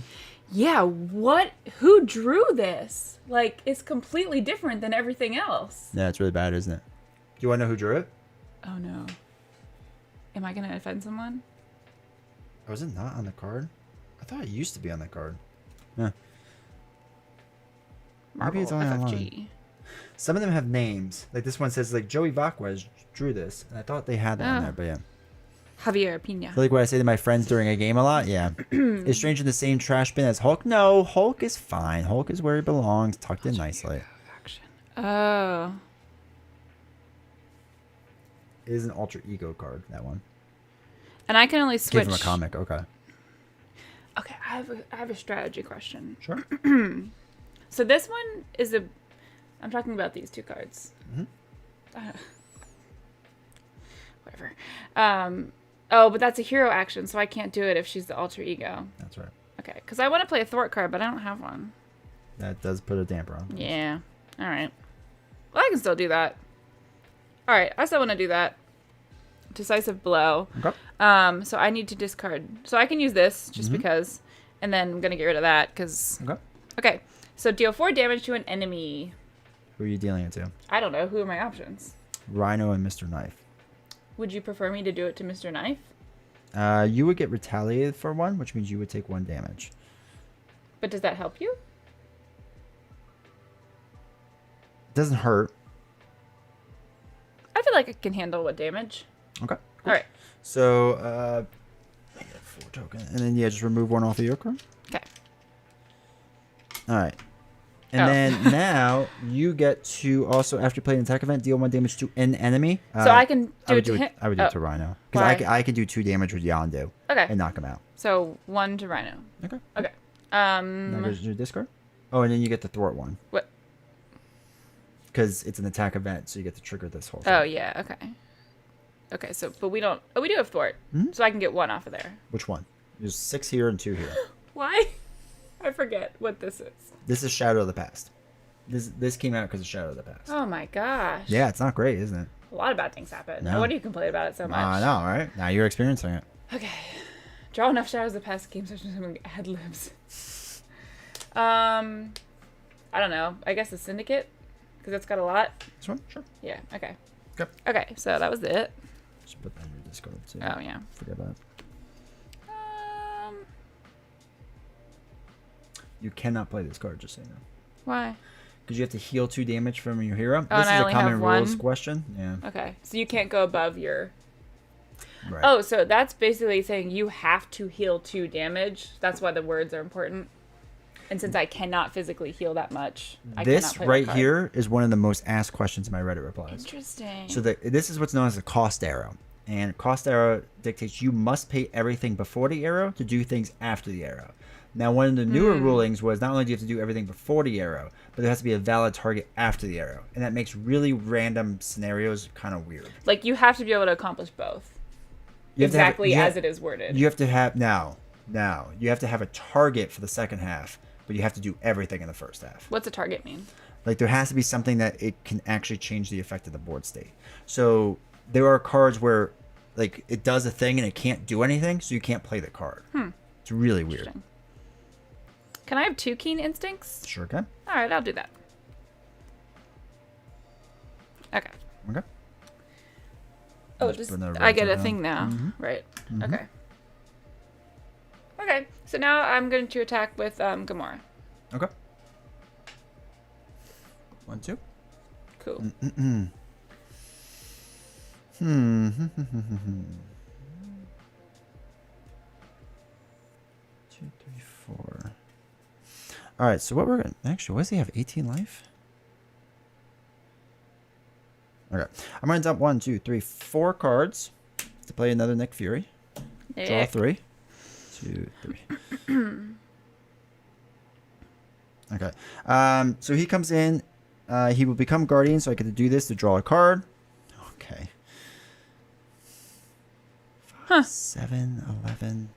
S2: Yeah, what? Who drew this? Like, it's completely different than everything else.
S1: Yeah, it's really bad, isn't it? Do you want to know who drew it?
S2: Oh no. Am I gonna offend someone?
S1: Oh, is it not on the card? I thought it used to be on the card. Yeah.
S2: Marvel
S1: it's only
S2: FFG.
S1: online. Some of them have names. Like this one says like Joey Vaquez drew this, and I thought they had that on
S2: Oh.
S1: there, but yeah.
S2: Javier Pina.
S1: I feel like what I say to my friends during a game a lot. Yeah. Is Strange in the same trash bin as Hulk? No, Hulk is fine. Hulk is where he belongs, tucked in nicely.
S2: Action. Oh.
S1: It is an alter ego card, that one.
S2: And I can only switch.
S1: Give him a comic, okay.
S2: Okay, I have a strategy question.
S1: Sure.
S2: So this one is a. I'm talking about these 2 cards. Whatever. Oh, but that's a hero action, so I can't do it if she's the alter ego.
S1: That's right.
S2: Okay, because I want to play a thwart card, but I don't have one.
S1: That does put a damper on.
S2: Yeah. All right. Well, I can still do that. All right, I still want to do that. Decisive blow.
S1: Okay.
S2: So I need to discard. So I can use this just because, and then I'm gonna get rid of that because.
S1: Okay.
S2: Okay. So deal 4 damage to an enemy.
S1: Who are you dealing it to?
S2: I don't know. Who are my options?
S1: Rhino and Mr. Knife.
S2: Would you prefer me to do it to Mr. Knife?
S1: You would get retaliated for 1, which means you would take 1 damage.
S2: But does that help you?
S1: Doesn't hurt.
S2: I feel like I can handle what damage.
S1: Okay.
S2: All right.
S1: So, I get 4 tokens. And then, yeah, just remove 1 off of your card.
S2: Okay.
S1: All right. And
S2: Oh.
S1: then now you get to also, after playing an attack event, deal 1 damage to an enemy.
S2: So I can do it to him.
S1: I would do it to Rhino. Because
S2: Why?
S1: I can do 2 damage with Yondu
S2: Okay.
S1: and knock him out.
S2: So 1 to Rhino.
S1: Okay.
S2: Okay.
S1: Now goes to your discard. Oh, and then you get the thwart one.
S2: What?
S1: because it's an attack event, so you get to trigger this whole thing.
S2: Oh, yeah. Okay. Okay, so, but we don't... Oh, we do have thwart. So I can get 1 off of there.
S1: Which one? There's 6 here and 2 here.
S2: Why? I forget what this is.
S1: This is Shadow of the Past. This came out because of Shadow of the Past.
S2: Oh, my gosh.
S1: Yeah, it's not great, isn't it?
S2: A lot of bad things happen.
S1: No.
S2: No wonder you complain about it so much.
S1: I know, right? Now you're experiencing it.
S2: Okay. Draw enough shadows of the past game such as having ad libs. I don't know. I guess the Syndicate? Because it's got a lot.
S1: This one? Sure.
S2: Yeah, okay.
S1: Okay.
S2: Okay, so that was it.
S1: Just put that in your Discord too.
S2: Oh, yeah.
S1: Forget about it. You cannot play this card, just so you know.
S2: Why?
S1: Because you have to heal 2 damage from your hero.
S2: Oh,
S1: This
S2: and I
S1: is a
S2: only
S1: common
S2: have
S1: rules
S2: 1?
S1: question. Yeah.
S2: Okay, so you can't go above your...
S1: Right.
S2: Oh, so that's basically saying you have to heal 2 damage. That's why the words are important. And since I cannot physically heal that much, I cannot
S1: This
S2: play
S1: right
S2: that card.
S1: here is one of the most asked questions in my Reddit replies.
S2: Interesting.
S1: So this is what's known as a cost arrow. And cost arrow dictates you must pay everything before the arrow to do things after the arrow. Now, one of the newer rulings was not only do you have to do everything before the arrow, but there has to be a valid target after the arrow. And that makes really random scenarios kind of weird.
S2: Like, you have to be able to accomplish both.
S1: You have to have-
S2: Exactly
S1: you have-
S2: as it is worded.
S1: You have to have, now, you have to have a target for the second half, but you have to do everything in the first half.
S2: What's a target mean?
S1: Like, there has to be something that it can actually change the effect of the board state. So there are cards where, like, it does a thing and it can't do anything, so you can't play the card. It's really weird.
S2: Interesting. Can I have 2 keen instincts?
S1: Sure can.
S2: All right, I'll do that. Okay.
S1: Okay.
S2: Oh,
S1: Just
S2: just
S1: put another
S2: I get a
S1: red
S2: thing now,
S1: Mhm.
S2: right? Okay. Okay, so now I'm going to attack with Gamora.
S1: Okay. 1, 2.
S2: Cool.
S1: Hmm. 2, 3, 4. All right. So what we're gonna actually, what does he have? 18 life. Okay. I'm gonna dump 1, 2, 3, 4 cards to play another Nick Fury. Draw
S2: Nick.
S1: 3. 2, 3. Okay. So he comes in. He will become Guardian, so I get to do this to draw a card. Okay. 7, 11.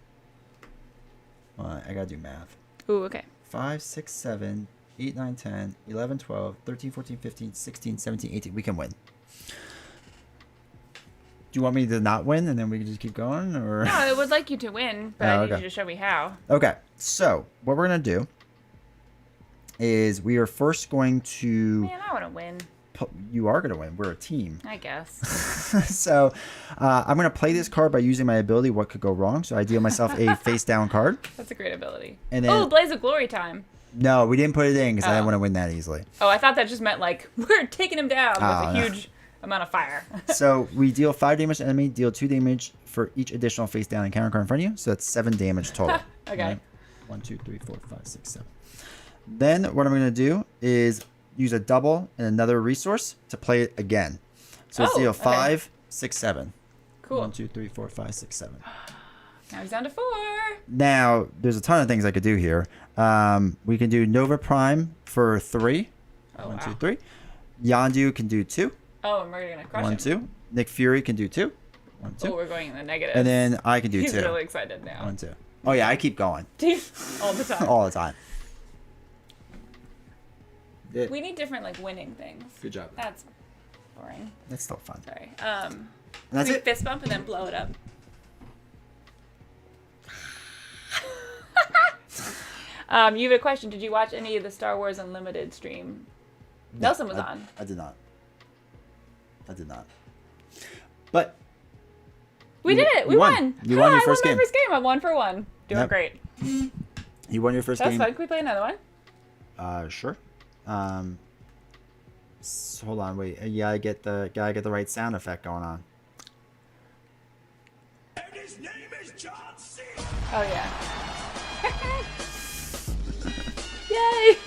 S1: Well, I gotta do math.
S2: Ooh, okay.
S1: 5, 6, 7, 8, 9, 10, 11, 12, 13, 14, 15, 16, 17, 18. We can win. Do you want me to not win and then we can just keep going? Or?
S2: No, I would like you to win, but
S1: Oh,
S2: I need
S1: okay.
S2: you to show me how.
S1: Okay, so what we're going to do is we are first going to...
S2: Man, I want to win.
S1: You are going to win. We're a team.
S2: I guess.
S1: So I'm going to play this card by using my ability, What Could Go Wrong? So I deal myself a face-down card.
S2: That's a great ability.
S1: And then-
S2: Oh, Blaze of Glory time.
S1: No, we didn't put it in because I
S2: Oh.
S1: didn't want to win that easily.
S2: Oh, I thought that just meant, like, we're taking him down with
S1: Oh,
S2: a
S1: no.
S2: huge amount of fire.
S1: So we deal 5 damage to enemy, deal 2 damage for each additional face-down encounter card in front of you. So that's 7 damage total.
S2: Okay.
S1: 1, 2, 3, 4, 5, 6, 7. Then what I'm going to do is use a double and another resource to play it again. So it's
S2: Oh,
S1: deal
S2: okay.
S1: 5, 6, 7.
S2: Cool.
S1: 1, 2, 3, 4, 5, 6, 7.
S2: Now he's down to 4.
S1: Now, there's a ton of things I could do here. We can do Nova Prime for 3.
S2: Oh,
S1: 1,
S2: wow.
S1: 2, 3. Yondu can do 2.
S2: Oh, and we're going to crush
S1: 1,
S2: him.
S1: 2. Nick Fury can do 2. 1, 2.
S2: Oh, we're going in the negative.
S1: And then I can do
S2: He's
S1: 2.
S2: really excited now.
S1: 1, 2. Oh, yeah, I keep going.
S2: All the time.
S1: All the time.
S2: We need different, like, winning things.
S1: Good job.
S2: That's boring.
S1: That's still fun.
S2: Sorry.
S1: And that's
S2: we
S1: it.
S2: fist bump and then blow it up. You have a question. Did you watch any of the Star Wars Unlimited stream? Nelson was on.
S1: I did not. I did not. But
S2: We did it. We
S1: you won.
S2: won.
S1: You won your
S2: I
S1: first
S2: won
S1: game.
S2: my first game. I'm 1 for 1. Doing
S1: Yep.
S2: great.
S1: you won your first
S2: That's
S1: game.
S2: fun. Can we play another one?
S1: Sure. Hold on, wait. Gotta get the right sound effect going on.
S3: And his name is John C.
S2: Oh, yeah. Yay.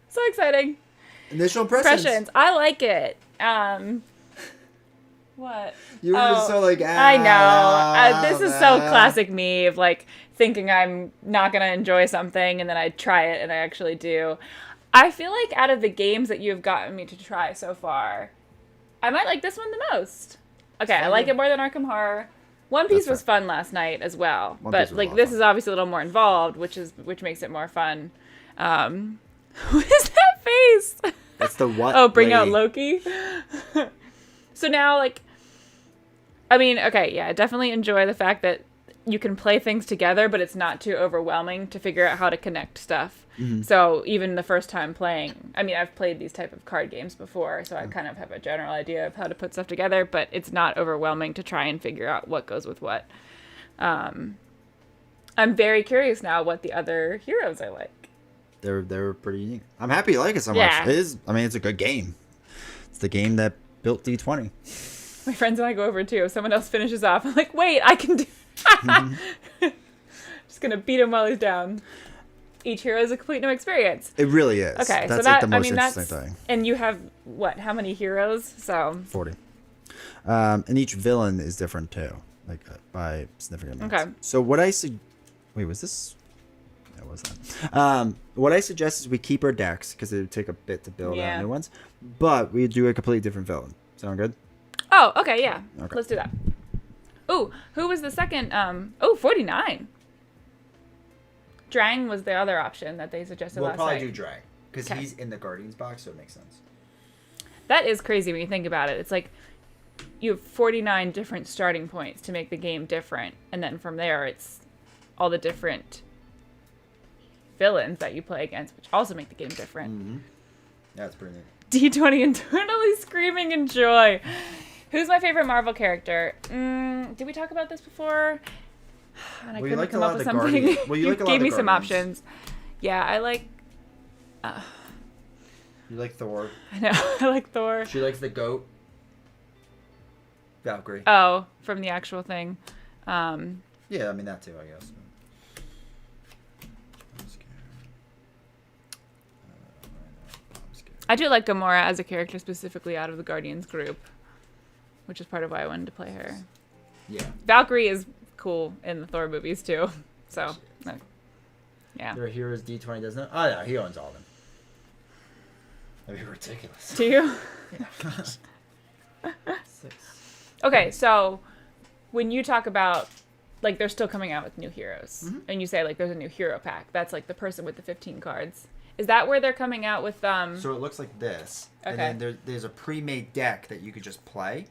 S2: So exciting.
S1: Initial impressions.
S2: Impressions. I like it. What?
S1: You were just so like,
S2: I know. This is so
S1: man.
S2: classic me of like thinking I'm not going to enjoy something and then I try it and I actually do. I feel like out of the games that you have gotten me to try so far, I might like this one the most. Okay, I like it more than Arkham Horror. One Piece was fun last night as well, but like this is obviously a little more involved, which makes it more fun. What is that face?
S1: That's the what?
S2: Oh, bring out Loki. So now, like, I mean, okay, yeah, I definitely enjoy the fact that you can play things together, but it's not too overwhelming to figure out how to connect stuff. Mm-hmm. So even the first time playing, I mean, I've played these type of card games before, so I kind of have a general idea of how to put stuff together, but it's not overwhelming to try and figure out what goes with what. I'm very curious now what the other heroes are like.
S1: They're pretty unique. I'm happy you like it so much. It is. I mean, it's a good game. It's the game that built D20.
S2: My friends and I go over too. If someone else finishes off, I'm like, wait, I can do. Just gonna beat him while he's down. Each hero is a complete new experience.
S1: It really is.
S2: Okay,
S1: that's
S2: so that,
S1: like the most interesting thing.
S2: And you have what? How many heroes? So
S1: 40. And each villain is different too, like by significant amounts.
S2: Okay.
S1: So what I wait, was this? That was that. What I suggest is we keep our decks because it would take a bit to build out new ones, but we do a completely different villain. Sound good?
S2: Oh, okay, yeah.
S1: Okay.
S2: Let's do that. Ooh, who was the second? 49. Drang was the other option that they suggested last night.
S1: We'll probably do Drang because he's in the Guardians box, so it makes sense.
S2: That is crazy when you think about it. It's like you have 49 different starting points to make the game different, and then from there it's all the different villains that you play against, which also make the game different.
S1: Mm-hmm. Yeah, it's pretty neat.
S2: D20 internally screaming in joy. Who's my favorite Marvel character? Did we talk about this before? And I couldn't come up with something.
S1: Well,
S2: you gave me some options. Yeah, I like...
S1: You like Thor.
S2: I know. I like Thor.
S1: She likes the goat. Valkyrie.
S2: Oh, from the actual thing.
S1: Yeah, I mean that too, I guess.
S2: I do like Gamora as a character specifically out of the Guardians group, which is part of why I wanted to play her.
S1: Yeah.
S2: Valkyrie is cool in the Thor movies too. So, yeah.
S1: Their heroes D20 doesn't. Oh yeah, he owns all of them. That'd be ridiculous.
S2: Do you?
S1: Yeah. 6.
S2: Okay, so when you talk about like they're still coming out with new heroes, and you say like there's a new hero pack, that's like the person with the 15 cards. Is that where they're coming out with
S1: So it looks like this.
S2: Okay.
S1: And then there's a pre-made deck that you could just play.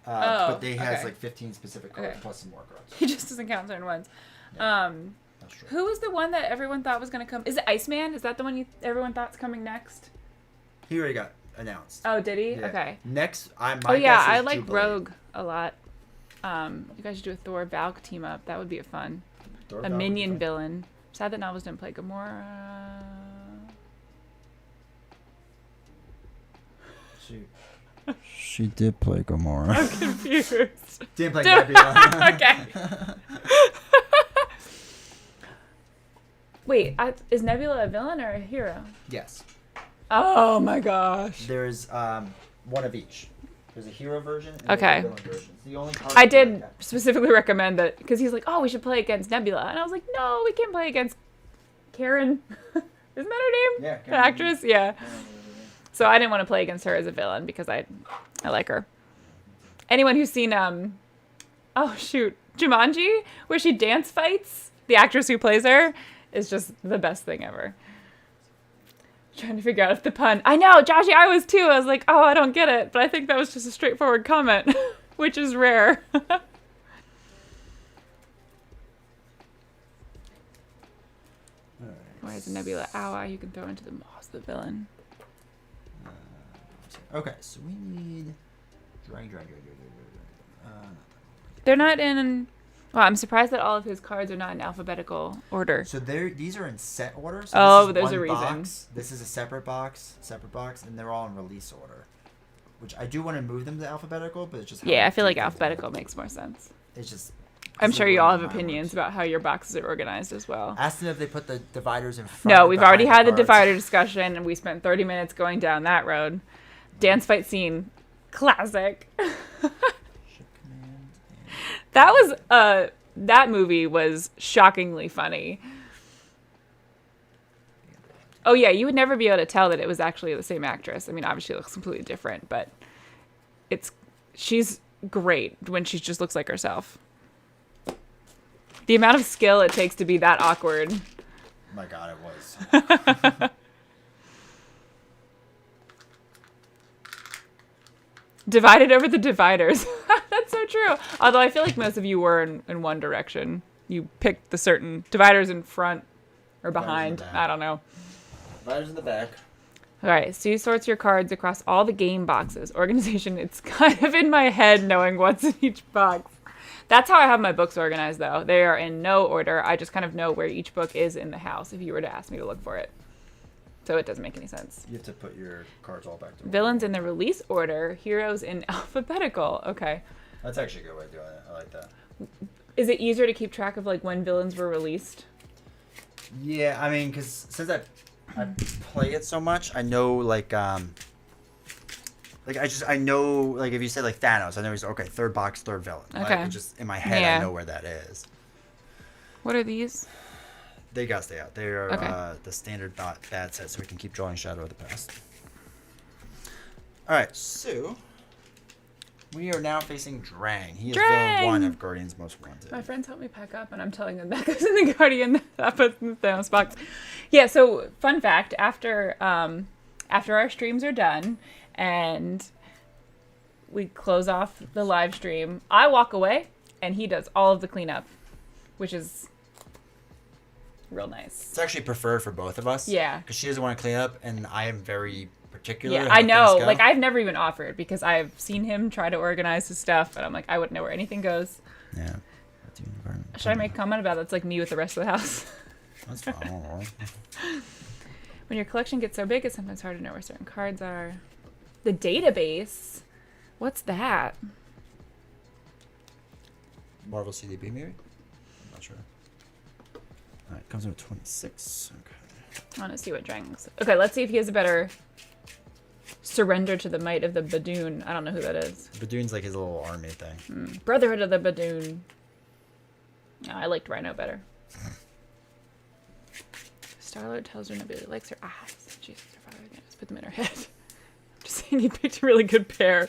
S1: But they has like 15 specific cards plus some more cards.
S2: He just doesn't count certain ones.
S1: Yeah, that's true.
S2: Who was the one that everyone thought was going to come? Is it Iceman? Is that the one everyone thought's coming next?
S1: He already got announced.
S2: Oh, did he?
S1: Yeah.
S2: Okay.
S1: Next, I
S2: like Rogue a lot. You guys should do a Thor Valk team up. That would be fun. A minion villain. Sad that novels didn't play Gamora.
S1: She did play Gamora.
S2: I'm confused.
S1: Didn't play Nebula.
S2: Okay. Wait, is Nebula a villain or a hero?
S1: Yes.
S2: Oh my gosh.
S1: There's one of each. There's a hero version and
S2: Okay.
S1: a villain version. It's the only card
S2: I did specifically recommend that because he's like, oh, we should play against Nebula. And I was like, no, we can't play against Karen. Isn't that her name?
S1: Yeah.
S2: The actress? Yeah. So I didn't want to play against her as a villain because I like her. Anyone who's seen Jumanji, where she dance fights, the actress who plays her is just the best thing ever. Trying to figure out if the pun. I know, Joshy, I was too. I was like, oh, I don't get it, but I think that was just a straightforward comment, which is rare. Where's Nebula? Ow, you can throw into the moss, the villain.
S1: Okay, so we need Drang.
S2: They're not in. Well, I'm surprised that all of his cards are not in alphabetical order.
S1: So these are in set order. So
S2: there's a reason.
S1: Box. This is a separate box, and they're all in release order. Which I do want to move them to alphabetical, but it's just
S2: I feel like alphabetical makes more sense.
S1: It's just.
S2: I'm sure you all have opinions about how your boxes are organized as well.
S1: Ask them if they put the dividers in front.
S2: No, we've already had the divider discussion, and we spent 30 minutes going down that road. Dance fight scene, classic. That movie was shockingly funny. Oh, yeah, you would never be able to tell that it was actually the same actress. I mean, obviously it looks completely different, but she's great when she just looks like herself. The amount of skill it takes to be that awkward.
S1: Oh my God, it was.
S2: Divided over the dividers. That's so true. Although I feel like most of you were in one direction. You picked the certain dividers in front or behind. I don't know.
S1: Dividers in the back.
S2: All right, Stu sorts your cards across all the game boxes. Organization, it's kind of in my head knowing what's in each box. That's how I have my books organized, though. They are in no order. I just kind of know where each book is in the house if you were to ask me to look for it. So it doesn't make any sense.
S1: You have to put your cards all back to
S2: Villains in the release order, heroes in alphabetical. Okay.
S1: That's actually a good way of doing it. I like that.
S2: Is it easier to keep track of like when villains were released?
S1: Yeah, I mean, because since I play it so much, I know like I know like if you say like Thanos, I know he's okay. Third box, third villain.
S2: Okay.
S1: Like, just in my head, I know where that is.
S2: What are these?
S1: They gotta stay out. They are
S2: Okay.
S1: The standard bad set, so we can keep drawing Shadow of the Past. All right, so we are now facing Drang. He is villain 1 of Guardians Most Wanted.
S2: My friends helped me pack up, and I'm telling them that goes in the Guardian, that puts in the Thanos box. Yeah. So, fun fact: after our streams are done and we close off the live stream, I walk away, and he does all of the cleanup, which is real nice.
S1: It's actually preferred for both of us.
S2: Yeah.
S1: Because she doesn't want to clean up, and I am very particular.
S2: Yeah,
S1: how
S2: I know.
S1: things go.
S2: Like, I've never even offered because I've seen him try to organize his stuff, and I'm like, I wouldn't know where anything goes.
S1: Yeah.
S2: Should I make a comment about that's like me with the rest of the house?
S1: That's fine.
S2: When your collection gets so big, it's sometimes hard to know where certain cards are. The database? What's that?
S1: Marvel CDB, maybe? I'm not sure. Alright, comes in with 26. Okay.
S2: I want to see what Drang looks like. Okay, let's see if he has a better surrender to the might of the Badoon. I don't know who that is.
S1: Badoon's like his little army thing.
S2: Brotherhood of the Badoon. No, I liked Rhino better. Star-Lord tells her nobody likes her eyes. Jesus, her father again. Just put them in her head. I'm just saying you picked a really good pair.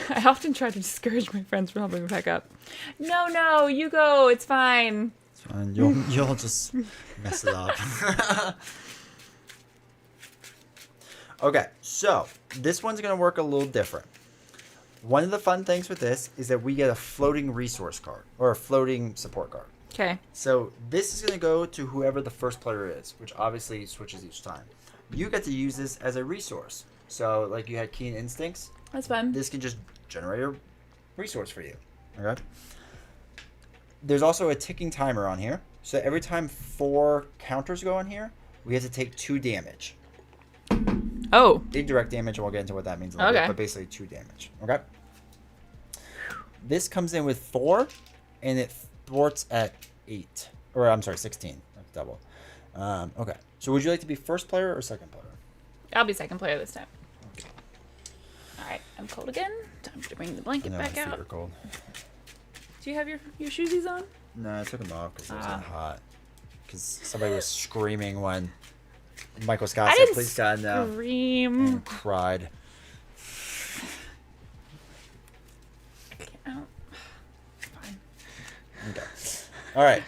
S2: I often try to discourage my friends from helping me pack up. No, you go. It's fine.
S1: It's fine. You'll just mess it up. Okay, so this one's going to work a little different. One of the fun things with this is that we get a floating resource card or a floating support card.
S2: Okay.
S1: So this is going to go to whoever the first player is, which obviously switches each time. You get to use this as a resource. So like you had Keen Instincts.
S2: That's fun.
S1: This can just generate a resource for you. Okay. There's also a ticking timer on here. So every time 4 counters go on here, we have to take 2 damage.
S2: Oh.
S1: Indirect damage, and we'll get into what that means in a little bit, but basically 2 damage. Okay. This comes in with 4, and it thwarts at 8. Or I'm sorry, 16. That's double. Okay. So would you like to be first player or second player?
S2: I'll be second player this time. All right, I'm cold again. Time to bring the blanket back out.
S1: Are cold.
S2: Do you have your shoesies on?
S1: No, I took them off because it was hot. Because somebody was screaming when Michael Scott said, "Please God, no!"
S2: Scream.
S1: And cried.
S2: Oh. Fine.
S1: Okay. All right.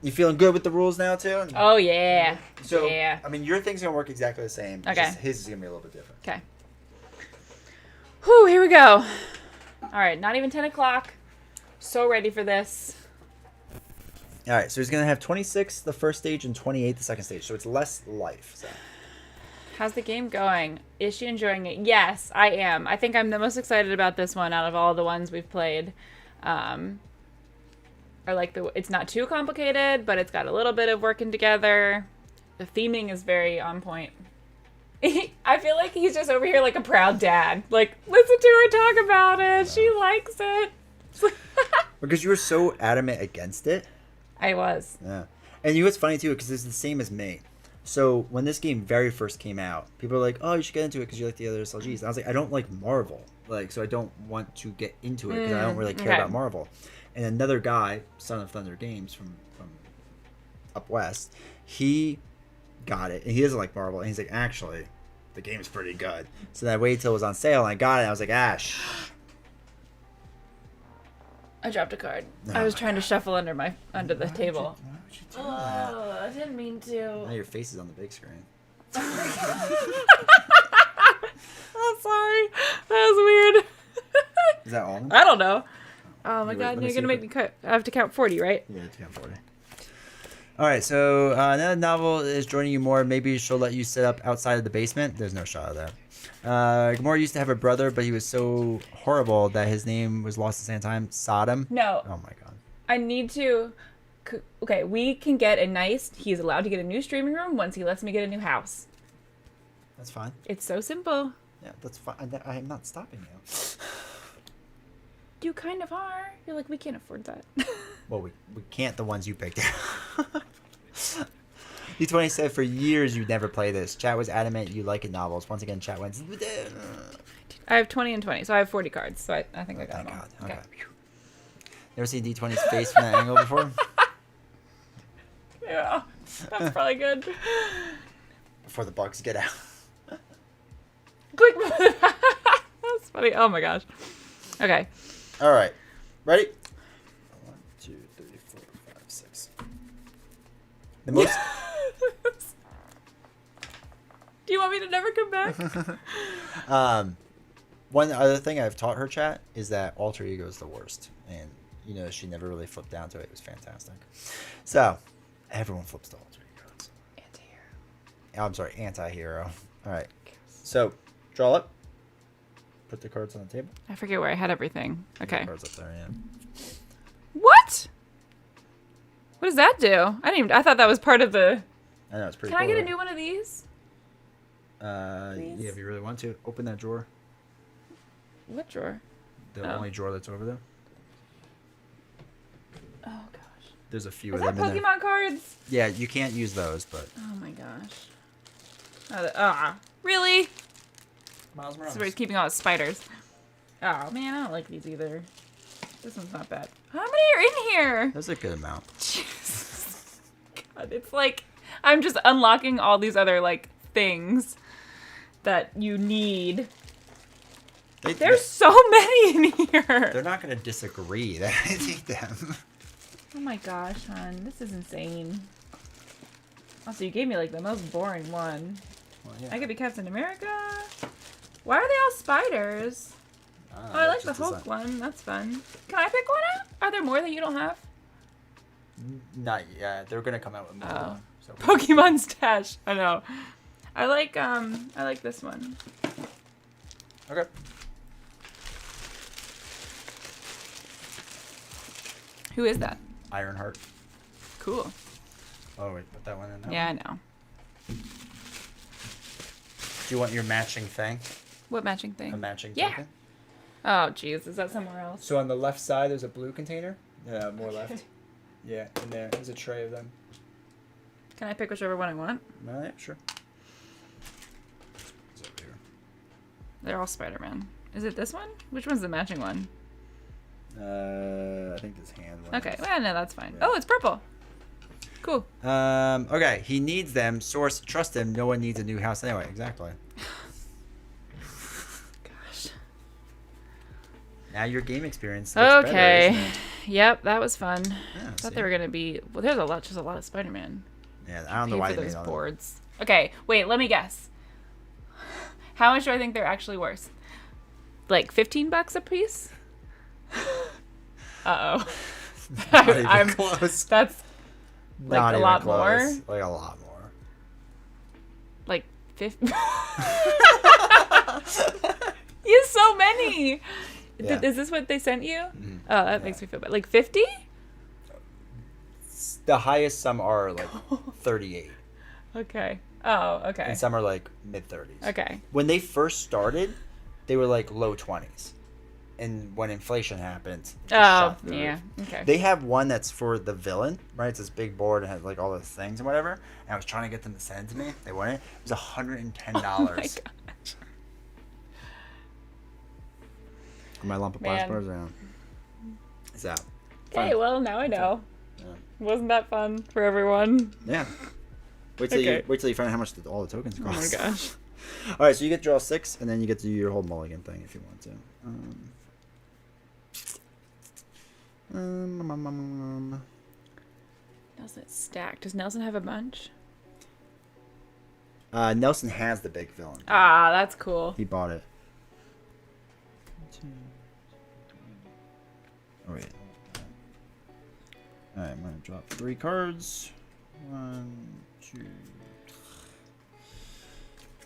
S1: You feeling good with the rules now too?
S2: Oh yeah.
S1: So
S2: yeah.
S1: I mean, your thing's gonna work exactly the same.
S2: Okay.
S1: Just his is gonna be a little bit different.
S2: Okay. Whew, here we go. All right, not even 10 o'clock. So ready for this.
S1: All right, so he's gonna have 26 the first stage and 28 the second stage, so it's less life. So.
S2: How's the game going? Is she enjoying it? Yes, I am. I think I'm the most excited about this one out of all the ones we've played. I like it's not too complicated, but it's got a little bit of working together. The theming is very on point. I feel like he's just over here like a proud dad. Like, listen to her talk about it. She likes it.
S1: Because you were so adamant against it.
S2: I was.
S1: Yeah. And you know what's funny too, because it's the same as me. So when this game very first came out, people were like, "Oh, you should get into it because you like the other SLGs." And I was like, "I don't like Marvel, like, so I don't want to get into it because I don't really care about Marvel." and another guy, Son of Thunder Games from up west, he got it, and he doesn't like Marvel, and he's like, actually, the game's pretty good. So then I waited till it was on sale, and I got it, and I was like,
S2: I dropped a card.
S1: Oh
S2: I was
S1: my
S2: trying to shuffle under the table.
S1: Why would you do that?
S2: Oh, I didn't mean to.
S1: Now your face is on the big screen.
S2: I'm sorry. That was weird.
S1: Is that all?
S2: I don't know. Oh my
S1: Wait,
S2: god,
S1: let me
S2: you're
S1: see
S2: gonna
S1: if
S2: make me cut. I have to count 40, right?
S1: Yeah, it's 40. All right, so another novel is joining you more. Maybe she'll let you sit up outside of the basement. There's no shot of that. Gamora used to have a brother, but he was so horrible that his name was lost at the same time. Sodom.
S2: No.
S1: Oh my god.
S2: I need to. Okay, we can get a nice. He's allowed to get a new streaming room once he lets me get a new house.
S1: That's fine.
S2: It's so simple.
S1: Yeah, that's fine. I am not stopping you.
S2: You kind of are. You're like, we can't afford that.
S1: Well, we can't the ones you picked. D20 said for years you'd never play this. Chat was adamant you like it novels. Once again, chat went.
S2: I have 20 and 20, so I have 40 cards. So I think I got
S1: Thank
S2: them all.
S1: God. Okay. Never seen D20's face from that angle before?
S2: Yeah, that's probably good.
S1: Before the bugs get out.
S2: Quick. That's funny. Oh my gosh. Okay.
S1: All right. Ready? 1, 2, 3, 4, 5, 6. The most.
S2: Do you want me to never come back?
S1: One other thing I've taught her, chat, is that alter ego is the worst, and she never really flipped down to it. It was fantastic. So, everyone flips to alter egos.
S2: Anti-hero.
S1: I'm sorry, anti-hero. All right. So, draw up. Put the cards on the table.
S2: I forget where I had everything. Okay.
S1: The cards up there, yeah.
S2: What? What does that do? I thought that was part of the.
S1: I know it's pretty.
S2: Can
S1: cool,
S2: I get a
S1: right?
S2: new one of these?
S1: Yeah, if you really want to, open that drawer.
S2: What drawer?
S1: The
S2: Oh.
S1: only drawer that's over there.
S2: Oh gosh.
S1: There's a few
S2: Is
S1: of
S2: that
S1: them in there.
S2: Pokemon cards?
S1: Yeah, you can't use those, but.
S2: Oh my gosh. Really?
S1: Miles Morales.
S2: Somebody's keeping all his spiders. Oh man, I don't like these either. This one's not bad. How many are in here?
S1: That's a good amount.
S2: Jesus. God, it's like I'm just unlocking all these other like things that you need. There's so many in here.
S1: They're not going to disagree that I need them.
S2: Oh my gosh, hon. This is insane. Also, you gave me like the most boring one.
S1: Well, yeah.
S2: I could be Captain America. Why are they all spiders? Oh, I like the Hulk one. That's fun. Can I pick one out? Are there more that you don't have?
S1: Not yet. They're going to come out with more.
S2: Oh.
S1: So
S2: Pokemon stash. I know. I like this one.
S1: Okay.
S2: Who is that?
S1: Ironheart.
S2: Cool.
S1: Oh, wait. Put that one in now.
S2: Yeah, I know.
S1: Do you want your matching thing?
S2: What matching thing?
S1: A matching
S2: Yeah.
S1: token?
S2: Oh, jeez. Is that somewhere else?
S4: So on the left side, there's a blue container. Yeah, more left. Yeah, in there. There's a tray of them.
S2: Can I pick whichever one I want?
S1: All right, sure. It's over here.
S2: They're all Spider-Man. Is it this one? Which one's the matching one?
S1: I think this hand one.
S2: Okay. Well, no, that's fine.
S1: Yeah.
S2: Oh, it's purple. Cool.
S1: Okay. He needs them. Source, trust him. No one needs a new house anyway. Exactly.
S2: Gosh.
S1: Now your game experience looks
S2: Okay.
S1: better, isn't it?
S2: Yep, that was fun.
S1: Yeah,
S2: I thought
S1: see?
S2: they were gonna be. Well, there's just a lot of Spider-Man.
S1: Yeah, I don't know
S2: Pay
S1: why
S2: for
S1: they made
S2: those
S1: all
S2: boards. Okay, wait. Let me guess. How much do I think they're actually worth? Like $15 a piece? Uh oh.
S1: Not even
S2: I'm
S1: close.
S2: That's like
S1: Not
S2: a
S1: even
S2: lot
S1: close.
S2: more.
S1: Like a lot more.
S2: Like 50. You have so many.
S1: Yeah.
S2: Is this what they sent you?
S1: Mhm.
S2: Oh, that makes me feel bad. Like 50?
S1: The highest some are like 38,
S2: Okay. Oh, okay.
S1: and some are like mid 30s.
S2: Okay.
S1: When they first started, they were like low 20s, and when inflation happened, it just
S2: Oh,
S1: shot through the
S2: yeah.
S1: roof.
S2: Okay.
S1: They have one that's for the villain, right? It's this big board and has like all those things and whatever. And I was trying to get them to send it to me. They wouldn't. It was $110.
S2: Oh my gosh.
S1: My lump of
S2: Man.
S1: plasma is out. fun.
S2: Hey, well, now I know.
S1: Yeah.
S2: Wasn't that fun for everyone?
S1: Yeah. Wait till
S2: Okay.
S1: you find out how much all the tokens
S2: Oh
S1: cost.
S2: my gosh.
S1: All right, so you get to draw 6, and then you get to do your whole mulligan thing if you want to.
S2: Nelson stacked. Does Nelson have a bunch?
S1: Nelson has the big villain.
S2: Ah, that's cool.
S1: He bought it. Oh wait. All right, I'm gonna drop 3 cards. 1, 2,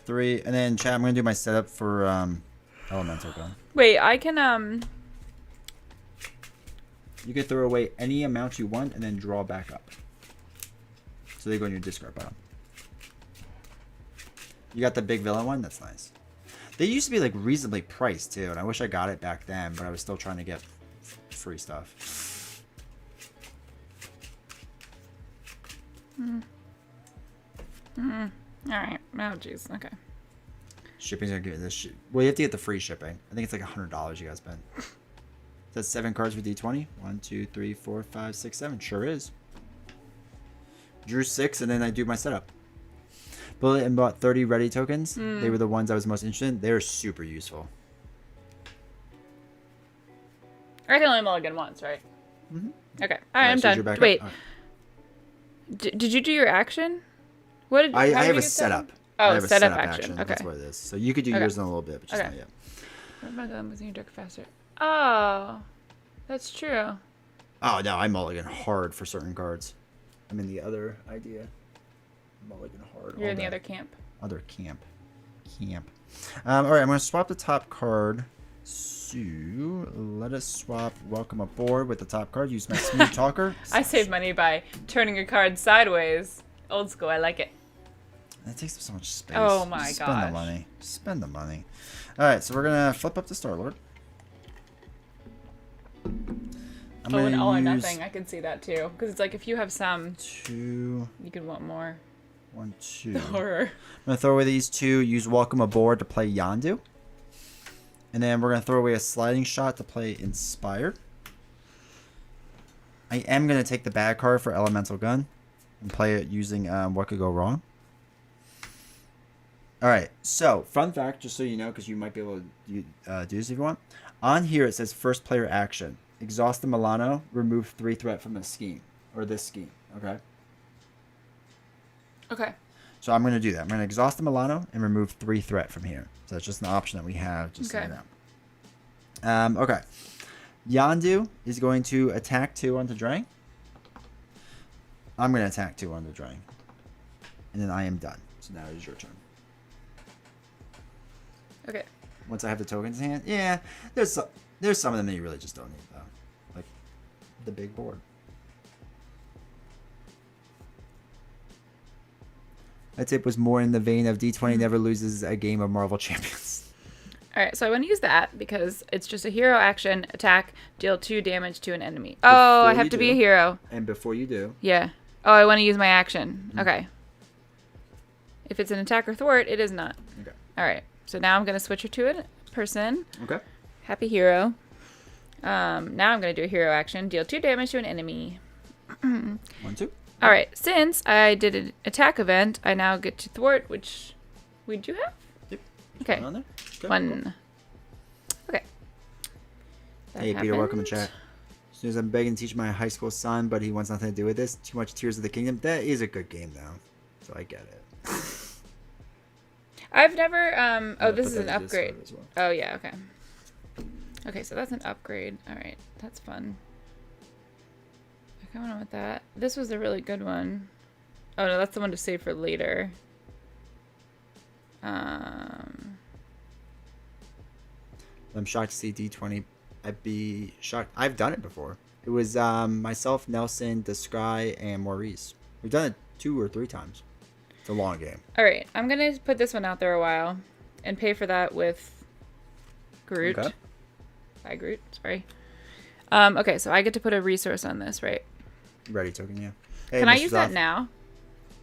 S1: 3, and then chat. I'm gonna do my setup for elemental gun.
S2: Wait, I can
S1: You can throw away any amount you want and then draw back up. So they go in your discard pile. You got the big villain one? That's nice. They used to be like reasonably priced too, and I wish I got it back then, but I was still trying to get free stuff.
S2: Alright. Oh, jeez. Okay.
S1: Shipping's gonna get this shit. Well, you have to get the free shipping. I think it's like $100 you gotta spend. That's 7 cards for D20. 1, 2, 3, 4, 5, 6, 7. Sure is. Drew 6, and then I do my setup. Bullet and bought 30 ready tokens. They were the ones I was most interested in. They're super useful.
S2: I can only mulligan once, right?
S1: Mm-hmm.
S2: Okay. Alright, I'm
S1: so you're
S2: done.
S1: back
S2: Wait.
S1: up.
S2: Did you do your action? What did
S1: I
S2: how did
S1: have
S2: you
S1: a
S2: get
S1: setup.
S2: that?
S1: I
S2: Oh,
S1: have a
S2: setup
S1: setup
S2: action. Okay.
S1: That's what it is. So you could do
S2: Okay.
S1: yours in a little bit, but just
S2: Okay.
S1: not yet.
S2: What about going with your deck faster? Oh, that's true.
S1: Oh no, I mulligan hard for certain cards. I'm in the other idea. Mulligan hard.
S2: You're
S1: all
S2: in the
S1: day.
S2: other camp.
S1: Other camp. All right, I'm going to swap the top card. So let us swap Welcome Aboard with the top card. Use my Smooth Talker.
S2: I save money by turning a card sideways. Old school. I like it.
S1: That takes up so much space.
S2: Oh my
S1: Spend
S2: gosh.
S1: the money. Spend the money. All right, so we're going to flip up the Star-Lord. I'm
S2: And all or
S1: use
S2: nothing. I can see that too. Because it's like if you have some,
S1: 2,
S2: you could want more.
S1: 1, 2.
S2: The horror.
S1: I'm going to throw away these 2. Use Welcome Aboard to play Yondu. And then we're going to throw away a Sliding Shot to play Inspire. I am going to take the bad card for Elemental Gun and play it using What Could Go Wrong. Alright, so fun fact, just so you know, because you might be able to do this if you want. On here it says first player action. Exhaust the Milano, remove 3 threat from this scheme. Or this scheme, okay?
S2: Okay.
S1: So I'm going to do that. I'm going to exhaust the Milano and remove 3 threat from here. So that's just an option that we have. Just
S2: Okay.
S1: so you know. Okay. Yondu is going to attack 2 onto Drang. I'm going to attack 2 onto Drang. And then I am done. So now it is your turn.
S2: Okay.
S1: Once I have the tokens in hand. Yeah, there's some of them that you really just don't need, though. Like the big board. That tip was more in the vein of D20 never loses a game of Marvel Champions.
S2: All right. So I want to use that because it's just a hero action attack, deal 2 damage to an enemy. Oh, I
S1: Before
S2: have
S1: you
S2: to be
S1: do.
S2: a hero.
S1: And before you do,
S2: Yeah. Oh, I want to use my action. Okay. If it's an attack or thwart, it is not.
S1: okay.
S2: All right. So now I'm going to switch her to a person.
S1: Okay.
S2: Happy hero. Now I'm going to do a hero action. Deal 2 damage to an enemy.
S1: 1, 2.
S2: All right. Since I did an attack event, I now get to thwart, which we do have.
S1: Yep.
S2: Okay.
S1: On there. Okay,
S2: 1. Okay. That
S1: Hey, Peter, welcome to
S2: happened.
S1: chat. As soon as I'm begging to teach my high school son, but he wants nothing to do with this. Too much Tears of the Kingdom. That is a good game, though. So I get it.
S2: I've never. Oh,
S1: I'll
S2: this
S1: put
S2: is an
S1: that in
S2: upgrade.
S1: Discord as well.
S2: Oh yeah. Okay. Okay, so that's an upgrade. All right, that's fun. I kind of want that. This was a really good one. Oh no, that's the one to save for later.
S1: I'm shocked to see D20. I'd be shocked. I've done it before. It was myself, Nelson, Descry, and Maurice. We've done it 2 or 3 times. It's a long game.
S2: All right, I'm gonna put this one out there a while, and pay for that with Groot.
S1: Okay.
S2: Bye, Groot. Sorry. Okay, so I get to put a resource on this, right?
S1: Ready token, yeah. Hey,
S2: Can I
S1: Mr.
S2: use that
S1: Zoff.
S2: now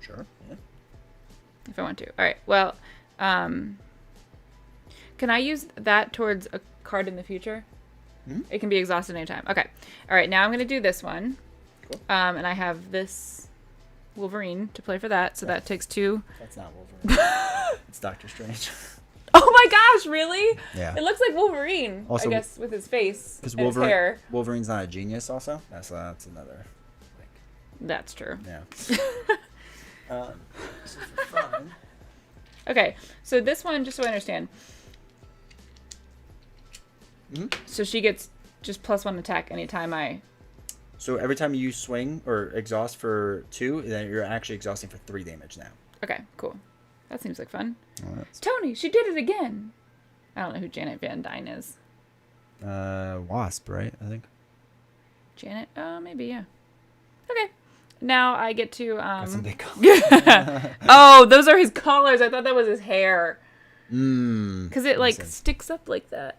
S1: Sure. Yeah.
S2: if I want to? All right. Well, can I use that towards a card in the future? It can be exhausted anytime. Okay. All right. Now I'm going to do this one.
S4: Cool.
S2: And I have this Wolverine to play for that. So that takes 2.
S4: That's not Wolverine. It's Doctor Strange.
S2: Oh my gosh, really?
S1: Yeah.
S2: It looks like Wolverine,
S1: Also,
S2: I guess, with his face
S1: Because
S2: and his hair.
S1: Wolverine's not a genius also. That's another.
S2: That's true.
S1: Yeah.
S4: So for fun.
S2: Okay, so this one, just so I understand. So she gets just +1 attack anytime I...
S1: So every time you swing or exhaust for 2, then you're actually exhausting for 3 damage now.
S2: Okay, cool. That seems like fun.
S1: Oh,
S2: Tony, she did it again. I don't know who Janet Van Dyne is.
S1: Wasp, right? I think.
S2: Janet? Maybe, yeah. Okay. Now I get to...
S1: Got some big colors.
S2: Oh, those are his collars. I thought that was his hair. Because it, like,
S1: sense.
S2: sticks up like that.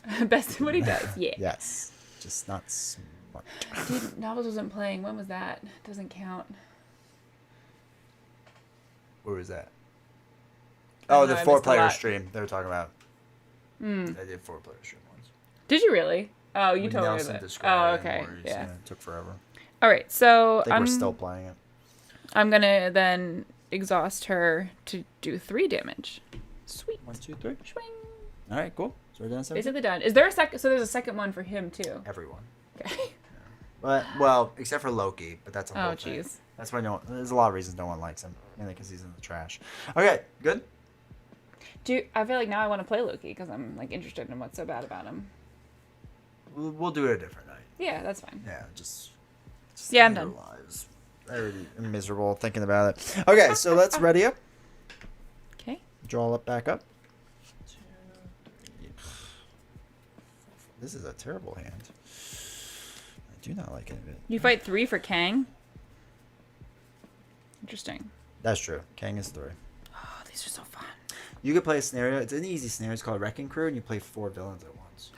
S2: Yeah. Best what he does, yeah.
S1: Yes. Just not smart.
S2: Dude, Novels wasn't playing. When was that? Doesn't count.
S1: Where was that?
S2: I don't
S1: Oh,
S2: know,
S1: the
S2: I
S1: 4-player
S2: missed a lot.
S1: stream they were talking about. I did 4-player stream once.
S2: Did you really? Oh, you
S1: With
S2: told me
S1: Nelson
S2: that.
S1: described
S2: Oh,
S1: it in
S2: okay.
S1: words,
S2: Yeah.
S1: It took forever.
S2: All right, so
S1: I think we're still playing it.
S2: I'm going to then exhaust her to do 3 damage. Sweet.
S1: 1, 2, 3.
S2: Swing.
S1: All right, cool. So we're done.
S2: Basically done. Is there a second? So there's a second one for him, too.
S1: Everyone.
S2: Okay.
S1: But well, except for Loki, but that's a whole
S2: Oh,
S1: thing.
S2: jeez.
S1: That's why there's a lot of reasons no one likes him, mainly because he's in the trash. Okay, good.
S2: I feel like now I want to play Loki because I'm, like, interested in what's so bad about him.
S1: We'll do it a different night.
S2: Yeah, that's fine.
S1: Yeah, just
S2: Yeah, I'm
S1: their
S2: done.
S1: Lives. I already am miserable thinking about it. Okay, so let's ready up.
S2: Okay.
S1: Draw it back up. This is a terrible hand. I do not like it a bit.
S2: You fight 3 for Kang? Interesting.
S1: That's true. Kang is 3.
S2: Oh, these are so fun.
S1: You could play a scenario. It's an easy scenario. It's called Wrecking Crew, and you play 4 villains at once.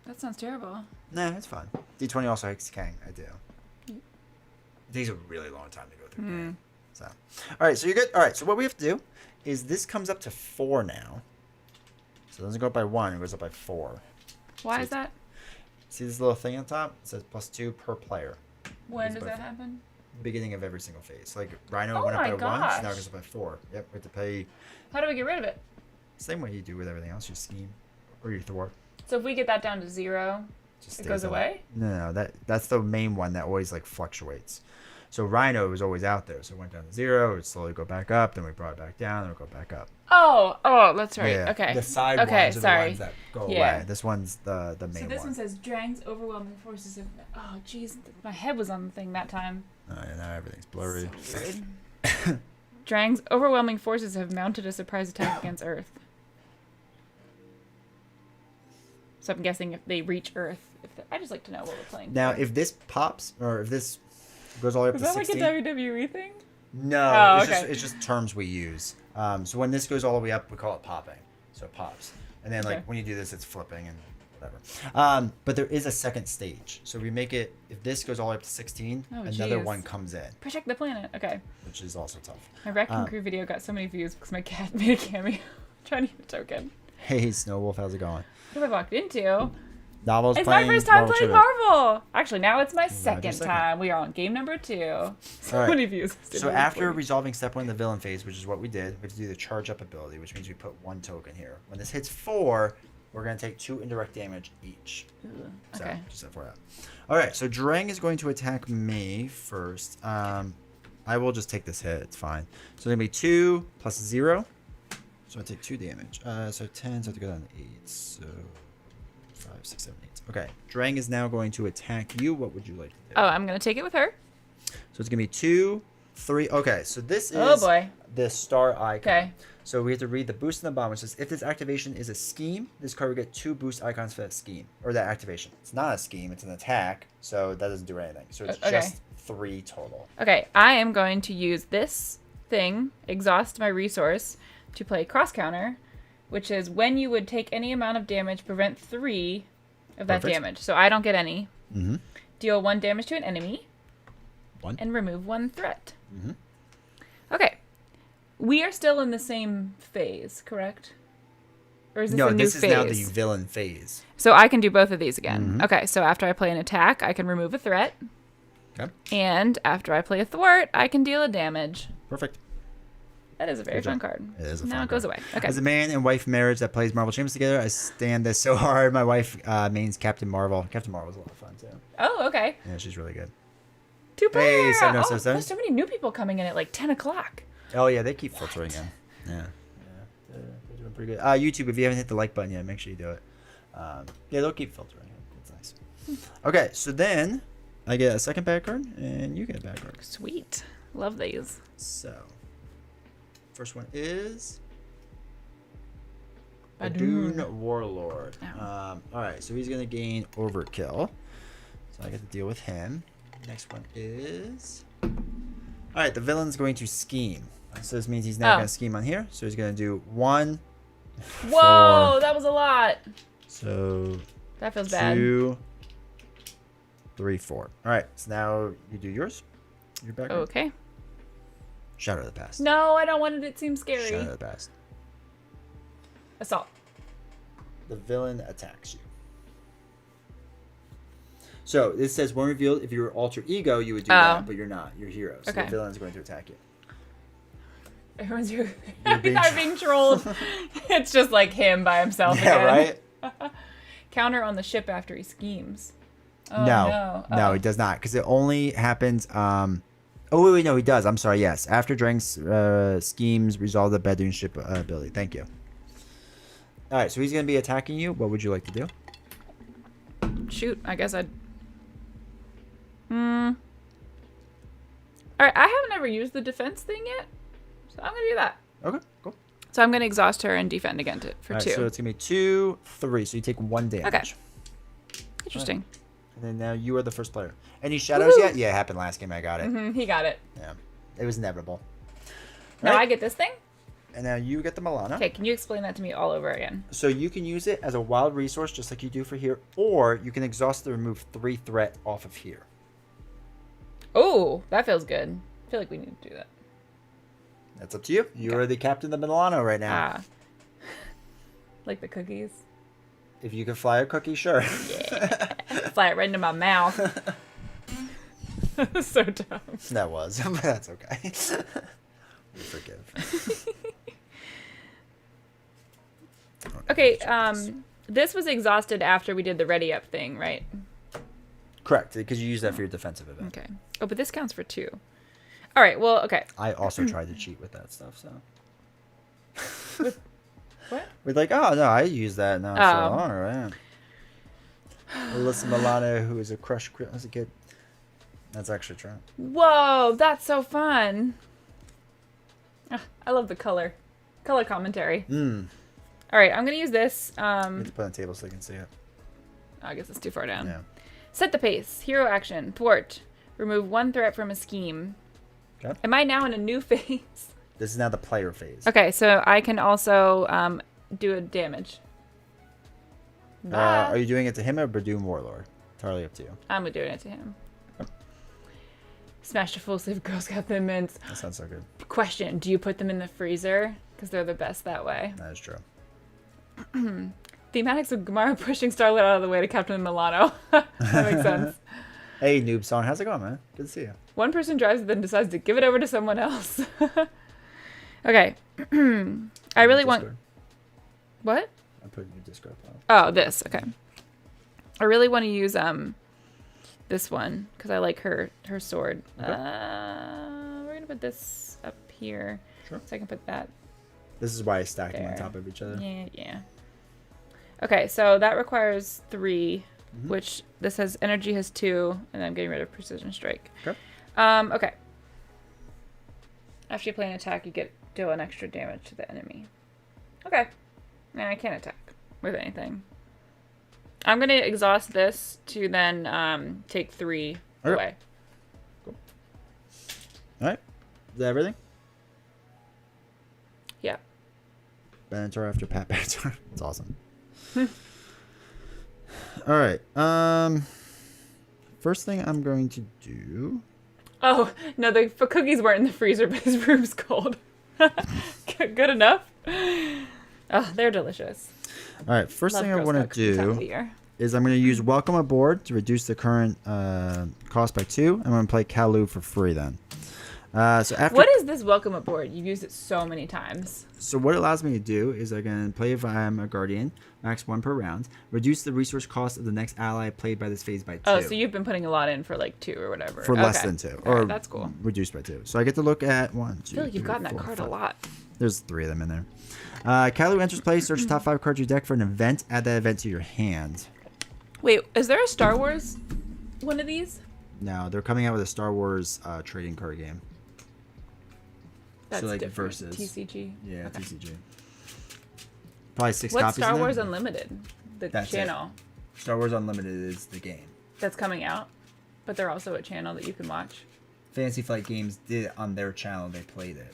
S2: That sounds terrible.
S1: Nah, it's fun. D20 also hits Kang. I do. It takes a really long time to go through Kang. So, all right. So you're good. All right. So what we have to do is this comes up to 4 now. So it doesn't go up by 1. It goes up by 4.
S2: Why
S1: So
S2: is that?
S1: See this little thing on top? It says +2 per player.
S2: When
S1: Goes
S2: does
S1: by
S2: that
S1: 4.
S2: happen?
S1: Beginning of every single phase. Like Rhino
S2: Oh
S1: went up
S2: my
S1: by 1, so now it
S2: gosh.
S1: goes up by 4. Yep. We have to pay
S2: How do we get rid of it?
S1: same way you do with everything else. You scheme or you thwart.
S2: So if we get that down to 0,
S1: Just
S2: it
S1: stays
S2: goes
S1: on.
S2: away?
S1: No, that's the main one that always like fluctuates. So Rhino was always out there, so it went down to 0. It would slowly go back up, then we brought it back down, then it would go back up.
S2: Oh, that's right.
S1: Yeah.
S2: Okay.
S1: The side
S2: Okay,
S1: ones are
S2: sorry.
S1: the ones that go
S2: Yeah.
S1: away. This one's the main
S2: So this
S1: one.
S2: one says Drang's overwhelming forces of... Oh, jeez. My head was on the thing that time.
S1: Oh, yeah, now everything's blurry.
S2: So weird. Drang's overwhelming forces have mounted a surprise attack against Earth. So I'm guessing if they reach Earth... I just like to know what we're playing.
S1: Now, if this pops, or if this goes all the way up
S2: Is
S1: to
S2: that like
S1: 16...
S2: a WWE thing?
S1: No,
S2: Oh,
S1: it's,
S2: okay.
S1: it's just terms we use. So when this goes all the way up, we call it popping. So it pops. And then, like,
S2: Okay.
S1: when you do this, it's flipping and whatever. But there is a second stage. So we make it, if this goes all the way up to 16,
S2: Oh,
S1: another
S2: jeez.
S1: one comes in,
S2: Protect the planet. Okay.
S1: which is also tough.
S2: My Wrecking Crew video got so many views because my cat made a cameo trying to get a token.
S1: Hey, Snowwolf, how's it going?
S2: What have I walked into?
S1: Novels
S2: It's my
S1: playing
S2: first time
S1: Marvel
S2: playing
S1: Trivia.
S2: Marvel. Actually, now it's my
S1: your
S2: second
S1: second.
S2: time. We are on game number 2. So
S1: All right.
S2: many views.
S1: So after resolving step 1 in the villain phase, which is what we did, we have to do the charge up ability, which means we put 1 token here. When this hits 4, we're going to take 2 indirect damage each. So,
S2: Okay.
S1: just FYI. All right, so Drang is going to attack me first. I will just take this hit. It's fine. So it's going to be 2 plus 0. So I take 2 damage. So 10, so I have to go down to 8. So 5, 6, 7, 8. Okay, Drang is now going to attack you. What would you like to do?
S2: Oh, I'm going to take it with her.
S1: So it's going to be 2, 3. Okay, so this is
S2: Oh, boy.
S1: the star icon.
S2: Okay.
S1: So we have to read the boost in the bottom, which says if this activation is a scheme, this card will get 2 boost icons for that scheme or that activation. It's not a scheme; it's an attack, so that doesn't do anything. So it's
S2: Okay.
S1: just 3 total.
S2: Okay, I am going to use this thing, exhaust my resource, to play cross counter, which is when you would take any amount of damage, prevent 3 of that
S1: Perfect.
S2: damage. So I don't get any.
S1: Mm-hmm.
S2: Deal 1 damage to an enemy.
S1: 1.
S2: And remove 1 threat.
S1: Mm-hmm.
S2: Okay. We are still in the same phase, correct? Or is this
S1: No,
S2: a new
S1: this
S2: phase?
S1: is now the villain phase.
S2: So I can do both of these again.
S1: Mm-hmm.
S2: Okay, so after I play an attack, I can remove a threat.
S1: Okay.
S2: And after I play a thwart, I can deal a damage.
S1: Perfect.
S2: That is a very
S1: Good job.
S2: fun card.
S1: It is a
S2: now
S1: fun
S2: it goes
S1: card.
S2: away. Okay.
S1: As a man and wife marriage that plays Marvel Champions together, I stand this so hard. My wife mains Captain Marvel. Captain Marvel's a lot of fun too.
S2: Oh, okay.
S1: Yeah, she's really good.
S2: 2 player.
S1: Hey, 7077.
S2: There's so many new people coming in at like 10 o'clock.
S1: Oh yeah, they keep filtering in. Yeah. They're doing pretty good. YouTube, if you haven't hit the like button yet, make sure you do it. Yeah, they'll keep filtering in. It's nice. Okay, so then I get a second bad card, and you get a bad card.
S2: Sweet. Love these.
S1: So, first one is
S2: Badoon.
S1: Badoon Warlord.
S2: Oh.
S1: All right, so he's gonna gain Overkill. So I get to deal with him. Next one is. All right, the villain's going to scheme. So this means he's now going to scheme on here. So he's going to do 1.
S2: Whoa,
S1: 4.
S2: that was a lot.
S1: So
S2: That feels bad.
S1: 2, 3, 4. All right, so now you do yours. Your back.
S2: Okay.
S1: Shadow of the Past.
S2: No, I don't want it to seem scary.
S1: Shadow of the Past.
S2: Assault.
S1: The villain attacks you. So this says when revealed, if you were alter ego, you would do that, but you're not. You're hero. So
S2: Okay.
S1: the villain is going to attack you.
S2: Everyone's
S1: being
S2: being trolled. It's just like him by himself
S1: Yeah,
S2: again.
S1: right?
S2: Counter on the ship after he schemes. Oh,
S1: No,
S2: no.
S1: he does not, because it only happens. Oh wait, no, he does. I'm sorry. Yes, after Drank's schemes resolve the Badoon ship ability. Thank you. All right, so he's gonna be attacking you. What would you like to do?
S2: Shoot, I guess I'd... Alright, I haven't ever used the defense thing yet, so I'm gonna do that.
S1: Okay, cool.
S2: So I'm gonna exhaust her and defend against it for
S1: All right,
S2: 2.
S1: so it's gonna be 2, 3. So you take 1 damage.
S2: Okay. Interesting.
S1: And then now you are the first player. Any shadows
S2: Woo!
S1: yet? Yeah, it happened last game. I got it.
S2: He got it.
S1: Yeah, it was inevitable.
S2: Now
S1: Right.
S2: I get this thing?
S1: And now you get the Milana.
S2: Okay, can you explain that to me all over again?
S1: So you can use it as a wild resource, just like you do for here, or you can exhaust to remove 3 threat off of here.
S2: Oh, that feels good. I feel like we need to do that.
S1: That's up to you. You are the captain of Milano right now.
S2: Ah. Like the cookies.
S1: If you can fly a cookie, sure.
S2: Fly it right into my mouth. So dumb.
S1: That was, but that's okay. We forgive.
S2: Okay, this was exhausted after we did the ready up thing, right?
S1: Correct, because you use that for your defensive event.
S2: Okay. Oh, but this counts for 2. All right, well, okay.
S1: I also tried to cheat with that stuff, so.
S2: What?
S1: We're like, oh no, I use that now.
S2: Oh.
S1: So all right. Alyssa Milano, who is a crush as a kid. That's actually true.
S2: Whoa, that's so fun. Ah, I love the color commentary. All right, I'm gonna use this.
S1: You have to put it on the table so they can see it.
S2: I guess it's too far down.
S1: Yeah.
S2: Set the pace. Hero action. Thwart. Remove 1 threat from a scheme.
S1: Okay.
S2: Am I now in a new phase?
S1: This is now the player phase.
S2: Okay, so I can also do a damage.
S1: Are you doing it to him or Badoon Warlord? Entirely up to you.
S2: I'm doing it to him. Smash a full sleeve Girl Scout Thin Mints.
S1: That sounds so good.
S2: Question, do you put them in the freezer? Because they're the best that way.
S1: That is true.
S2: Thematics of Gamara pushing Starlet out of the way to Captain Milano. That makes sense.
S1: Hey, Noob Song, how's it going, man? Good to see you.
S2: One person drives it, then decides to give it over to someone else. Okay. I really want...
S1: Discord.
S2: What?
S1: I'm putting your Discord file.
S2: Oh, this. Okay. I really want to use this one because I like her sword.
S1: Okay.
S2: We're gonna put this up here,
S1: Sure.
S2: so I can put that.
S1: This is why I stacked them on
S2: There.
S1: top of each other.
S2: Yeah. Okay, so that requires 3,
S1: Mm-hmm.
S2: which this has energy has 2, and I'm getting rid of precision strike.
S1: Okay.
S2: Okay. After you play an attack, you deal an extra damage to the enemy. Okay. And I can't attack with anything. I'm gonna exhaust this to then take 3
S1: Okay.
S2: away.
S1: All right. Is that everything?
S2: Yeah.
S1: Benatar after Pat Benatar. That's awesome. All right. First thing I'm going to do.
S2: Oh no, the cookies weren't in the freezer, but his room's cold. Good enough. Oh, they're delicious.
S1: All right, first
S2: Love
S1: thing I
S2: Girl
S1: want
S2: Scouts
S1: to
S2: time of
S1: do
S2: the year.
S1: is I'm going to use Welcome Aboard to reduce the current cost by 2. I'm going to play Kalu for free then. So after
S2: What is this Welcome Aboard? You've used it so many times.
S1: So what it allows me to do is I can play if I'm a guardian, max 1 per round, reduce the resource cost of the next ally played by this phase by 2.
S2: Oh, so you've been putting a lot in for like 2 or whatever.
S1: For less than 2.
S2: All
S1: Or
S2: right, that's cool.
S1: reduced by 2. So I get to look at 1, 2,
S2: I feel like you've
S1: 3,
S2: gotten that
S1: 4,
S2: card
S1: 5.
S2: a lot.
S1: There's 3 of them in there. Kalu enters play, search the top 5 cards of your deck for an event, add that event to your hand.
S2: Wait, is there a Star Wars one of these?
S1: No, they're coming out with a Star Wars trading card game.
S2: That's
S4: like
S2: different.
S4: versus.
S2: TCG.
S4: Yeah,
S2: Okay.
S4: TCG.
S1: Probably 6
S2: What's
S1: copies
S2: Star
S1: in there.
S2: Wars Unlimited? The
S4: That's it.
S2: channel
S4: Star Wars Unlimited is the game.
S2: that's coming out, but they're also a channel that you can watch.
S4: Fantasy Flight Games did it on their channel. They played it.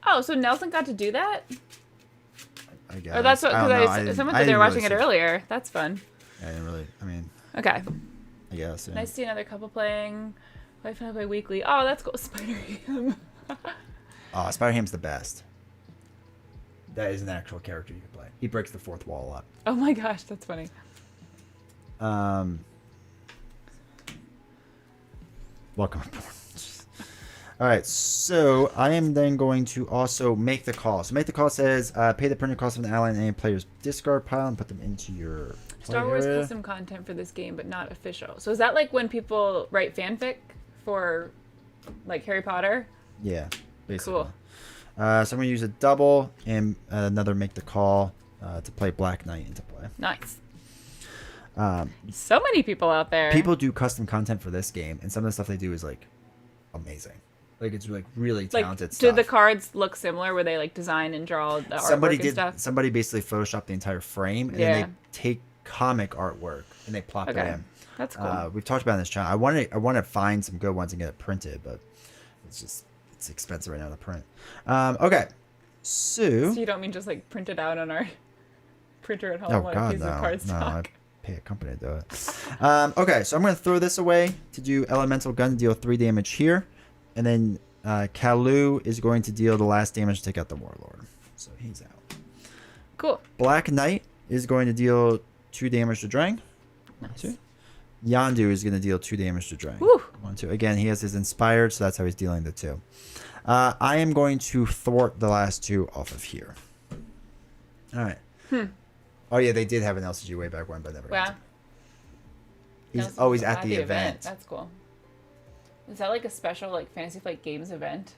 S2: Oh, so Nelson got to do that?
S1: I guess.
S2: Or that's what,
S1: I don't know.
S2: because someone said they were watching it earlier. That's fun.
S1: I didn't really, I mean,
S2: Okay.
S1: I guess. Yeah.
S2: Nice to see another couple playing. Wife and I play weekly. Oh, that's cool. Spider-Ham.
S1: Oh, Spider-Ham's the best. That is an actual character you can play. He breaks the fourth wall a lot.
S2: Oh my gosh, that's funny.
S1: Welcome aboard. All right, so I am then going to also make the call. So make the call says pay the printing cost of an ally in any player's discard pile and put them into your
S2: Star Wars
S1: area.
S2: custom content for this game, but not official. So is that like when people write fanfic for like Harry Potter?
S1: Yeah, basically.
S2: Cool.
S1: So I'm going to use a double and another make the call to play Black Knight into play.
S2: Nice. So many people out there.
S1: People do custom content for this game, and some of the stuff they do is like amazing. Like it's like really
S2: like,
S1: talented
S2: do
S1: stuff.
S2: the cards look similar where they like design and draw the
S1: Somebody
S2: artwork and
S1: did.
S2: stuff?
S1: Somebody basically photoshopped the entire frame, and
S2: Yeah.
S1: then they take comic artwork and they plop it
S2: Okay.
S1: in.
S2: That's cool.
S1: We've talked about it in this channel. I want to find some good ones and get it printed, but it's expensive right now to print. Okay, so
S2: So you don't mean just like print it out on our printer at home
S1: oh
S2: on a
S1: god
S2: piece
S1: no,
S2: of
S1: no, I
S2: cardstock?
S1: pay a company to do it. Okay, so I'm gonna throw this away to do elemental gun to deal 3 damage here, and then Kalu is going to deal the last damage to take out the warlord. So he's out.
S2: Cool.
S1: Black Knight is going to deal 2 damage to Drang.
S2: Nice.
S1: Yandu is going to deal 2 damage to Drang.
S2: Woo.
S1: 1, 2. Again, he has his inspired, so that's how he's dealing the 2. I am going to thwart the last 2 off of here. All right. Oh yeah, they did have an LCG way back when, but never. got
S2: Wow.
S1: to. He's
S2: Nelson's
S1: always at the event.
S2: That's cool. Is that like a special like Fantasy Flight Games event?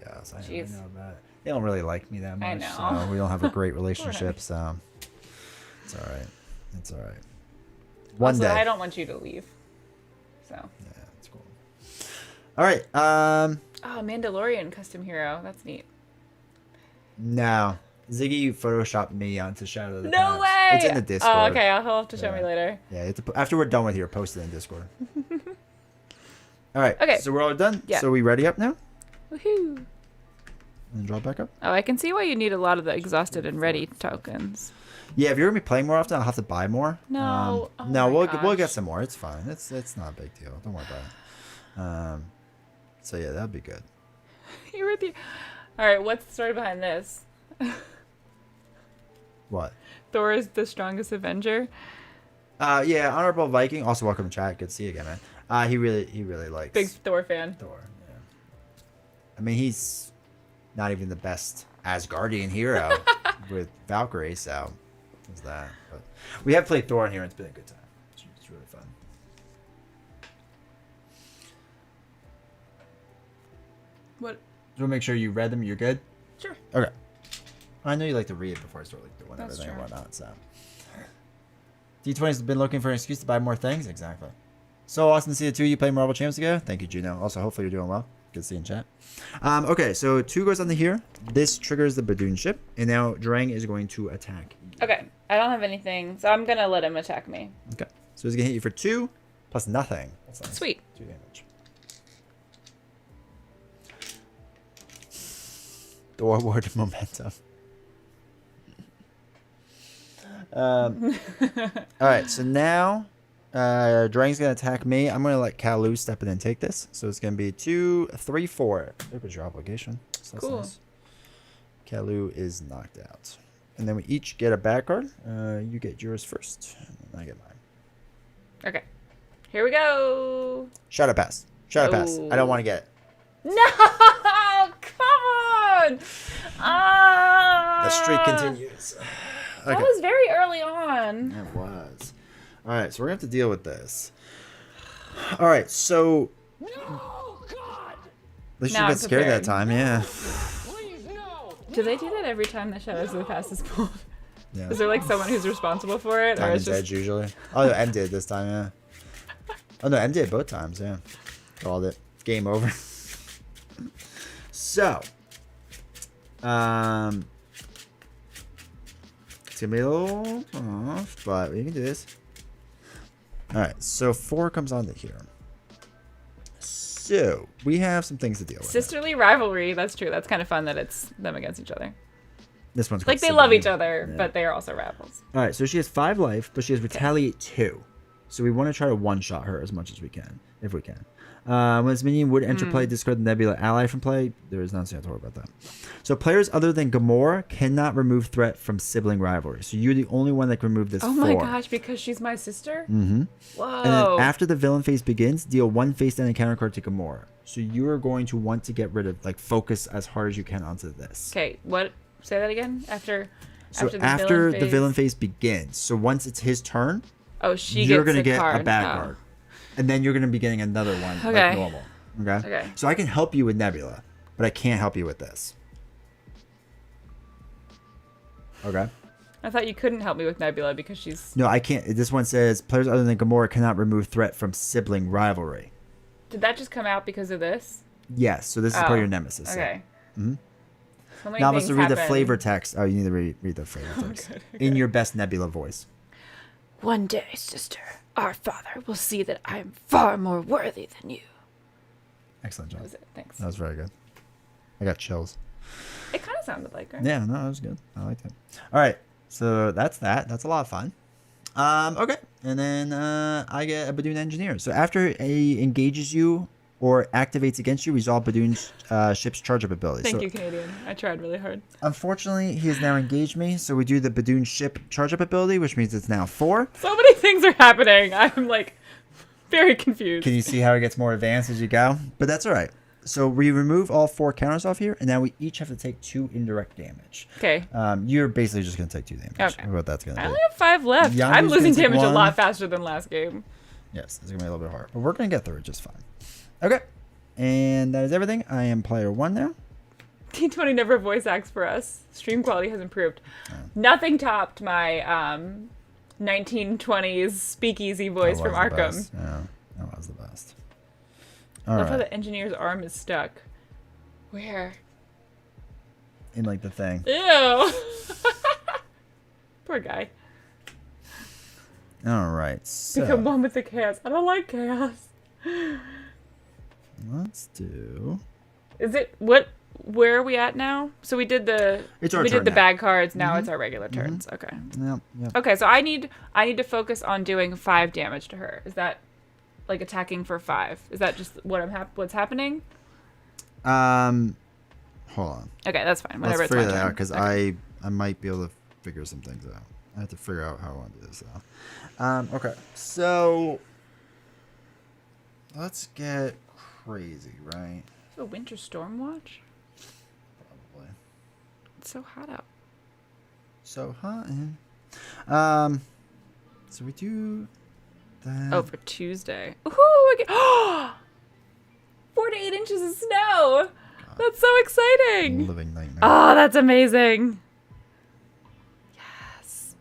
S1: Yes, I
S2: Jeez.
S1: know about it. They don't really like me that much,
S2: I know.
S1: so we don't have a great relationship.
S2: Poor
S1: So it's all right. It's all right. One
S2: Also,
S1: day.
S2: I don't want you to leave. So.
S1: Yeah, it's cool. All right.
S2: Oh, Mandalorian custom hero. That's neat.
S1: No. Ziggy photoshopped me onto Shadow of the
S2: No
S1: Past.
S2: way!
S1: It's in the Discord.
S2: Oh, okay. I'll have to show me
S1: Yeah.
S2: later.
S1: Yeah, you have to after we're done with here, post it in Discord. All right.
S2: Okay.
S1: So we're all done?
S2: Yeah.
S1: So we ready up now?
S2: Woohoo!
S1: And draw back up?
S2: Oh, I can see why you need a lot of the exhausted and ready tokens.
S1: Yeah, if you're gonna be playing more often, I'll have to buy more.
S2: No. Oh
S1: no,
S2: my
S1: we'll get
S2: gosh.
S1: some more. It's fine. It's not a big deal. Don't worry about it. So yeah, that'd be good.
S2: You were the. All right. What's the story behind this?
S1: What?
S2: Thor is the strongest Avenger.
S1: Yeah, Honorable Viking. Also, welcome to chat. Good to see you again, man. He really likes
S2: Big Thor fan.
S1: Thor. Yeah. I mean, he's not even the best Asgardian hero with Valkyrie, so there's that. But we have played Thor in here, and it's been a good time. It's really fun.
S2: What?
S4: Just want to make sure you read them. You're good.
S2: Sure.
S1: Okay. I know you like to read before I start like doing
S2: That's
S1: everything and
S2: true.
S1: whatnot. So D20's been looking for an excuse to buy more things. Exactly. So awesome to see the two of you play Marvel Champs together. Thank you, Juno. Also, hopefully you're doing well. Good to see you in chat. Okay, so 2 goes onto here. This triggers the Badoon ship, and now Drang is going to attack.
S2: Okay. I don't have anything, so I'm gonna let him attack me.
S1: Okay. So he's gonna hit you for 2 plus nothing. That's nice.
S2: Sweet.
S1: 2 damage. Doorward momentum. All right, so now Drang's gonna attack me. I'm gonna let Kalu step in and take this. So it's gonna be 2, 3, 4. There was your obligation. So that's
S2: Cool.
S1: nice. Kalu is knocked out. And then we each get a bad card. You get yours first. And I get mine.
S2: Okay. Here we go.
S1: Shadow Pass. Shadow Pass. I don't want to get it.
S2: No! Come on!
S1: The streak continues. Okay.
S2: That was very early on.
S1: It was. All right, so we're going to have to deal with this. All right, so...
S3: No, God!
S1: At least
S2: Now
S1: you
S2: I'm
S1: got scared that
S2: prepared.
S1: time, yeah.
S3: Please, no!
S2: Do they do that every time the Shadows of the Past is pulled?
S1: Yeah.
S2: Is there like someone who's responsible for it? Or
S1: Diamond's
S2: it's
S1: Edge
S2: just...
S1: usually. Oh, no, M did this time, yeah. Oh, no, M did both times, yeah. Called it. Game over. So. It's going to be a little off, but we can do this. Alright, so 4 comes onto here. So, we have some things to deal with.
S2: Sisterly rivalry. That's true. That's kind of fun that it's them against each other.
S1: This one's
S2: Like
S1: called
S2: they love
S1: Sibling.
S2: each other,
S1: Yeah.
S2: but they are also rivals.
S1: Alright, so she has 5 life, but she has Retaliate 2. So we want to try to one-shot her as much as we can, if we can. When this minion would enter play, discard the Nebula ally from play. There is nothing to worry about that. So players other than Gamora cannot remove threat from sibling rivalry. So you're the only one that can remove this.
S2: Oh my gosh, because she's my sister?
S1: Mm-hmm.
S2: Whoa.
S1: And then after the villain phase begins, deal 1 face-down encounter card to Gamora. So you are going to want to get rid of, like, focus as hard as you can onto this.
S2: Okay, what? Say that again? After
S1: the villain phase begins. So once it's his turn,
S2: oh, she
S1: you're
S2: gets
S1: going to get
S2: card.
S1: a bad
S2: Oh.
S1: card. And then you're going to be getting another one
S2: Okay.
S1: like normal. Okay?
S2: Okay.
S1: So I can help you with Nebula, but I can't help you with this. Okay?
S2: I thought you couldn't help me with Nebula because she's...
S1: No, I can't. This one says players other than Gamora cannot remove threat from sibling rivalry.
S2: Did that just come out because of this?
S1: Yes, so this is part of your nemesis.
S2: Okay.
S1: Mhm.
S2: So many
S1: Now I'm supposed
S2: things
S1: to read the
S2: happen.
S1: flavor text. Oh, you need to read the flavor text. In your best Nebula voice.
S2: One day, sister, our father will see that I am far more worthy than you.
S1: Excellent job.
S2: That was it. Thanks.
S1: That was very good. I got chills.
S2: It kind of sounded like her.
S1: Yeah, no, that was good. I liked it. All right, so that's that. That's a lot of fun. Okay, and then I get a Badoon Engineer. So after he engages you or activates against you, resolve Badoon's ship's charge-up ability.
S2: Thank
S1: So,
S2: you, Canadian. I tried really hard.
S1: unfortunately, he has now engaged me, so we do the Badoon ship charge-up ability, which means it's now 4.
S2: So many things are happening. I'm like very confused.
S1: Can you see how it gets more advanced as you go? But that's all right. So we remove all 4 counters off here, and now we each have to take 2 indirect damage.
S2: Okay.
S1: You're basically just going to take 2 damage.
S2: Okay.
S1: What that's going to
S2: I
S1: be.
S2: only have 5 left.
S1: Yandu's
S2: I'm losing
S1: gonna take
S2: damage a
S1: 1.
S2: lot faster than last game.
S1: Yes, it's going to be a little bit hard. But we're going to get through it just fine. Okay. And that is everything. I am player 1 now.
S2: T20 never voice acts for us. Stream quality has improved. Nothing topped my 1920s speakeasy voice
S1: That
S2: from
S1: was the
S2: Arkham.
S1: best. Yeah, that was the best.
S2: I
S1: All
S2: love how
S1: right.
S2: the engineer's arm is stuck. Where?
S1: In like the thing.
S2: Ew. Poor guy.
S1: All right. So
S2: Become one with the chaos. I don't like chaos.
S1: let's do.
S2: Is it what? Where are we at now? So we did the
S1: It's our
S2: we
S1: turn
S2: did the
S1: now.
S2: bad cards. Now it's our regular turns. Okay.
S1: Yep. Yep.
S2: Okay. So I need to focus on doing 5 damage to her. Is that like attacking for 5? Is that just what what's happening?
S1: Hold on.
S2: Okay, that's fine. Whenever
S1: Let's
S2: it's my
S1: figure that
S2: turn.
S1: out because
S2: Okay.
S1: I might be able to figure some things out. I have to figure out how I want to do this though. Okay. So let's get crazy, right?
S2: A winter storm watch.
S1: Probably.
S2: It's so hot out.
S1: So hot. So we do that.
S2: Oh, for Tuesday. Ooh, again. 4 to 8 inches of snow. That's so exciting.
S1: Living nightmare.
S2: Oh, that's amazing. Yes.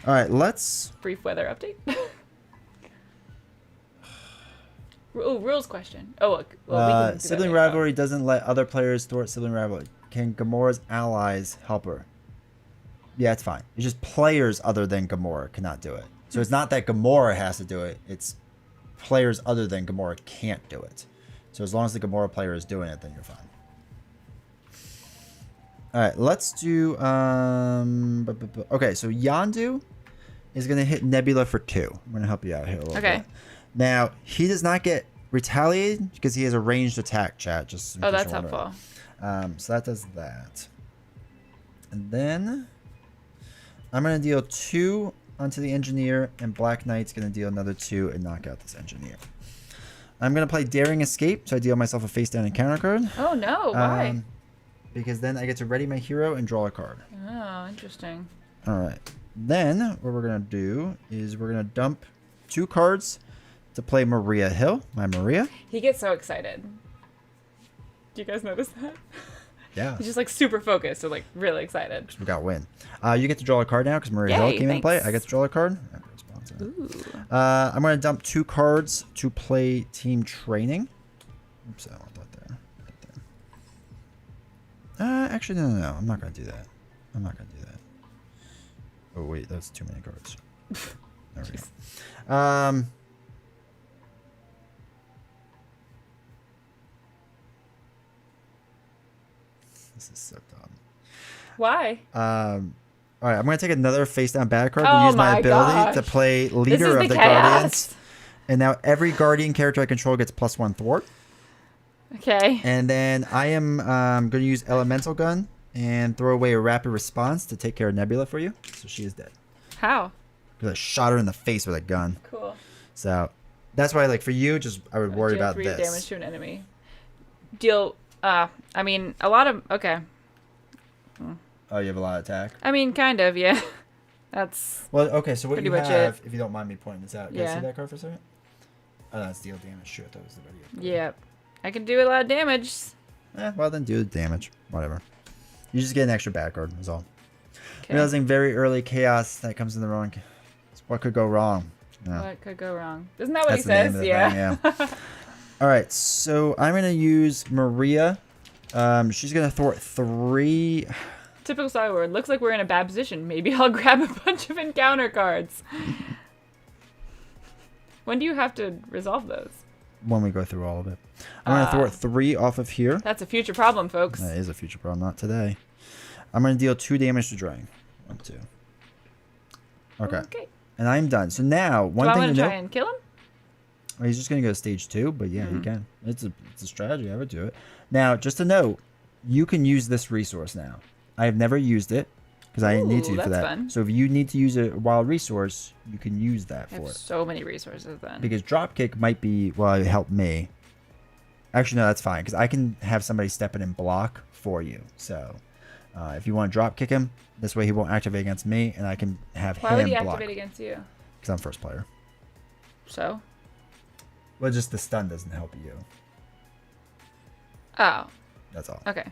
S1: All right, let's.
S2: Brief weather update. Oh, rules question. Oh, look. Well, we can do that
S1: Sibling
S2: later on.
S1: rivalry doesn't let other players thwart sibling rivalry. Can Gamora's allies help her? Yeah, it's fine. It's just players other than Gamora cannot do it. So it's not that Gamora has to do it. It's players other than Gamora can't do it. So as long as the Gamora player is doing it, then you're fine. All right, let's do. Okay, so Yondu is gonna hit Nebula for 2. I'm gonna help you out here a little
S2: Okay.
S1: bit. Now he does not get retaliated because he has a ranged attack. Chat, just in
S2: Oh,
S1: case
S2: that's
S1: you're wondering.
S2: helpful.
S1: So that does that. And then I'm going to deal 2 onto the engineer, and Black Knight's going to deal another 2 and knock out this engineer. I'm going to play Daring Escape, so I deal myself a face down encounter card.
S2: Oh no, why?
S1: Because then I get to ready my hero and draw a card.
S2: Oh, interesting.
S1: All right. Then what we're going to do is we're going to dump 2 cards to play Maria Hill, my Maria.
S2: He gets so excited. Do you guys notice that?
S1: Yeah.
S2: He's just like super focused and like really excited.
S1: We got win. You get to draw a card now because Maria
S2: Yay,
S1: Hill came in play. I get to draw a card.
S2: Ooh.
S1: I'm going to dump 2 cards to play Team Training. Oops, I don't want that there. Right there. Actually, no. I'm not going to do that. I'm not going to do that. Oh, wait. That's too many cards. There we go. This is so dumb.
S2: Why?
S1: All right, I'm going to take another face down bad card
S2: Oh
S1: and use my
S2: my
S1: ability
S2: gosh.
S1: to play
S2: This
S1: Leader
S2: is
S1: of
S2: the
S1: the
S2: chaos.
S1: Guardians. And now every Guardian character I control gets +1 thwart.
S2: Okay.
S1: And then I am going to use Elemental Gun and throw away a rapid response to take care of Nebula for you. So she is dead.
S2: How?
S1: Because I shot her in the face with a gun.
S2: Cool.
S1: So that's why, like, for you, just I would worry
S2: Deal
S1: about
S2: 3
S1: this.
S2: damage to an enemy. Deal. I mean, a lot of. Okay.
S1: Oh, you have a lot of attack?
S2: I mean, kind of. Yeah. That's.
S1: Well, okay, so what
S2: Pretty
S1: you
S2: much
S1: have, if you don't mind me pointing this out. Can I
S2: Yeah.
S1: see that card for a second? Oh, that's deal damage. Sure, that was the video.
S2: Yeah. I can do a lot of damage.
S1: Well, then do the damage. Whatever. You just get an extra bad card, is all.
S2: Okay.
S1: Realizing very early chaos that comes in the wrong. What could go wrong? Yeah.
S2: What could go wrong? Isn't that what
S1: That's
S2: he
S1: the name
S2: says?
S1: of the
S2: Yeah.
S1: thing, yeah. All right, so I'm going to use Maria. She's going to thwart 3.
S2: Typical Star Wars. Looks like we're in a bad position. Maybe I'll grab a bunch of encounter cards. When do you have to resolve those?
S1: When we go through all of it. I'm going to thwart 3 off of here.
S2: That's a future problem, folks.
S1: That is a future problem, not today. I'm going to deal 2 damage to Drain. 1, 2. Okay. And I'm done. So now, one
S2: Do I
S1: thing
S2: want
S1: to
S2: to
S1: know.
S2: try and kill him?
S1: He's just going to go to stage 2, but yeah, he can. It's a strategy. I would do it. Now, just to note, you can use this resource now. I have never used it because I didn't need to
S2: Ooh,
S1: for
S2: that's
S1: that.
S2: fun.
S1: So if you need to use a wild resource, you can use that
S2: I
S1: for
S2: have
S1: it.
S2: so many resources then.
S1: Because dropkick might be, well, it helped me. Actually, no, that's fine because I can have somebody step in and block for you. So if you want to dropkick him, this way he won't activate against me, and I can have
S2: Why would
S1: him
S2: he
S1: block.
S2: activate against you?
S1: Because I'm first player.
S2: So?
S1: Well, just the stun doesn't help you.
S2: Oh,
S1: That's all.
S2: okay.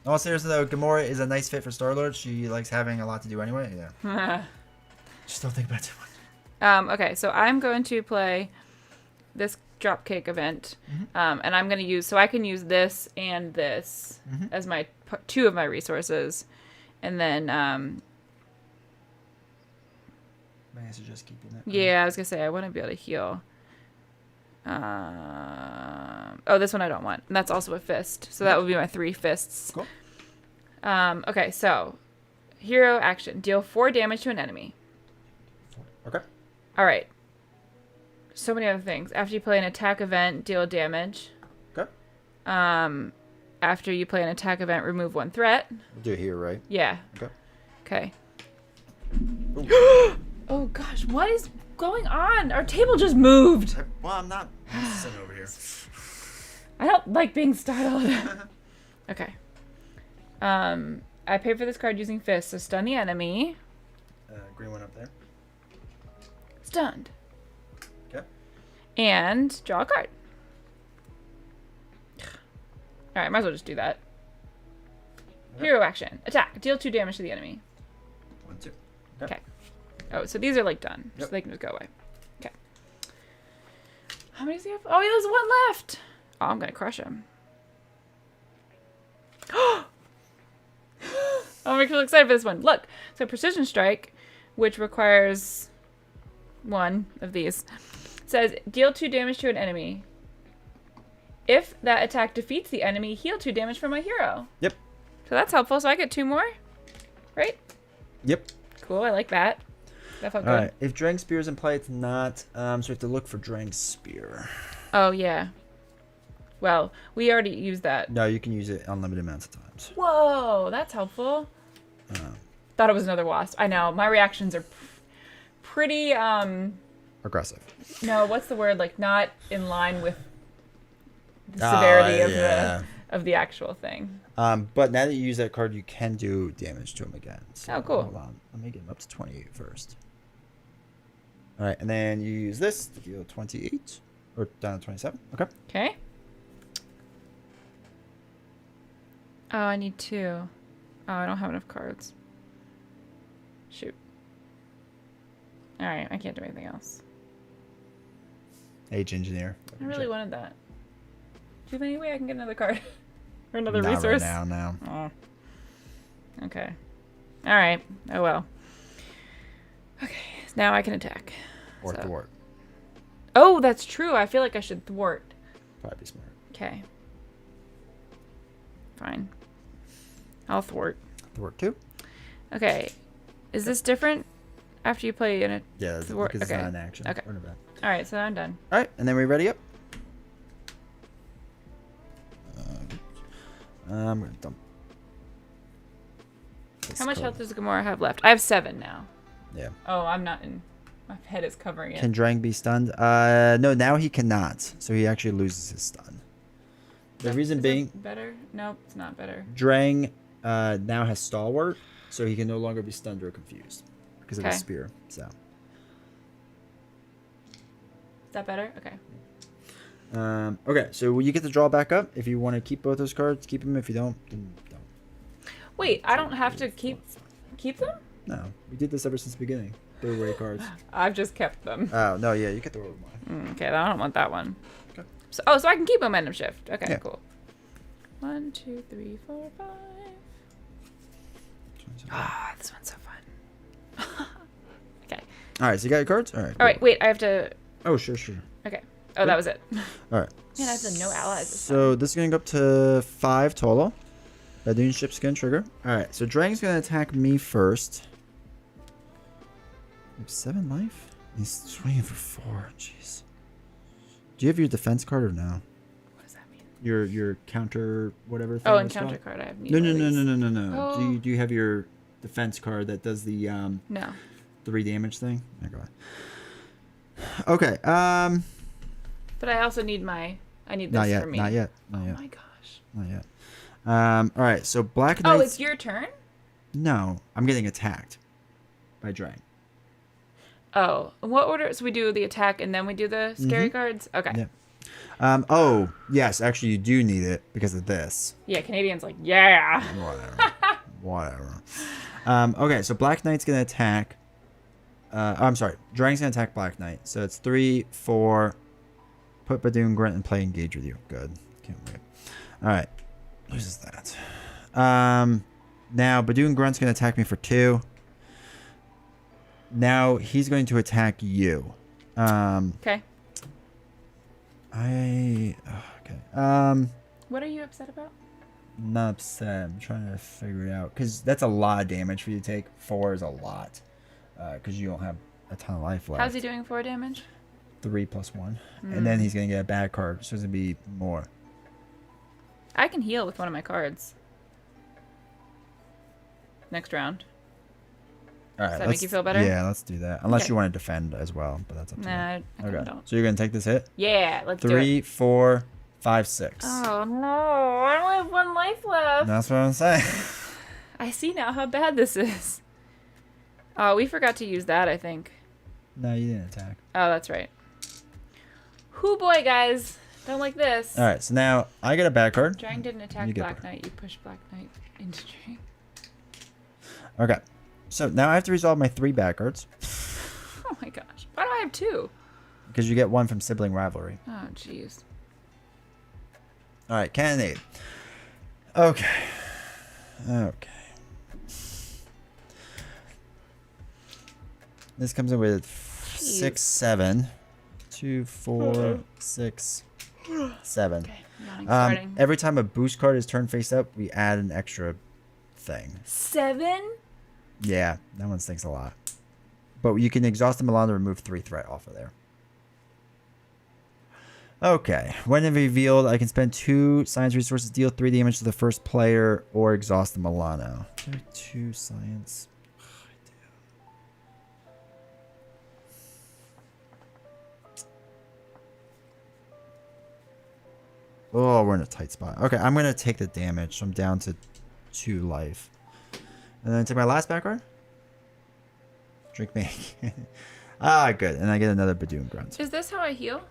S1: Oh, seriously though, Gamora is a nice fit for Star-Lord. She likes having a lot to do anyway. Yeah. Just don't think about it too much.
S2: Okay, so I'm going to play this dropkick event, and I'm going to use, so I can use this and this as my 2 of my resources, and then
S1: May I suggest keeping that?
S2: yeah, I was gonna say I want to be able to heal. Oh, this one I don't want, and that's also a fist, so that would be my 3 fists.
S1: Cool.
S2: Okay, so hero action: deal 4 damage to an enemy.
S1: Okay.
S2: All right. So many other things. After you play an attack event, deal damage.
S1: Okay.
S2: After you play an attack event, remove 1 threat.
S1: We'll do it here, right?
S2: Yeah.
S1: Okay.
S2: Okay. Oh gosh, what is going on? Our table just moved.
S1: Well, I'm not sitting over here.
S2: I don't like being startled. Okay. I pay for this card using fists, so stun the enemy.
S1: Green one up there.
S2: Stunned.
S1: Okay.
S2: And draw a card. Alright, might as well just do that.
S1: Okay.
S2: Hero action. Attack. Deal 2 damage to the enemy.
S1: 1, 2.
S2: Okay. Oh, so these are like done.
S1: Yep.
S2: So they can just go away. Okay. How many does he have? Oh, he has 1 left. Oh, I'm gonna crush him. Oh, I'm actually excited for this one. Look, so precision strike, which requires 1 of these, says deal 2 damage to an enemy. If that attack defeats the enemy, heal 2 damage from my hero.
S1: Yep.
S2: So that's helpful. So I get 2 more, right?
S1: Yep.
S2: Cool. I like that. That felt
S1: All
S2: good.
S1: right. If Drang Spear is in play, it's not. So we have to look for Drang Spear.
S2: Oh yeah. Well, we already used that.
S1: No, you can use it unlimited amounts of times.
S2: Whoa, that's helpful. Thought it was another wasp. I know. My reactions are pretty
S1: Aggressive.
S2: no, what's the word? Like not in line with the severity of the actual thing.
S1: But now that you use that card, you can do damage to him again. So
S2: Oh, cool.
S1: Hold on. Let me get him up to 28 first. All right, and then you use this to deal 28 or down to 27. Okay.
S2: Okay. Oh, I need 2. Oh, I don't have enough cards. Shoot. All right, I can't do anything else.
S1: Age engineer.
S2: I really wanted that. Do you have any way I can get another card or another
S1: Not
S2: resource?
S1: right now. No.
S2: Oh. Okay. All right. Oh well. Okay. Now I can attack.
S1: Or thwart.
S2: Oh, that's true. I feel like I should thwart.
S1: Probably be smart.
S2: Okay. Fine. I'll thwart.
S1: Thwart 2.
S2: Okay. Is this different after you play in a
S1: Yeah,
S2: thwart?
S1: because
S2: Okay.
S1: it's not an action.
S2: Okay.
S1: Or an event.
S2: All right. So I'm done.
S1: All right, and then we ready up. I'm gonna dump.
S2: How much health does Gamora have left? I have 7 now.
S1: Yeah.
S2: Oh, I'm not in. My head is covering it.
S1: Can Drang be stunned? No, now he cannot. So he actually loses his stun. The reason
S2: Is
S1: being,
S2: that better? Nope, it's not better.
S1: Drang now has stalwart, so he can no longer be stunned or confused because of his
S2: Okay.
S1: spear. So.
S2: Is that better? Okay.
S1: Okay, so you get to draw back up. If you want to keep both those cards, keep them. If you don't, then don't.
S2: Wait, I don't have to keep them?
S1: No, we did this ever since the beginning. Throw away cards.
S2: I've just kept them.
S1: Oh no, yeah, you get throw away mine.
S2: Okay, I don't want that one.
S1: Okay.
S2: So I can keep momentum shift. Okay,
S1: Yeah.
S2: cool. 1, 2, 3, 4, 5. Ah, this one's so fun. Okay.
S1: All right, so you got your cards. All right.
S2: All right. Wait, I have to.
S1: Oh, sure.
S2: Okay. Oh, that was it.
S1: All right.
S2: Man, I have the no allies. This
S1: So this is gonna go up to 5 total. Badoon ship's gonna trigger. All right. So Drang's gonna attack me first. I have 7 life. He's swinging for 4. Jeez. Do you have your defense card or no?
S2: What does that mean?
S1: Your counter whatever thing.
S2: Oh,
S1: it's
S2: encounter
S1: called?
S2: card. I have
S1: No.
S2: neither.
S1: Do
S2: Oh.
S1: you have your defense card that does the
S2: No.
S1: 3 damage thing? Yeah, go ahead. Okay.
S2: But I also need my. I need this
S1: Not yet.
S2: for me.
S1: Not yet.
S2: Oh
S1: Not yet.
S2: my gosh.
S1: Not yet. All right. So Black
S2: Oh,
S1: Knights.
S2: it's your turn.
S1: No, I'm getting attacked by Drang.
S2: Oh, in what order? So we do the attack and then we do the scary cards. Okay.
S1: Yeah. Oh, yes. Actually, you do need it because of this.
S2: Yeah, Canadians like yeah.
S1: Whatever. Okay. So Black Knight's gonna attack. I'm sorry. Drang's gonna attack Black Knight. So it's 3, 4. Put Badoon Grunt and play engage with you. Good. Can't wait. All right. Loses that. Now Badoon Grunt's gonna attack me for 2. Now he's going to attack you.
S2: Okay.
S1: Okay.
S2: What are you upset about?
S1: I'm not upset. I'm trying to figure it out because that's a lot of damage for you to take. 4 is a lot because you don't have a ton of life left.
S2: How's he doing 4 damage?
S1: 3 plus 1, and then he's gonna get a bad card, so it's gonna be more.
S2: I can heal with one of my cards. Next round.
S1: All right.
S2: Does that make you feel better?
S1: Yeah, let's do that. Unless
S2: Okay.
S1: you want to defend as well, but that's up to
S2: Nah, I
S1: you.
S2: kinda
S1: Okay.
S2: don't.
S1: So you're gonna take this hit.
S2: Yeah, let's do it.
S1: 3, 4, 5, 6.
S2: Oh no, I only have 1 life left.
S1: That's what I'm saying.
S2: I see now how bad this is. Oh, we forgot to use that, I think.
S1: No, you didn't attack.
S2: Oh, that's right. Hoo boy, guys. Don't like this.
S1: All right. So now I get a bad card.
S2: Drang didn't attack
S1: You get
S2: Black
S1: there.
S2: Knight. You pushed Black Knight into Drang.
S1: Okay. So now I have to resolve my 3 bad cards
S2: Oh my gosh. Why do I have 2?
S1: because you get 1 from sibling rivalry.
S2: Oh, jeez.
S1: All right, cannonade. Okay. This comes in with 6, 7. 2, 4, 6, 7.
S2: Okay, yawning starting.
S1: Every time a boost card is turned face up, we add an extra thing.
S2: 7?
S1: Yeah, that one stinks a lot. But you can exhaust the Milan to remove 3 threat off of there. Okay. When revealed, I can spend 2 science resources, deal 3 damage to the first player, or exhaust the Milano. 2 science. Oh, we're in a tight spot. Okay, I'm going to take the damage. So I'm down to 2 life. And then take my last back card. Drink me. Ah, good. And I get another Badoon Grunt.
S2: Is this how I heal?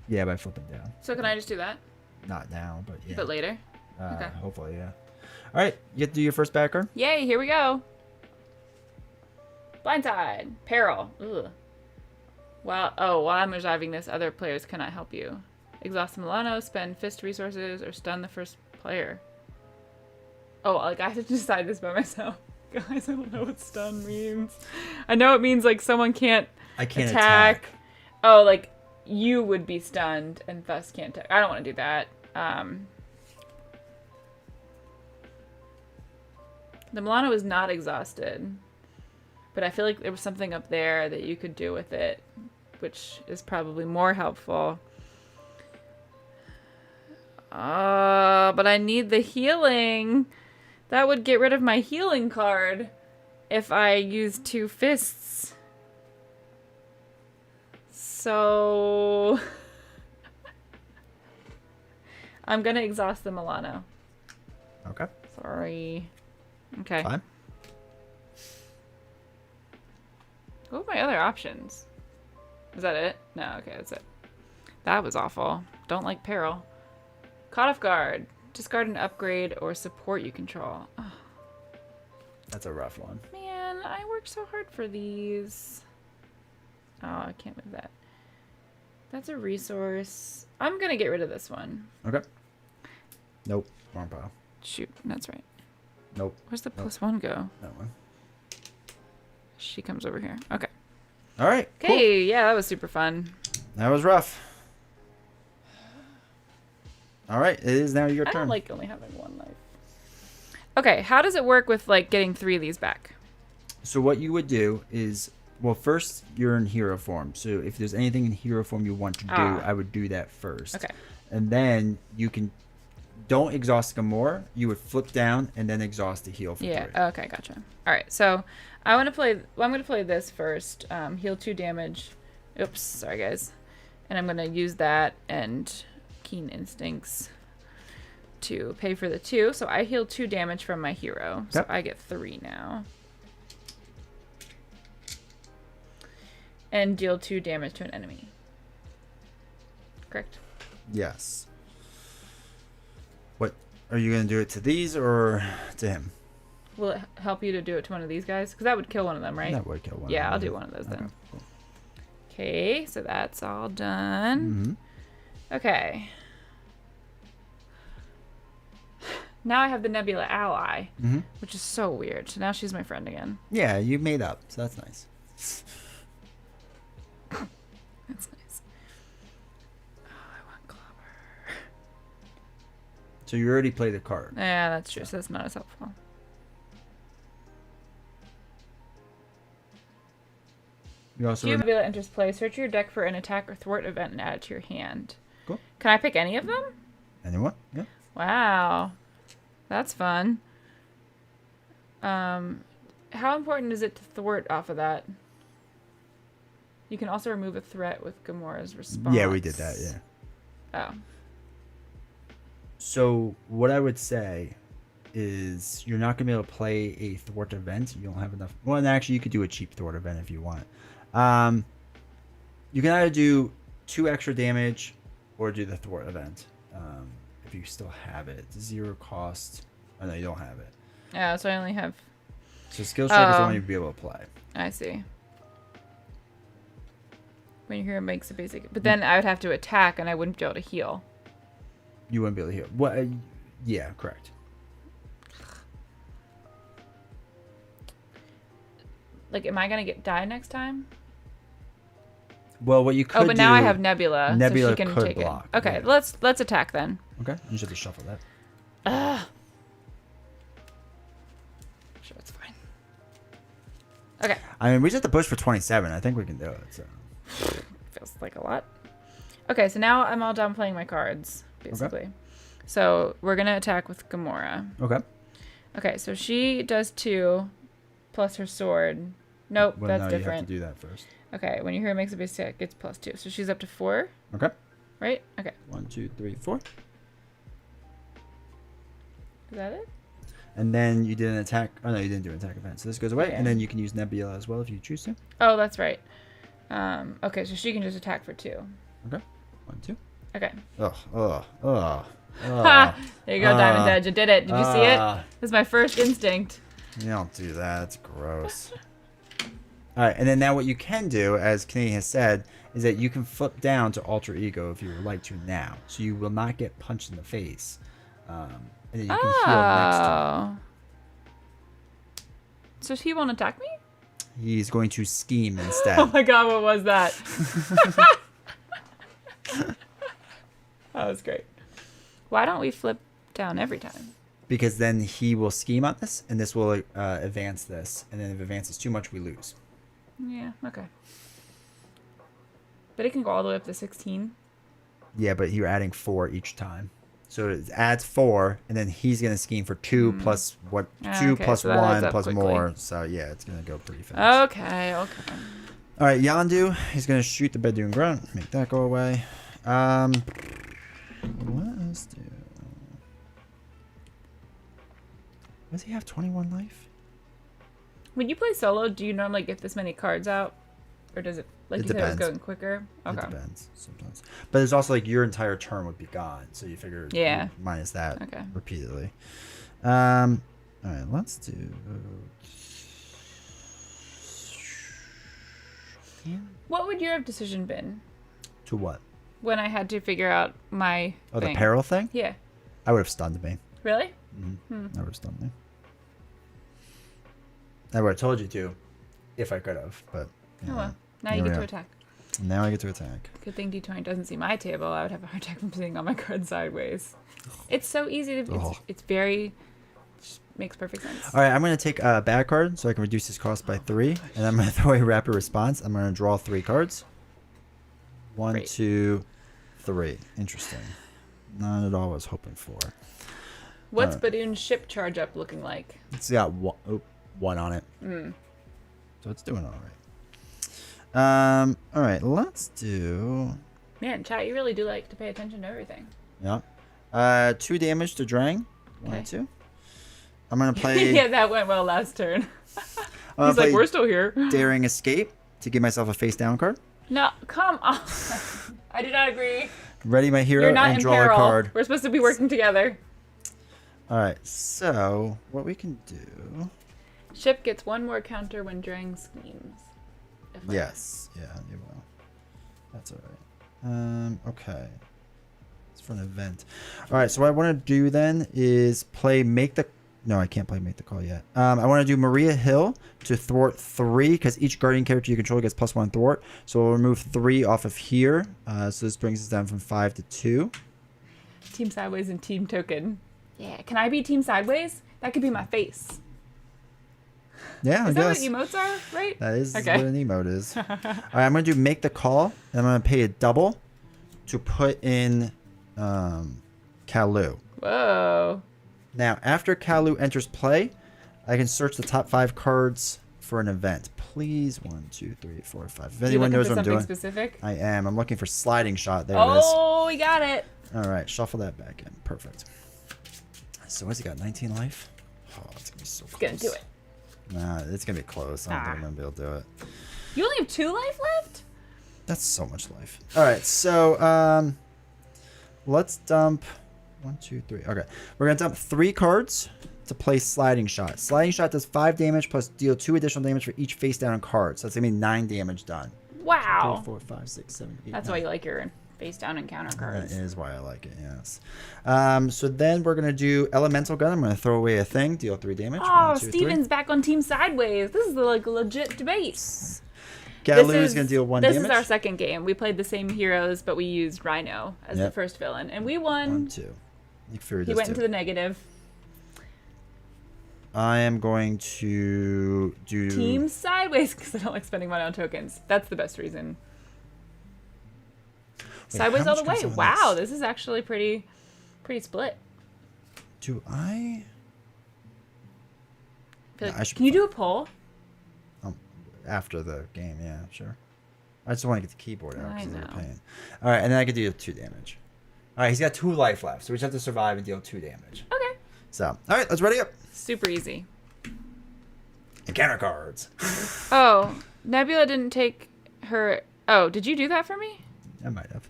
S1: Yeah, by flipping down.
S2: So can I just do that?
S1: Not now, but yeah.
S2: But later? Okay.
S1: Hopefully, yeah. All right, you get to do your first back card.
S2: Yay, here we go. Blindside. Peril. Ugh. While I'm resolving this, other players cannot help you. Exhaust the Milano, spend fist resources, or stun the first player. Oh, like I have to decide this by myself. Guys, I don't know what stun means. I know it means like someone can't attack. Oh, like you would be stunned and thus can't attack. I don't want to do that. The Milano is not exhausted. But I feel like there was something up there that you could do with it, which is probably more helpful. But I need the healing. That would get rid of my healing card if I use 2 fists. So I'm gonna exhaust the Milano.
S1: Okay.
S2: Sorry. Okay.
S1: Fine.
S2: What were my other options? Is that it? No, okay, that's it. That was awful. Don't like peril. Caught off guard. Discard an upgrade or support you control. Oh,
S1: That's a rough one.
S2: man, I worked so hard for these. Oh, I can't move that. That's a resource. I'm gonna get rid of this one.
S1: Okay. Nope. Wrong pile.
S2: Shoot, that's right.
S1: Nope.
S2: Where's the +1 go?
S1: That one.
S2: She comes over here. Okay.
S1: All right.
S2: Okay,
S1: Cool.
S2: yeah, that was super fun.
S1: That was rough. All right. It is now your
S2: I
S1: turn.
S2: don't like only having 1 life. Okay, how does it work with like getting 3 of these back?
S1: So what you would do is, well, first you're in hero form. So if there's anything in hero form you want to do, I would do that first.
S2: Okay.
S1: And then you can, don't exhaust Gamora. You would flip down and then exhaust the heal for 3.
S2: Okay, gotcha. All right, so I want to play. Well, I'm going to play this first. Heal 2 damage. Oops, sorry guys. And I'm going to use that and Keen Instincts to pay for the 2. So I heal 2 damage from my hero. So
S1: Yep.
S2: I get 3 now. And deal 2 damage to an enemy. Correct?
S1: Yes. What, are you going to do it to these or to him?
S2: Will it help you to do it to one of these guys? Because that would kill one of them, right?
S1: That would kill one.
S2: Yeah,
S1: of
S2: I'll
S1: them.
S2: do one of those then.
S1: Okay, cool.
S2: Okay, so that's all done. Okay. Now I have the Nebula ally, which is so weird. So now she's my friend again.
S1: Yeah, you made up, so that's nice.
S2: That's nice. Oh, I want Clobber.
S1: So you already played the card.
S2: Yeah, that's true. So that's not as helpful.
S1: You also
S2: Cube Nebula enters play. Search your deck for an attack or thwart event and add it to your hand.
S1: Cool.
S2: Can I pick any of them?
S1: Anyone? Yeah.
S2: Wow. That's fun. How important is it to thwart off of that? You can also remove a threat with Gamora's response.
S1: Yeah, we did that. Yeah.
S2: Oh.
S1: So what I would say is you're not gonna be able to play a thwart event. You don't have enough. Well, and actually, you could do a cheap thwart event if you want. You can either do 2 extra damage or do the thwart event if you still have it. It's 0 cost. Oh no, you don't have it.
S2: Yeah, so I only have...
S1: So skill check is the one you'd be able to play.
S2: I see. When your hero makes a basic... But then I would have to attack and I wouldn't be able to heal.
S1: You wouldn't be able to heal. What? Yeah, correct.
S2: Like, am I going to die next time?
S1: Well, what you could do...
S2: Oh, but now I have Nebula,
S1: Nebula
S2: so she can
S1: could
S2: take
S1: block,
S2: it. Okay,
S1: yeah.
S2: let's attack then.
S1: Okay, you just have to shuffle that.
S2: Sure, it's fine. Okay.
S1: I mean, we just have to push for 27. I think we can do it. So.
S2: Feels like a lot. Okay, so now I'm all done playing my cards, basically. Okay. So we're going to attack with Gamora.
S1: Okay.
S2: Okay, so she does 2 plus her sword. Nope,
S1: well,
S2: that's
S1: no,
S2: different.
S1: You have to do that first.
S2: Okay, when your hero makes a base attack, it's +2. So she's up to 4.
S1: Okay.
S2: Right? Okay.
S1: 1, 2, 3, 4.
S2: Is that it?
S1: And then you did an attack. Oh, no, you didn't do an attack event. So this goes away. Yeah. And then you can use Nebula as well if you choose to.
S2: Oh, that's right. Okay, so she can just attack for 2.
S1: Okay. 1, 2.
S2: Okay.
S1: Ha!
S2: There you go, Diamond Edge. I did it. Did you see it? This is my first instinct.
S1: You don't do that. It's gross. All right, and then now what you can do, as Kenny has said, is that you can flip down to Alter Ego if you would like to now. So you will not get punched in the face. And then you can heal next turn.
S2: So he won't attack me?
S1: He's going to scheme instead.
S2: Oh my god, what was that? That was great. Why don't we flip down every time?
S1: Because then he will scheme on this, and this will advance this. And then if it advances too much, we lose.
S2: Yeah, okay. But it can go all the way up to 16.
S1: Yeah, but you're adding 4 each time. So it adds 4, and then he's going to scheme for 2 plus what? 2 plus
S2: so
S1: 1 plus more. So yeah, it's going to go pretty fast.
S2: Okay.
S1: All right, Yondu, he's going to shoot the Bedouin Grunt. Make that go away. What else do? Does he have 21 life?
S2: When you play solo, do you normally get this many cards out? Or does it, like
S1: it
S2: you
S1: depends.
S2: said, it was going quicker? Okay.
S1: It depends sometimes. But there's also like your entire turn would be gone. So you figure minus that repeatedly. All right, let's do...
S2: What would your decision been?
S1: To what?
S2: When I had to figure out my
S1: thing.
S2: The
S1: peril thing?
S2: Yeah.
S1: I would have stunned me.
S2: Really?
S1: Mm-hmm. I would have stunned me. I would have told you to, if I could have, but...
S2: Oh well. Now you get to attack.
S1: Now I get to attack.
S2: Good thing D20 doesn't see my table. I would have a hard time from sitting on my card sideways. It's so easy to... It's very... Just makes perfect sense.
S1: All right, I'm going to take a bad card so I can reduce his cost by 3. And I'm going to throw a rapid response. I'm going to draw 3 cards. 1, 2, 3. Interesting. Not at all what I was hoping for.
S2: What's Badoon's ship charge up looking like?
S1: It's got 1 on it. So it's doing all right. All right, let's do...
S2: Man, chat, you really do like to pay attention to everything.
S1: Yeah. 2 damage to Drang. 1 and 2. I'm going to play...
S2: Yeah, that went well last turn. He's like, we're still here.
S1: Daring Escape to give myself a face down card.
S2: No, come on. I do not agree.
S1: Ready my hero and draw a card.
S2: We're supposed to be working together.
S1: All right, so what we can do...
S2: Ship gets 1 more counter when Drang schemes.
S1: Yes. Yeah, you will. That's all right. Okay. It's for an event. All right, so what I want to do then is play Make the... No, I can't play Make the Call yet. I want to do Maria Hill to thwart 3 because each guardian character you control gets +1 thwart. So we'll remove 3 off of here. So this brings us down from 5 to 2.
S2: Team Sideways and Team Token. Yeah, can I be Team Sideways? That could be my face.
S1: Yeah, I guess.
S2: Is that what emotes are, right?
S1: That is what an emote is. All right, I'm going to do Make the Call, and I'm going to pay a double to put in Kalu.
S2: Whoa.
S1: Now, after Kalu enters play, I can search the top 5 cards for an event. Please, 1, 2, 3, 4, 5. If anyone knows what I'm doing.
S2: Specific?
S1: I am. I'm looking for Sliding Shot. There it is.
S2: Oh, we got it.
S1: All right, shuffle that back in. Perfect. So what's he got? 19 life? Oh, it's going to be so close.
S2: It's going to do it.
S1: Nah, it's going to be close. I don't think I'm going to be able to do it.
S2: You only have 2 life left?
S1: That's so much life. All right, so let's dump 1, 2, 3. Okay, we're going to dump 3 cards to play Sliding Shot. Sliding Shot does 5 damage plus deal 2 additional damage for each face down card. So that's going to be 9 damage done.
S2: Wow.
S1: 2, 4, 5, 6, 7, 8,
S2: That's
S1: 9.
S2: why you like your face down encounter cards.
S1: That is why I like it, yes. So then we're going to do Elemental Gun. I'm going to throw away a thing, deal 3 damage.
S2: Oh,
S1: 1, 2,
S2: Steven's back on Team Sideways. This is like a legit debate.
S1: Kalu is going to deal 1 damage.
S2: This is our second game. We played the same heroes, but we used Rhino as the first villain, and we won.
S1: 1, 2. He
S2: went into the negative.
S1: I am going to do...
S2: Team Sideways, because I don't like spending money on tokens. That's the best reason. Sideways
S1: how
S2: all the
S1: much
S2: way.
S1: comes on
S2: Wow,
S1: this?
S2: this is actually pretty split.
S1: Do I?
S2: Feel
S1: Yeah,
S2: like-
S1: I should
S2: can
S1: be
S2: you do a poll?
S1: After the game, yeah, sure. I just want to get the keyboard out
S2: I
S1: because they're
S2: know.
S1: pain. All right, and then I could do 2 damage. All right, he's got 2 life left, so we just have to survive and deal 2 damage.
S2: Okay.
S1: So, all right, let's ready up.
S2: Super easy.
S1: Encounter cards.
S2: Oh, Nebula didn't take her. Oh, did you do that for me?
S1: I might have.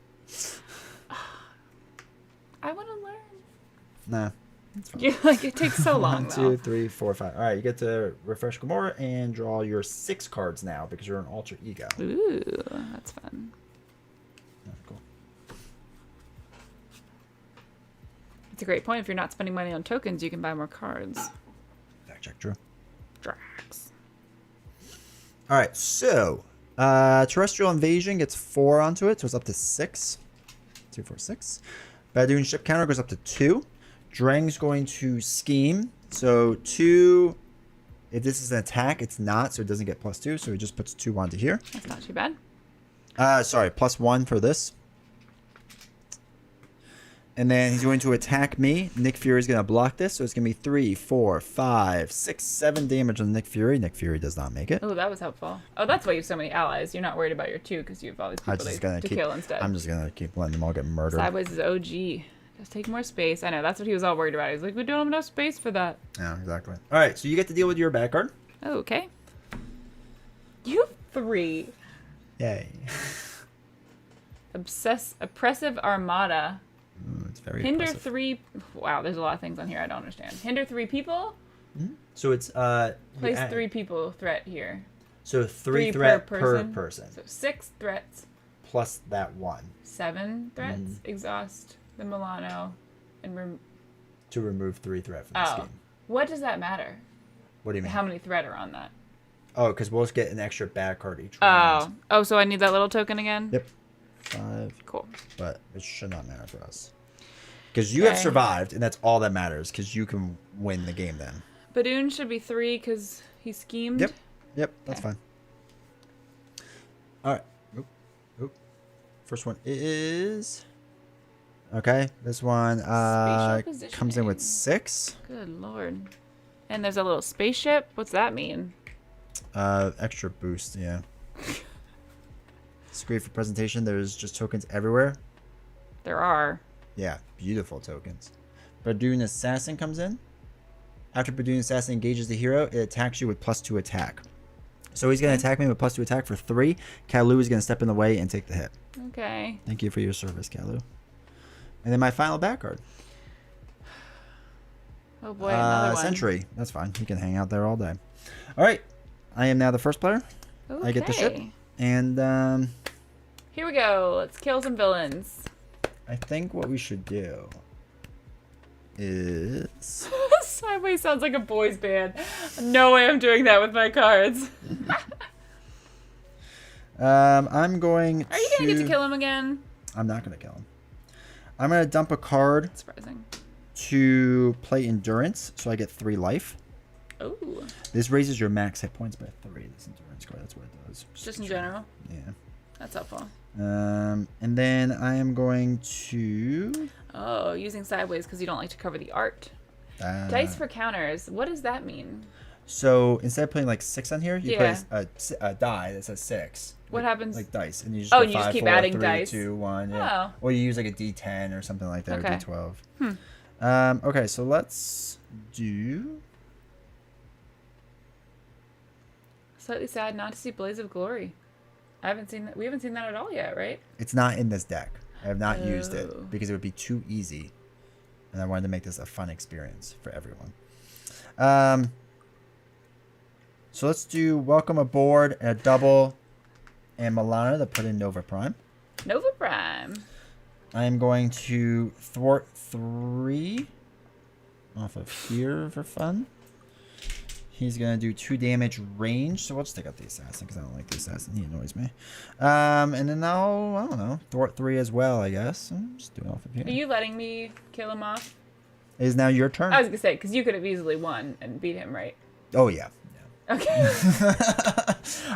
S2: I want to learn.
S1: Nah, it's fine.
S2: You like it takes so long
S1: 1,
S2: though.
S1: 2, 3, 4, 5. All right, you get to refresh Gamora and draw your 6 cards now because you're an alter ego.
S2: Ooh, that's fun.
S1: Yeah, cool.
S2: It's a great point. If you're not spending money on tokens, you can buy more cards.
S1: Fact check, true.
S2: Drax.
S1: All right, so terrestrial invasion gets 4 onto it, so it's up to 6. 2, 4, 6. Badoon ship counter goes up to 2. Drang's going to scheme, so 2. If this is an attack, it's not, so it doesn't get +2, so he just puts 2 onto here.
S2: That's not too bad.
S1: Sorry, +1 for this. And then he's going to attack me. Nick Fury's going to block this, so it's going to be 3, 4, 5, 6, 7 damage on Nick Fury. Nick Fury does not make it.
S2: Oh, that was helpful. Oh, that's why you have so many allies. You're not worried about your 2 because you have all these people to kill instead.
S1: I'm just gonna keep letting them all get murdered.
S2: Sideways is OG. Just take more space. I know, that's what he was all worried about. He's like, we don't have enough space for that.
S1: Yeah, exactly. All right, so you get to deal with your bad card.
S2: Oh, okay. You have 3.
S1: Yay.
S2: Oppressive Armada.
S1: Ooh, it's very
S2: Hinder
S1: impressive.
S2: 3. Wow, there's a lot of things on here I don't understand. Hinder 3 people.
S1: So it's
S2: Place 3 people threat here.
S1: So 3
S2: 3
S1: threat
S2: per
S1: per person
S2: So 6 threats.
S1: plus that 1
S2: 7 threats. Exhaust the Milano. And
S1: to remove 3 threat from the scheme.
S2: What does that matter?
S1: What do you mean?
S2: How many threat are on that?
S1: Oh, because we'll just get an extra bad card each round.
S2: Oh, so I need that little token again?
S1: Yep. 5.
S2: Cool.
S1: But it should not matter for us. Because you have
S2: Okay.
S1: survived, and that's all that matters, because you can win the game then.
S2: Badoon should be 3 because he schemed.
S1: Yep, that's
S2: Okay.
S1: fine. All right. Oop. First one is... Okay, this one
S2: Spatial
S1: comes in with
S2: positioning.
S1: 6.
S2: Good lord. And there's a little spaceship. What's that mean?
S1: Extra boost, yeah. It's great for presentation. There's just tokens everywhere.
S2: There are.
S1: Yeah, beautiful tokens. Badoon Assassin comes in. After Badoon Assassin engages the hero, it attacks you with +2 attack. So he's going to attack me with +2 attack for 3. Kalu is going to step in the way and take the hit.
S2: Okay.
S1: Thank you for your service, Kalu. And then my final back card.
S2: Oh boy, another one.
S1: Sentry. That's fine. He can hang out there all day. All right. I am now the first player.
S2: Okay.
S1: I get the ship. And
S2: Here we go. Let's kill some villains.
S1: I think what we should do is...
S2: Sideways sounds like a boys band. No way I'm doing that with my cards.
S1: I'm going to...
S2: Are you gonna get to kill him again?
S1: I'm not going to kill him. I'm going to dump a card
S2: Surprising.
S1: to play Endurance, so I get 3 life.
S2: Oh.
S1: This raises your max hit points by 3. This Endurance card, that's what it does.
S2: Just in general.
S1: Yeah.
S2: That's helpful.
S1: And then I am going to...
S2: Oh, using sideways because you don't like to cover the art. Dice for counters. What does that mean?
S1: So instead of putting like 6 on here, you
S2: Yeah.
S1: put a die that says 6.
S2: What happens?
S1: Like dice, and you just
S2: Oh,
S1: go
S2: and you just
S1: 5,
S2: keep
S1: 4,
S2: adding
S1: 3,
S2: dice.
S1: 2, 1, yeah.
S2: Oh.
S1: Or you use like a D10 or something like that,
S2: Okay.
S1: or D12. Okay, so let's do...
S2: Slightly sad not to see Blaze of Glory. I haven't seen that. We haven't seen that at all yet, right?
S1: It's not in this deck. I have not used
S2: Oh.
S1: it because it would be too easy, and I wanted to make this a fun experience for everyone. So let's do Welcome Aboard, a double, and Milana to put in Nova Prime.
S2: Nova Prime.
S1: I am going to thwart 3 off of here for fun. He's going to do 2 damage range. So we'll just take out the assassin because I don't like the assassin. He annoys me. And then I don't know, thwart 3 as well, I guess. I'm just doing off of here.
S2: Are you letting me kill him off?
S1: It is now your turn.
S2: I was gonna say because you could have easily won and beat him, right?
S1: Oh, yeah.
S2: Okay.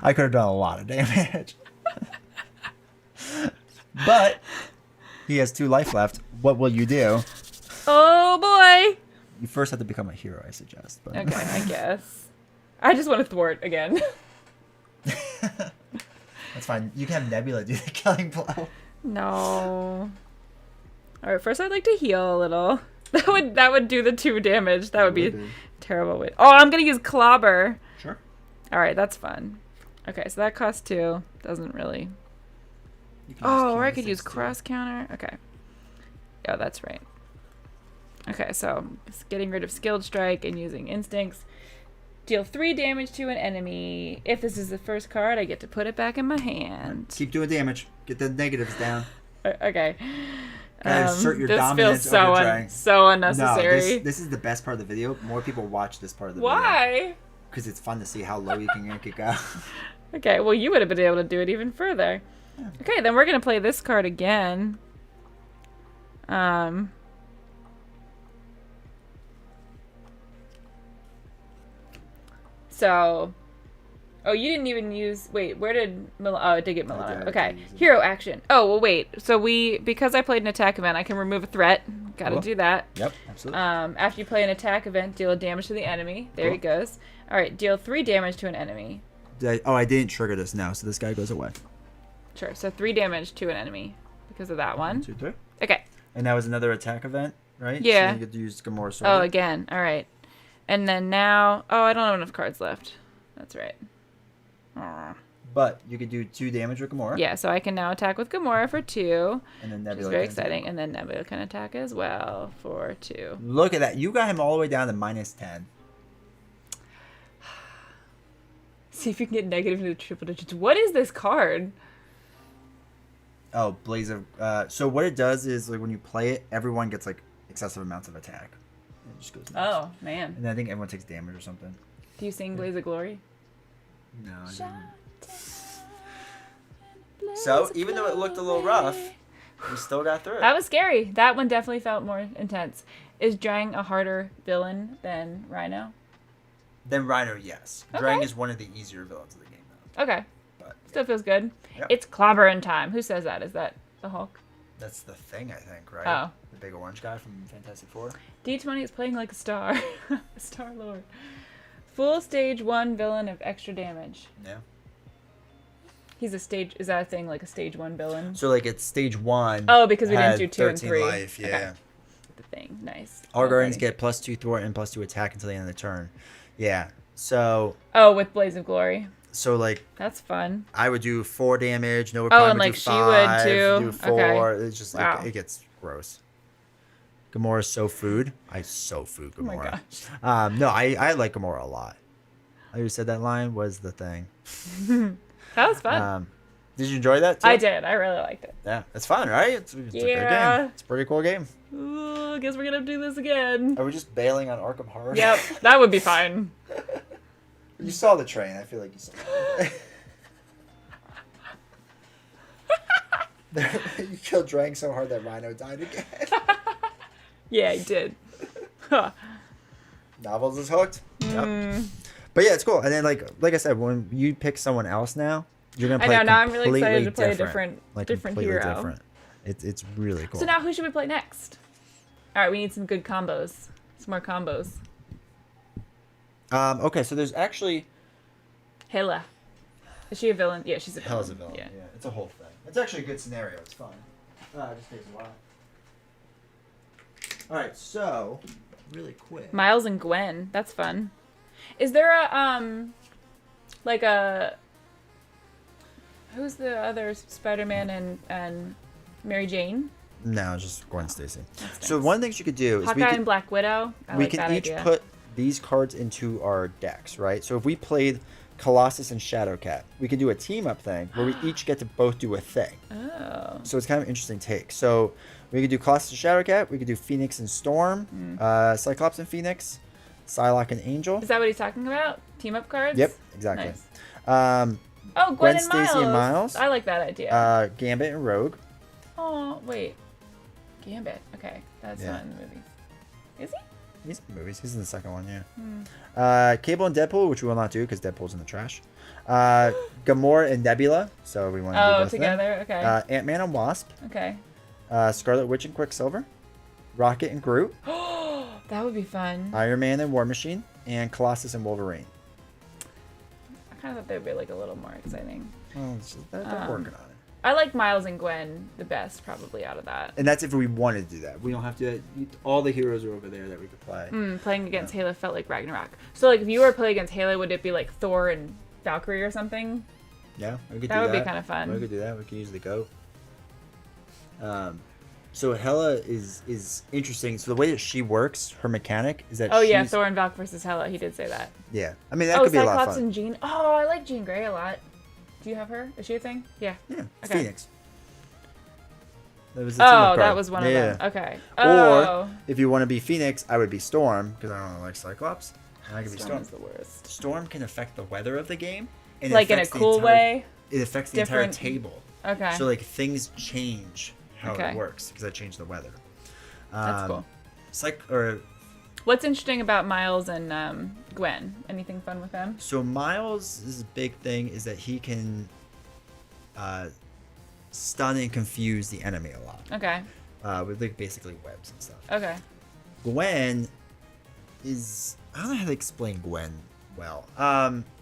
S1: I could have done a lot of damage. But He has 2 life left. What will you do?
S2: Oh boy.
S1: You first have to become a hero, I suggest. But...
S2: Okay, I guess. I just want to thwart again.
S1: That's fine. You can have Nebula do the killing blow.
S2: No. All right, first I'd like to heal a little. That would do the 2 damage. That would be terrible. Oh, I'm gonna use Clobber.
S1: Sure.
S2: All right, that's fun. Okay, so that costs 2. Doesn't really.
S1: Oh,
S2: or I could use cross counter. Okay. Yeah, that's right. Okay, so just getting rid of skilled strike and using instincts. Deal 3 damage to an enemy. If this is the first card, I get to put it back in my hand.
S1: Keep doing damage. Get the negatives down.
S2: Okay.
S1: Assert your
S2: this
S1: dominance
S2: feels
S1: over Drang.
S2: so unnecessary.
S1: No, this is the best part of the video. More people watch this part of the video.
S2: Why?
S1: Because it's fun to see how low you can yank it go.
S2: Okay, well, you would have been able to do it even further.
S1: Yeah.
S2: Okay, then we're going to play this card again. So, oh, you didn't even use, wait, where did, oh, I did get Milano. Okay, hero action. Oh, well, wait, so because I played an attack event, I can remove a threat. Gotta do that.
S1: Yep, absolutely.
S2: After you play an attack event, deal damage to the enemy. There he goes. All right, deal 3 damage to an enemy.
S1: I didn't trigger this now, so this guy goes away.
S2: Sure, so 3 damage to an enemy because of that one.
S1: 1, 2, 3.
S2: Okay.
S1: And that was another attack event, right?
S2: Yeah.
S1: So you get to use Gamora sword.
S2: Oh, again. All right. And then now, oh, I don't have enough cards left. That's right. Aw.
S1: But you could do 2 damage with Gamora.
S2: Yeah, so I can now attack with Gamora for 2.
S1: And then
S2: Which
S1: Nebula.
S2: is very exciting. And then Nebula can attack as well for 2.
S1: Look at that. You got him all the way down to -10.
S2: See if you can get negative into the triple digits. What is this card?
S1: Oh, Blaze of... so what it does is, like, when you play it, everyone gets, like, excessive amounts of attack. It just goes nuts.
S2: Oh, man.
S1: And I think everyone takes damage or something.
S2: Do you sing Blaze of Glory?
S1: No, I didn't. So, even though it looked a little rough, we still got through it.
S2: That was scary. That one definitely felt more intense. Is Drang a harder villain than Rhino?
S1: Then Rhino, yes.
S2: Okay.
S1: Drang is one of the easier villains of the game, though.
S2: Okay.
S1: But
S2: Still feels good.
S1: Yep.
S2: It's clobbering time. Who says that? Is that the Hulk?
S1: that's the thing, I think, right?
S2: Oh.
S1: The big orange guy from Fantastic Four.
S2: D20 is playing like a star. A Star Lord. Full stage 1 villain of extra damage.
S1: Yeah.
S2: He's a stage. Is that a thing, like a stage 1 villain?
S1: So, like, it's stage 1.
S2: Oh, because we didn't
S1: had
S2: do 2 and
S1: 13
S2: 3.
S1: life, yeah.
S2: Okay. The thing. Nice.
S1: All Guardians
S2: Alrighty.
S1: get +2 thwart and +2 attack until the end of the turn. Yeah. So,
S2: Oh, with Blaze of Glory.
S1: like,
S2: That's fun.
S1: I would do 4 damage. Nova
S2: Oh,
S1: Prime
S2: and,
S1: would
S2: like,
S1: do
S2: she
S1: 5,
S2: would, too?
S1: do 4.
S2: Okay.
S1: It's just,
S2: Wow.
S1: it gets gross. Gamora's so food. I so food
S2: Oh my
S1: Gamora.
S2: gosh.
S1: No, I like Gamora a lot. I who said that line was the thing.
S2: That was fun.
S1: Did you enjoy that too?
S2: I did. I really liked it.
S1: Yeah, it's fun, right? It's a good
S2: Yeah.
S1: game. It's a pretty cool game.
S2: Ooh, I guess we're gonna do this again.
S1: Are we just bailing on Arkham Horror?
S2: Yep, that would be fine.
S1: You saw the train. I feel like you saw it. You killed Drang so hard that Rhino died again.
S2: Yeah, I did. Huh.
S1: Novels is hooked.
S2: Mm.
S1: Yep. But yeah, it's cool. And then like I said, when you pick someone else now, you're gonna
S2: I
S1: play
S2: know. Now I'm really
S1: completely
S2: excited to play a
S1: different,
S2: different
S1: completely
S2: hero.
S1: different. It's really cool.
S2: So now, who should we play next? All right, we need some good combos. Some more combos.
S1: Okay, so there's actually
S2: Hela. Is she a villain? Yeah, she's a villain.
S1: Hell's a villain.
S2: Yeah.
S1: Yeah, it's a whole thing. It's actually a good scenario. It's fun. It just takes a while. All right, so really quick.
S2: Miles and Gwen. That's fun. Is there a like a who's the other Spider-Man and Mary Jane?
S1: No, just Gwen Stacy.
S2: That's
S1: So
S2: nice.
S1: one of the things you could do is
S2: Hawkeye and Black Widow. I
S1: we
S2: like
S1: can
S2: that
S1: each
S2: idea.
S1: put these cards into our decks, right? So if we played Colossus and Shadowcat, we can do a team up thing where we each get to both do a thing.
S2: Oh.
S1: So it's kind of an interesting take. So we could do Colossus and Shadowcat. We could do Phoenix and Storm, Cyclops and Phoenix, Psylocke and Angel.
S2: Is that what he's talking about? Team up cards?
S1: Yep, exactly.
S2: Nice.
S1: Um,
S2: Oh,
S1: Gwen
S2: and
S1: Stacy and Miles.
S2: I like that idea.
S1: Gambit and Rogue.
S2: Oh, wait. Gambit. Okay. That's
S1: Yeah.
S2: not in the movies. Is he?
S1: He's in the movies. He's in the second one, yeah. Cable and Deadpool, which we will not do because Deadpool's in the trash. Gamora and Nebula, so we want to do
S2: Oh,
S1: both of them.
S2: together? Okay.
S1: Ant-Man and Wasp.
S2: Okay.
S1: Scarlet Witch and Quicksilver, Rocket and Groot,
S2: That would be fun.
S1: Iron Man and War Machine, and Colossus and Wolverine.
S2: I kind of thought they'd be like a little more exciting.
S1: Well, they're working on it.
S2: I like Miles and Gwen the best, probably out of that.
S1: And that's if we wanted to do that. We don't have to. All the heroes are over there that we could play.
S2: Playing against Halo felt like Ragnarok. So like if you were to play against Halo, would it be like Thor and Valkyrie or something?
S1: Yeah, we could do that.
S2: That would be kind of fun.
S1: We could do that. We could use the goat. So Hela is interesting. So the way that she works, her mechanic is that.
S2: Oh yeah, Thor and Valk versus Hela. He did say that.
S1: Yeah, I mean that could be a lot of
S2: Cyclops
S1: fun.
S2: and Jean. Oh, I like Jean Grey a lot. Do you have her? Is she a thing? Yeah.
S1: Yeah,
S2: Okay.
S1: Phoenix. That was the team-up card.
S2: That was one of
S1: Yeah.
S2: them. Okay.
S1: Or
S2: Oh.
S1: if you want to be Phoenix, I would be Storm because I don't like Cyclops. And I could be
S2: Storm
S1: Storm.
S2: is the worst.
S1: Storm can affect the weather of the game. And it
S2: Like in a
S1: affects the
S2: cool
S1: entire-
S2: way.
S1: It affects the entire
S2: Different-
S1: table.
S2: Okay.
S1: So like things change how
S2: Okay.
S1: it works because I changed the weather.
S2: That's cool.
S1: Or
S2: What's interesting about Miles and Gwen? Anything fun with them?
S1: so Miles' big thing is that he can stun and confuse the enemy a lot
S2: Okay.
S1: with like basically webs and stuff.
S2: Okay.
S1: Gwen is I don't know how to explain Gwen well.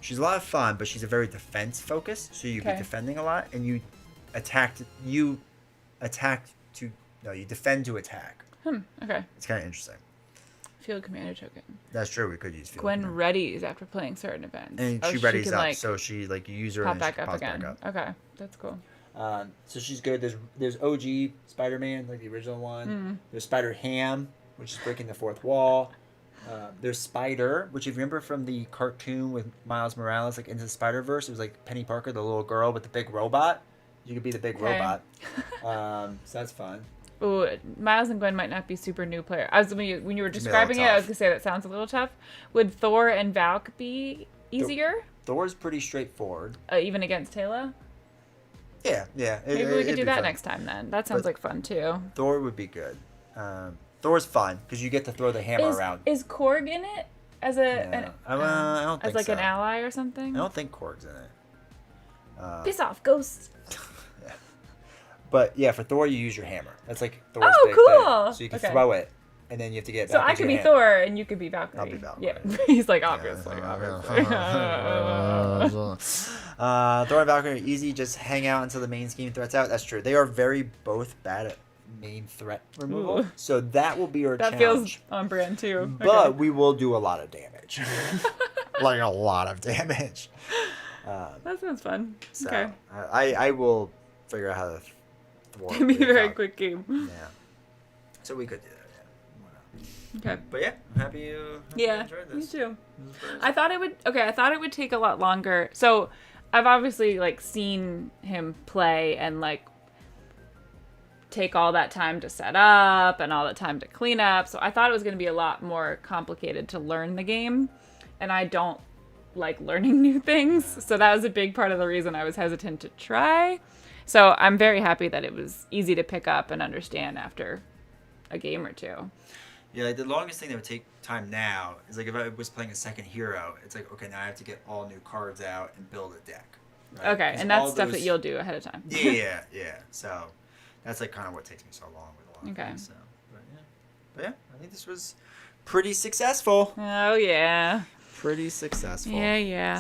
S1: She's a lot of fun, but she's a very defense focused. So you be
S2: Okay.
S1: defending a lot, and you defend to attack.
S2: Okay.
S1: It's kind of interesting.
S2: Field commander token.
S1: That's true. We could use field
S2: Gwen
S1: command.
S2: readies after playing certain events.
S1: and she
S2: she
S1: readies
S2: can,
S1: up,
S2: like,
S1: so she like you use her
S2: pop
S1: and
S2: back
S1: she
S2: up
S1: pops
S2: again.
S1: back up.
S2: Okay, that's cool.
S1: So she's good. There's OG Spider-Man, like the original one. There's Spider-Ham, which is breaking the fourth wall. There's Spider, which if you remember from the cartoon with Miles Morales, like Into the Spider-Verse, it was like Penny Parker, the little girl with the big robot. You could be the big
S2: Okay.
S1: robot. So that's fun.
S2: Ooh, Miles and Gwen might not be super new player. When you were describing it, I was
S1: tough.
S2: gonna say that sounds a little tough. Would Thor and Valk be easier,
S1: Thor's pretty straightforward.
S2: even against Halo?
S1: Yeah.
S2: Maybe we could
S1: it'd
S2: do
S1: be
S2: that
S1: fun.
S2: next time then. That sounds
S1: But-
S2: like fun too.
S1: Thor would be good. Thor's fun because you get to throw the hammer around.
S2: Is Korg in it as a
S1: I don't think
S2: as like
S1: so.
S2: an ally or something?
S1: I don't think Korg's in it.
S2: Piss off, ghost.
S1: But yeah, for Thor, you use your hammer. That's like Thor's
S2: Oh,
S1: big
S2: cool.
S1: thing. So you can
S2: Okay.
S1: throw it, and then you have to get it
S2: So
S1: back
S2: I
S1: with
S2: could
S1: your
S2: be
S1: hand.
S2: Thor and you could be Valkyrie.
S1: I'll be Valkyrie.
S2: Yeah, he's like obviously.
S1: Thor and Valkyrie are easy. Just hang out until the main scheme threat's out. That's true. They are very both bad at main threat removal.
S2: Ooh.
S1: So that will be our
S2: That
S1: challenge.
S2: feels on brand too.
S1: But
S2: Okay.
S1: we will do a lot of damage. Like a lot of damage.
S2: That sounds fun.
S1: So
S2: Okay.
S1: I will figure out how to thwart.
S2: It'd be a
S1: the
S2: very
S1: Valk-
S2: quick game.
S1: Yeah. So we could do that. Yeah. Why not?
S2: Okay.
S1: But yeah, I'm happy you
S2: Yeah,
S1: enjoyed
S2: me
S1: this.
S2: too. I thought it would take a lot longer. So I've obviously like seen him play and like take all that time to set up and all that time to clean up. So I thought it was going to be a lot more complicated to learn the game, and I don't like learning new things. So that was a big part of the reason I was hesitant to try. So I'm very happy that it was easy to pick up and understand after a game or two.
S1: Yeah, like the longest thing that would take time now is like if I was playing a second hero, it's like okay, now I have to get all new cards out and build a deck. Right?
S2: Okay,
S1: 'Cause
S2: and that's
S1: all
S2: stuff that
S1: those-
S2: you'll do ahead of time.
S1: Yeah. So that's like kind of what takes me so long with a lot of
S2: Okay.
S1: things. So, but yeah, I think this was pretty successful.
S2: Oh yeah.
S1: Pretty successful.
S2: Yeah.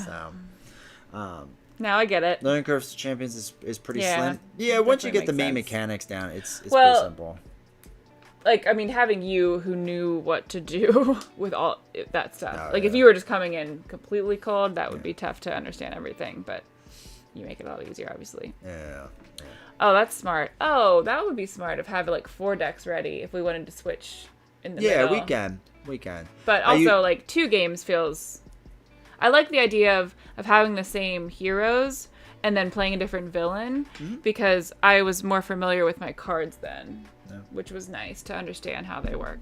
S1: So,
S2: Now I get it.
S1: learning curves to champions is pretty
S2: Yeah,
S1: slim. Yeah, once you
S2: definitely
S1: get the
S2: makes
S1: main
S2: sense.
S1: mechanics down, it's
S2: Well,
S1: pretty simple.
S2: Like, I mean, having you who knew what to do with all that stuff.
S1: Oh,
S2: Like, if
S1: yeah.
S2: you were just coming in completely cold, that would be tough to understand everything. But you make it a lot easier, obviously.
S1: Yeah.
S2: Oh, that's smart. Oh, that would be smart if have like 4 decks ready if we wanted to switch in the
S1: Yeah,
S2: middle.
S1: we can.
S2: But
S1: Are
S2: also,
S1: you-
S2: like, 2 games feels... I like the idea of having the same heroes and then playing a different villain because I was more familiar with my cards then, which was nice to understand how they work.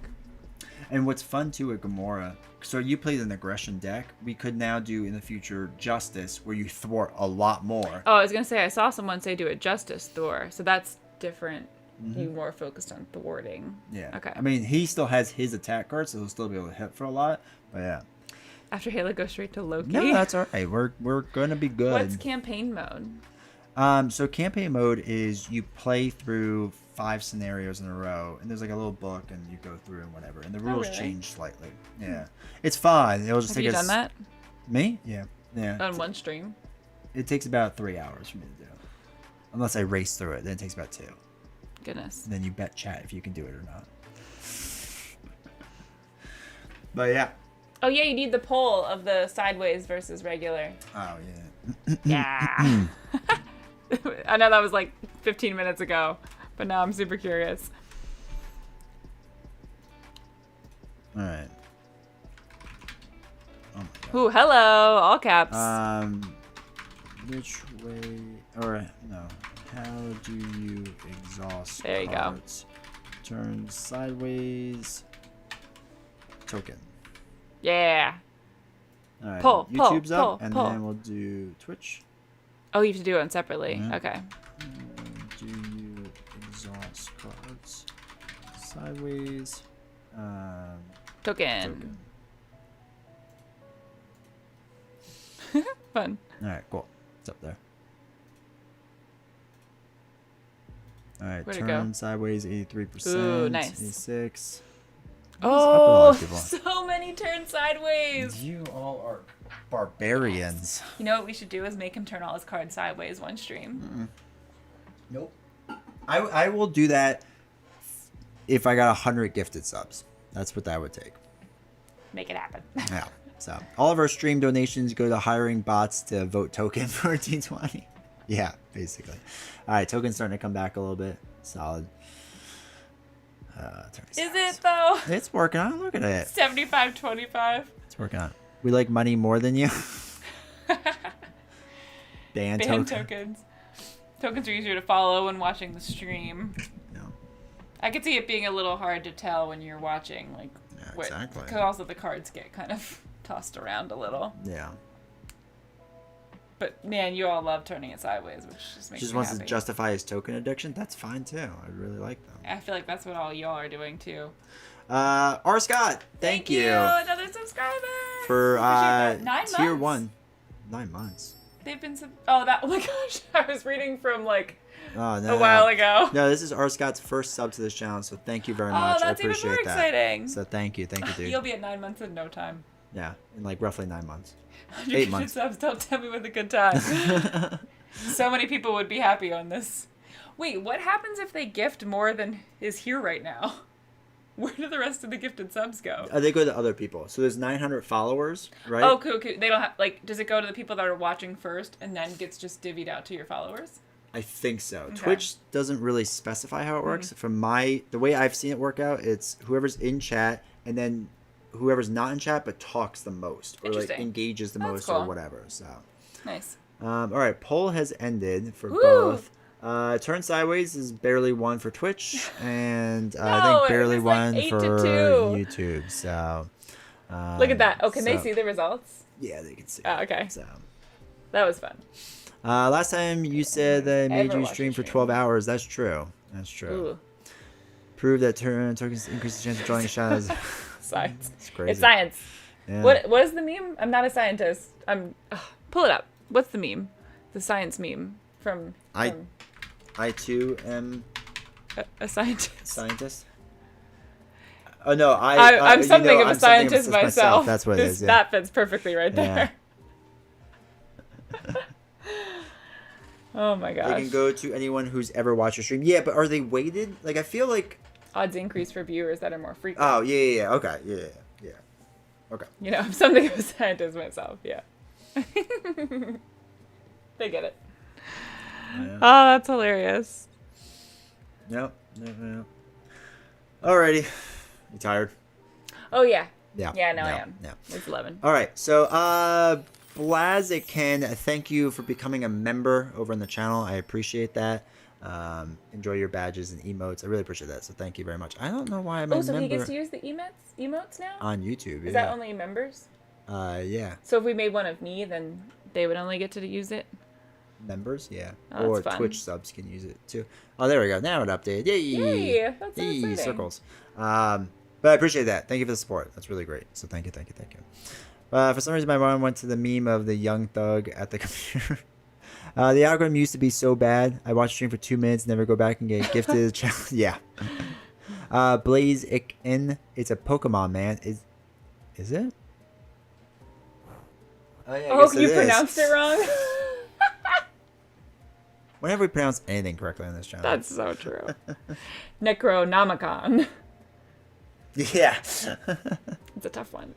S1: And what's fun too with Gamora, so you played an aggression deck. We could now do in the future Justice, where you thwart a lot more.
S2: Oh, I was going to say, I saw someone say do a Justice Thor, so that's different. You more focused on thwarting.
S1: Yeah.
S2: Okay.
S1: I mean, he still has his attack card, so he'll still be able to hit for a lot. But yeah.
S2: After Halo goes straight to Loki.
S1: No, that's all right. We're gonna be good.
S2: What's campaign mode?
S1: So campaign mode is you play through 5 scenarios in a row, and there's like a little book, and you go through and whatever, and the rules
S2: really?
S1: change slightly. Yeah, it's fun. It'll just
S2: Have
S1: take
S2: you
S1: us.
S2: done that
S1: Me? Yeah.
S2: on one stream?
S1: It takes about 3 hours for me to do, unless I race through it. Then it takes about 2.
S2: Goodness.
S1: And then you bet chat if you can do it or not. But yeah.
S2: Oh yeah, you need the poll of the sideways versus regular.
S1: Oh yeah.
S2: Yeah. I know that was like 15 minutes ago, but now I'm super curious.
S1: All right. Oh my god.
S2: Ooh, hello, all caps.
S1: Which way? Or no? How do you exhaust
S2: There you go.
S1: cards? Turn sideways. Token.
S2: Yeah.
S1: All right.
S2: Pull, pull,
S1: YouTube's up,
S2: pull,
S1: and
S2: pull.
S1: then we'll do Twitch.
S2: Oh, you have to do it separately.
S1: Mhm.
S2: Okay.
S1: Do you exhaust cards? Sideways.
S2: Token. Fun.
S1: All right, cool. It's up there. All right,
S2: Where'd it
S1: turn
S2: go?
S1: sideways 83%.
S2: Ooh, nice.
S1: 86.
S2: Oh,
S1: people?
S2: so many turn sideways.
S1: You all are barbarians.
S2: You know what we should do is make him turn all his cards sideways one stream.
S1: Nope. I will do that if I got 100 gifted subs. That's what that would take.
S2: Make it happen.
S1: Yeah. So all of our stream donations go to hiring bots to vote token for T20. Yeah, basically. All right, token's starting to come back a little bit. Solid.
S2: Is it though?
S1: It's working on. Look at it.
S2: 75-25.
S1: It's working on. We like money more than you. Ban token.
S2: Tokens. Tokens are easier to follow when watching the stream.
S1: No.
S2: I could see it being a little hard to tell when you're watching, like,
S1: Yeah,
S2: what,
S1: exactly.
S2: because also the cards get kind of tossed around a little.
S1: Yeah.
S2: But man, you all love turning it sideways, which just makes
S1: Just
S2: me
S1: wants
S2: happy.
S1: to justify his token addiction. That's fine too. I really like them.
S2: I feel like that's what all y'all are doing too.
S1: R. Scott, thank you
S2: another subscriber
S1: for
S2: Appreciate that. 9
S1: tier
S2: months.
S1: 1. 9 months.
S2: They've been oh my gosh, I was reading from like
S1: Oh, no,
S2: a while ago.
S1: No, this is R. Scott's first sub to this channel, so thank you very much.
S2: Oh, that's
S1: I
S2: even
S1: appreciate
S2: more
S1: that.
S2: exciting.
S1: So thank you, dude.
S2: You'll be at 9 months in no time.
S1: Yeah, in like roughly 9 months.
S2: 8
S1: months.
S2: subs, don't tell me with a good time. So many people would be happy on this. Wait, what happens if they gift more than is here right now? Where do the rest of the gifted subs go?
S1: They go to other people. So there's 900 followers, right?
S2: Oh, cool. They don't have, like, does it go to the people that are watching first and then gets just divvied out to your followers?
S1: I think so.
S2: Okay.
S1: Twitch doesn't really specify how it works. From the way I've seen it work out, it's whoever's in chat and then whoever's not in chat but talks the most or like
S2: Interesting.
S1: engages the
S2: That's
S1: most
S2: cool.
S1: or whatever. So,
S2: Nice.
S1: all right, poll has ended for
S2: Woo!
S1: both. Turn sideways is barely won for Twitch, and I
S2: No,
S1: think
S2: it
S1: barely
S2: was like
S1: won
S2: 8 to
S1: for
S2: 2.
S1: YouTube. So,
S2: Look at that. Oh, can they
S1: so-
S2: see the results?
S1: Yeah, they can see.
S2: Oh, okay.
S1: So,
S2: That was fun.
S1: last time you said that I made
S2: Ever
S1: you
S2: watch a
S1: stream for
S2: stream.
S1: 12 hours. That's true. That's true.
S2: Ooh,
S1: Prove that tokens increase the chance of drawing shadows.
S2: science.
S1: It's crazy.
S2: It's science.
S1: Yeah.
S2: What is the meme? I'm not a scientist. Pull it up. What's the meme? The science meme from
S1: I too am
S2: a scientist.
S1: scientist. Oh no,
S2: I'm something of a
S1: I'm
S2: scientist myself.
S1: That's what it is. Yeah.
S2: That fits perfectly right there. Oh my gosh.
S1: They can go to anyone who's ever watched a stream. Yeah, but are they weighted? Like I feel like.
S2: Odds increase for viewers that are more frequent.
S1: Oh yeah. Okay. Yeah. Okay.
S2: You know, I'm something of a scientist myself. Yeah. They get it.
S1: Yeah.
S2: Oh, that's hilarious.
S1: No. Alrighty. You tired?
S2: Oh yeah.
S1: Yeah.
S2: Yeah, no, I am.
S1: Yeah.
S2: It's 11.
S1: All right. So, Blaziken, thank you for becoming a member over on the channel. I appreciate that. Enjoy your badges and emotes. I really appreciate that. So thank you very much. I don't know why I'm a
S2: So
S1: member
S2: he gets to use the emotes now?
S1: on YouTube.
S2: Is that only members?
S1: Yeah.
S2: So if we made one of me, then they would only get to use it?
S1: Members, yeah.
S2: Oh,
S1: or
S2: that's fun.
S1: Twitch subs can use it too. Oh, there we go. Now it updated. Yay!
S2: Yay! That's so exciting.
S1: Circles. But I appreciate that. Thank you for the support. That's really great. So thank you. For some reason, my mind went to the meme of the young thug at the computer. The algorithm used to be so bad. I watch stream for 2 minutes, never go back and get gifted a challenge. Yeah. Blaze in. It's a Pokemon, man. Is it? Oh, yeah,
S2: Oh, you pronounced it wrong?
S1: Whenever we pronounce anything correctly on this channel.
S2: That's so true. Necronomicon.
S1: Yeah.
S2: It's a tough one.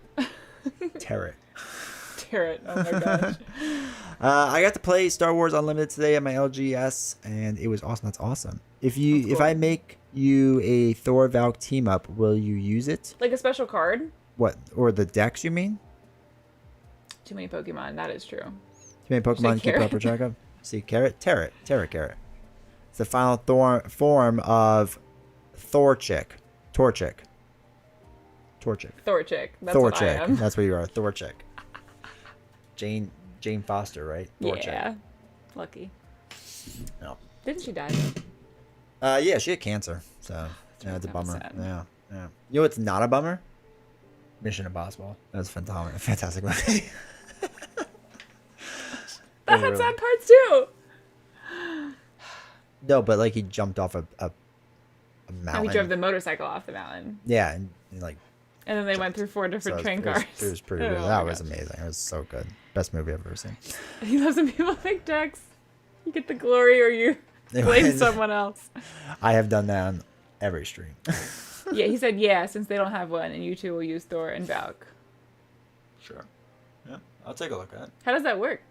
S1: Territ.
S2: Territ. Oh my gosh.
S1: I got to play Star Wars Unlimited today at my LGS, and it was awesome. That's awesome. If I make you a Thor Valk team up, will you use it?
S2: Like a special card?
S1: What? Or the decks, you mean?
S2: Too many Pokemon. That is true.
S1: Too many Pokemon to keep up with track of? See, Territ. It's the final form of Torchic.
S2: Thorchick. That's what I am.
S1: That's what you are, Thorchick. Jane Foster, right? Thorchick.
S2: Yeah. Lucky.
S1: No.
S2: Didn't she die?
S1: Yeah, she had cancer, so yeah, it's a
S2: That was
S1: bummer.
S2: sad.
S1: Yeah. You know what's not a bummer?
S4: Mission Impossible.
S1: That's fantastic movie.
S2: That had sad parts too.
S1: No, but like he jumped off a mountain.
S2: And he drove the motorcycle off the mountain.
S1: Yeah, and like.
S2: And then they went through 4 different
S1: So
S2: train
S1: it was-
S2: cars.
S1: It was pretty
S2: Oh
S1: good.
S2: my
S1: That was
S2: gosh.
S1: amazing. It was so good. Best movie I've ever seen.
S2: He loves when people make decks. You get the glory or you blame someone else.
S1: I have done that on every stream.
S2: Yeah, he said yeah, since they don't have one, and you two will use Thor and Valk.
S1: Sure. Yeah, I'll take a look at it.
S2: How does that work?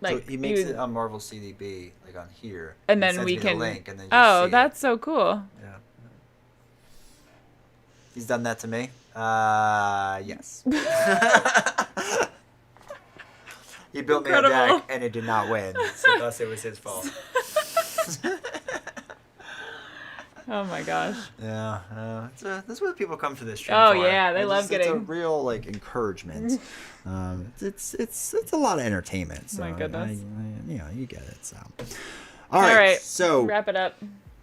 S1: So he makes
S2: you-
S1: it on Marvel CDB, like on here.
S2: and
S1: He
S2: then
S1: sends
S2: we
S1: me the
S2: can.
S1: link, and then you
S2: Oh,
S1: see it.
S2: that's so cool.
S1: Yeah. He's done that to me. Yes. He built me a
S2: Incredible.
S1: deck, and it did not win. So thus it was his fault.
S2: Oh my gosh.
S1: Yeah, that's what people come to this stream
S2: Oh,
S1: for.
S2: yeah, they love
S1: It's a
S2: getting-
S1: real like encouragement. It's a lot of entertainment. So
S2: My goodness.
S1: you get it. So, all right. So
S2: wrap it up.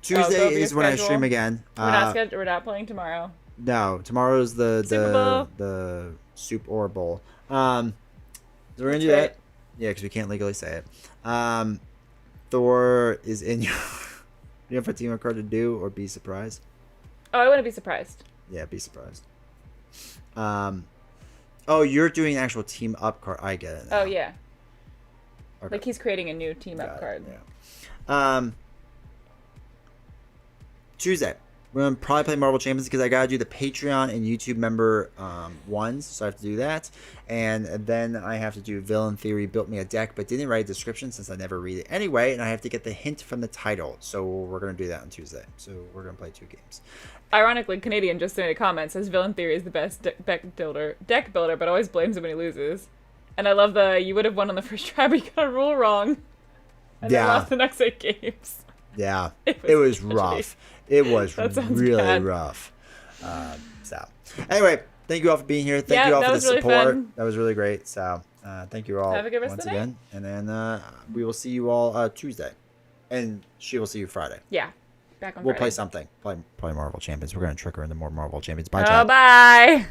S1: Tuesday
S2: go over your
S1: is when I
S2: schedule.
S1: stream again.
S2: We're not playing tomorrow.
S1: No, tomorrow's
S2: Super
S1: the
S2: Bowl.
S1: the soup or bowl. So we're gonna do
S2: That's
S1: that. Yeah, because we can't legally say it. Thor is in your. You have a team card to do or be surprised.
S2: Oh, I wouldn't be surprised.
S1: Yeah, be surprised. Oh, you're doing an actual team up card. I get it. Now.
S2: Oh yeah.
S1: Okay.
S2: Like he's creating a new team
S1: Got
S2: up
S1: it,
S2: card.
S1: Yeah. Tuesday. We're gonna probably play Marvel Champions because I gotta do the Patreon and YouTube member ones, so I have to do that, and then I have to do Villain Theory built me a deck, but didn't write a description since I never read it anyway, and I have to get the hint from the title. So we're gonna do that on Tuesday. So we're gonna play 2 games.
S2: Ironically, Canadian just in a comment says Villain Theory is the best deck builder, but always blames him when he loses. And I love you would have won on the first try, but you got a rule wrong. And then
S1: Yeah.
S2: lost the next 8 games.
S1: Yeah,
S2: It
S1: it
S2: was
S1: was
S2: tragedy.
S1: rough. It was
S2: That sounds
S1: really
S2: bad.
S1: rough. So anyway, thank you all for being here. Thank you all
S2: that
S1: for the
S2: was really
S1: support.
S2: fun.
S1: That was really great. So thank you all
S2: Have a good rest
S1: once
S2: of the day.
S1: again. And then we will see you all Tuesday. And she will see you Friday.
S2: Yeah. Back on
S1: We'll
S2: Friday.
S1: play something. Play Marvel Champions. We're going to trick her into more Marvel Champions. Bye,
S2: Oh,
S1: chat.
S2: bye.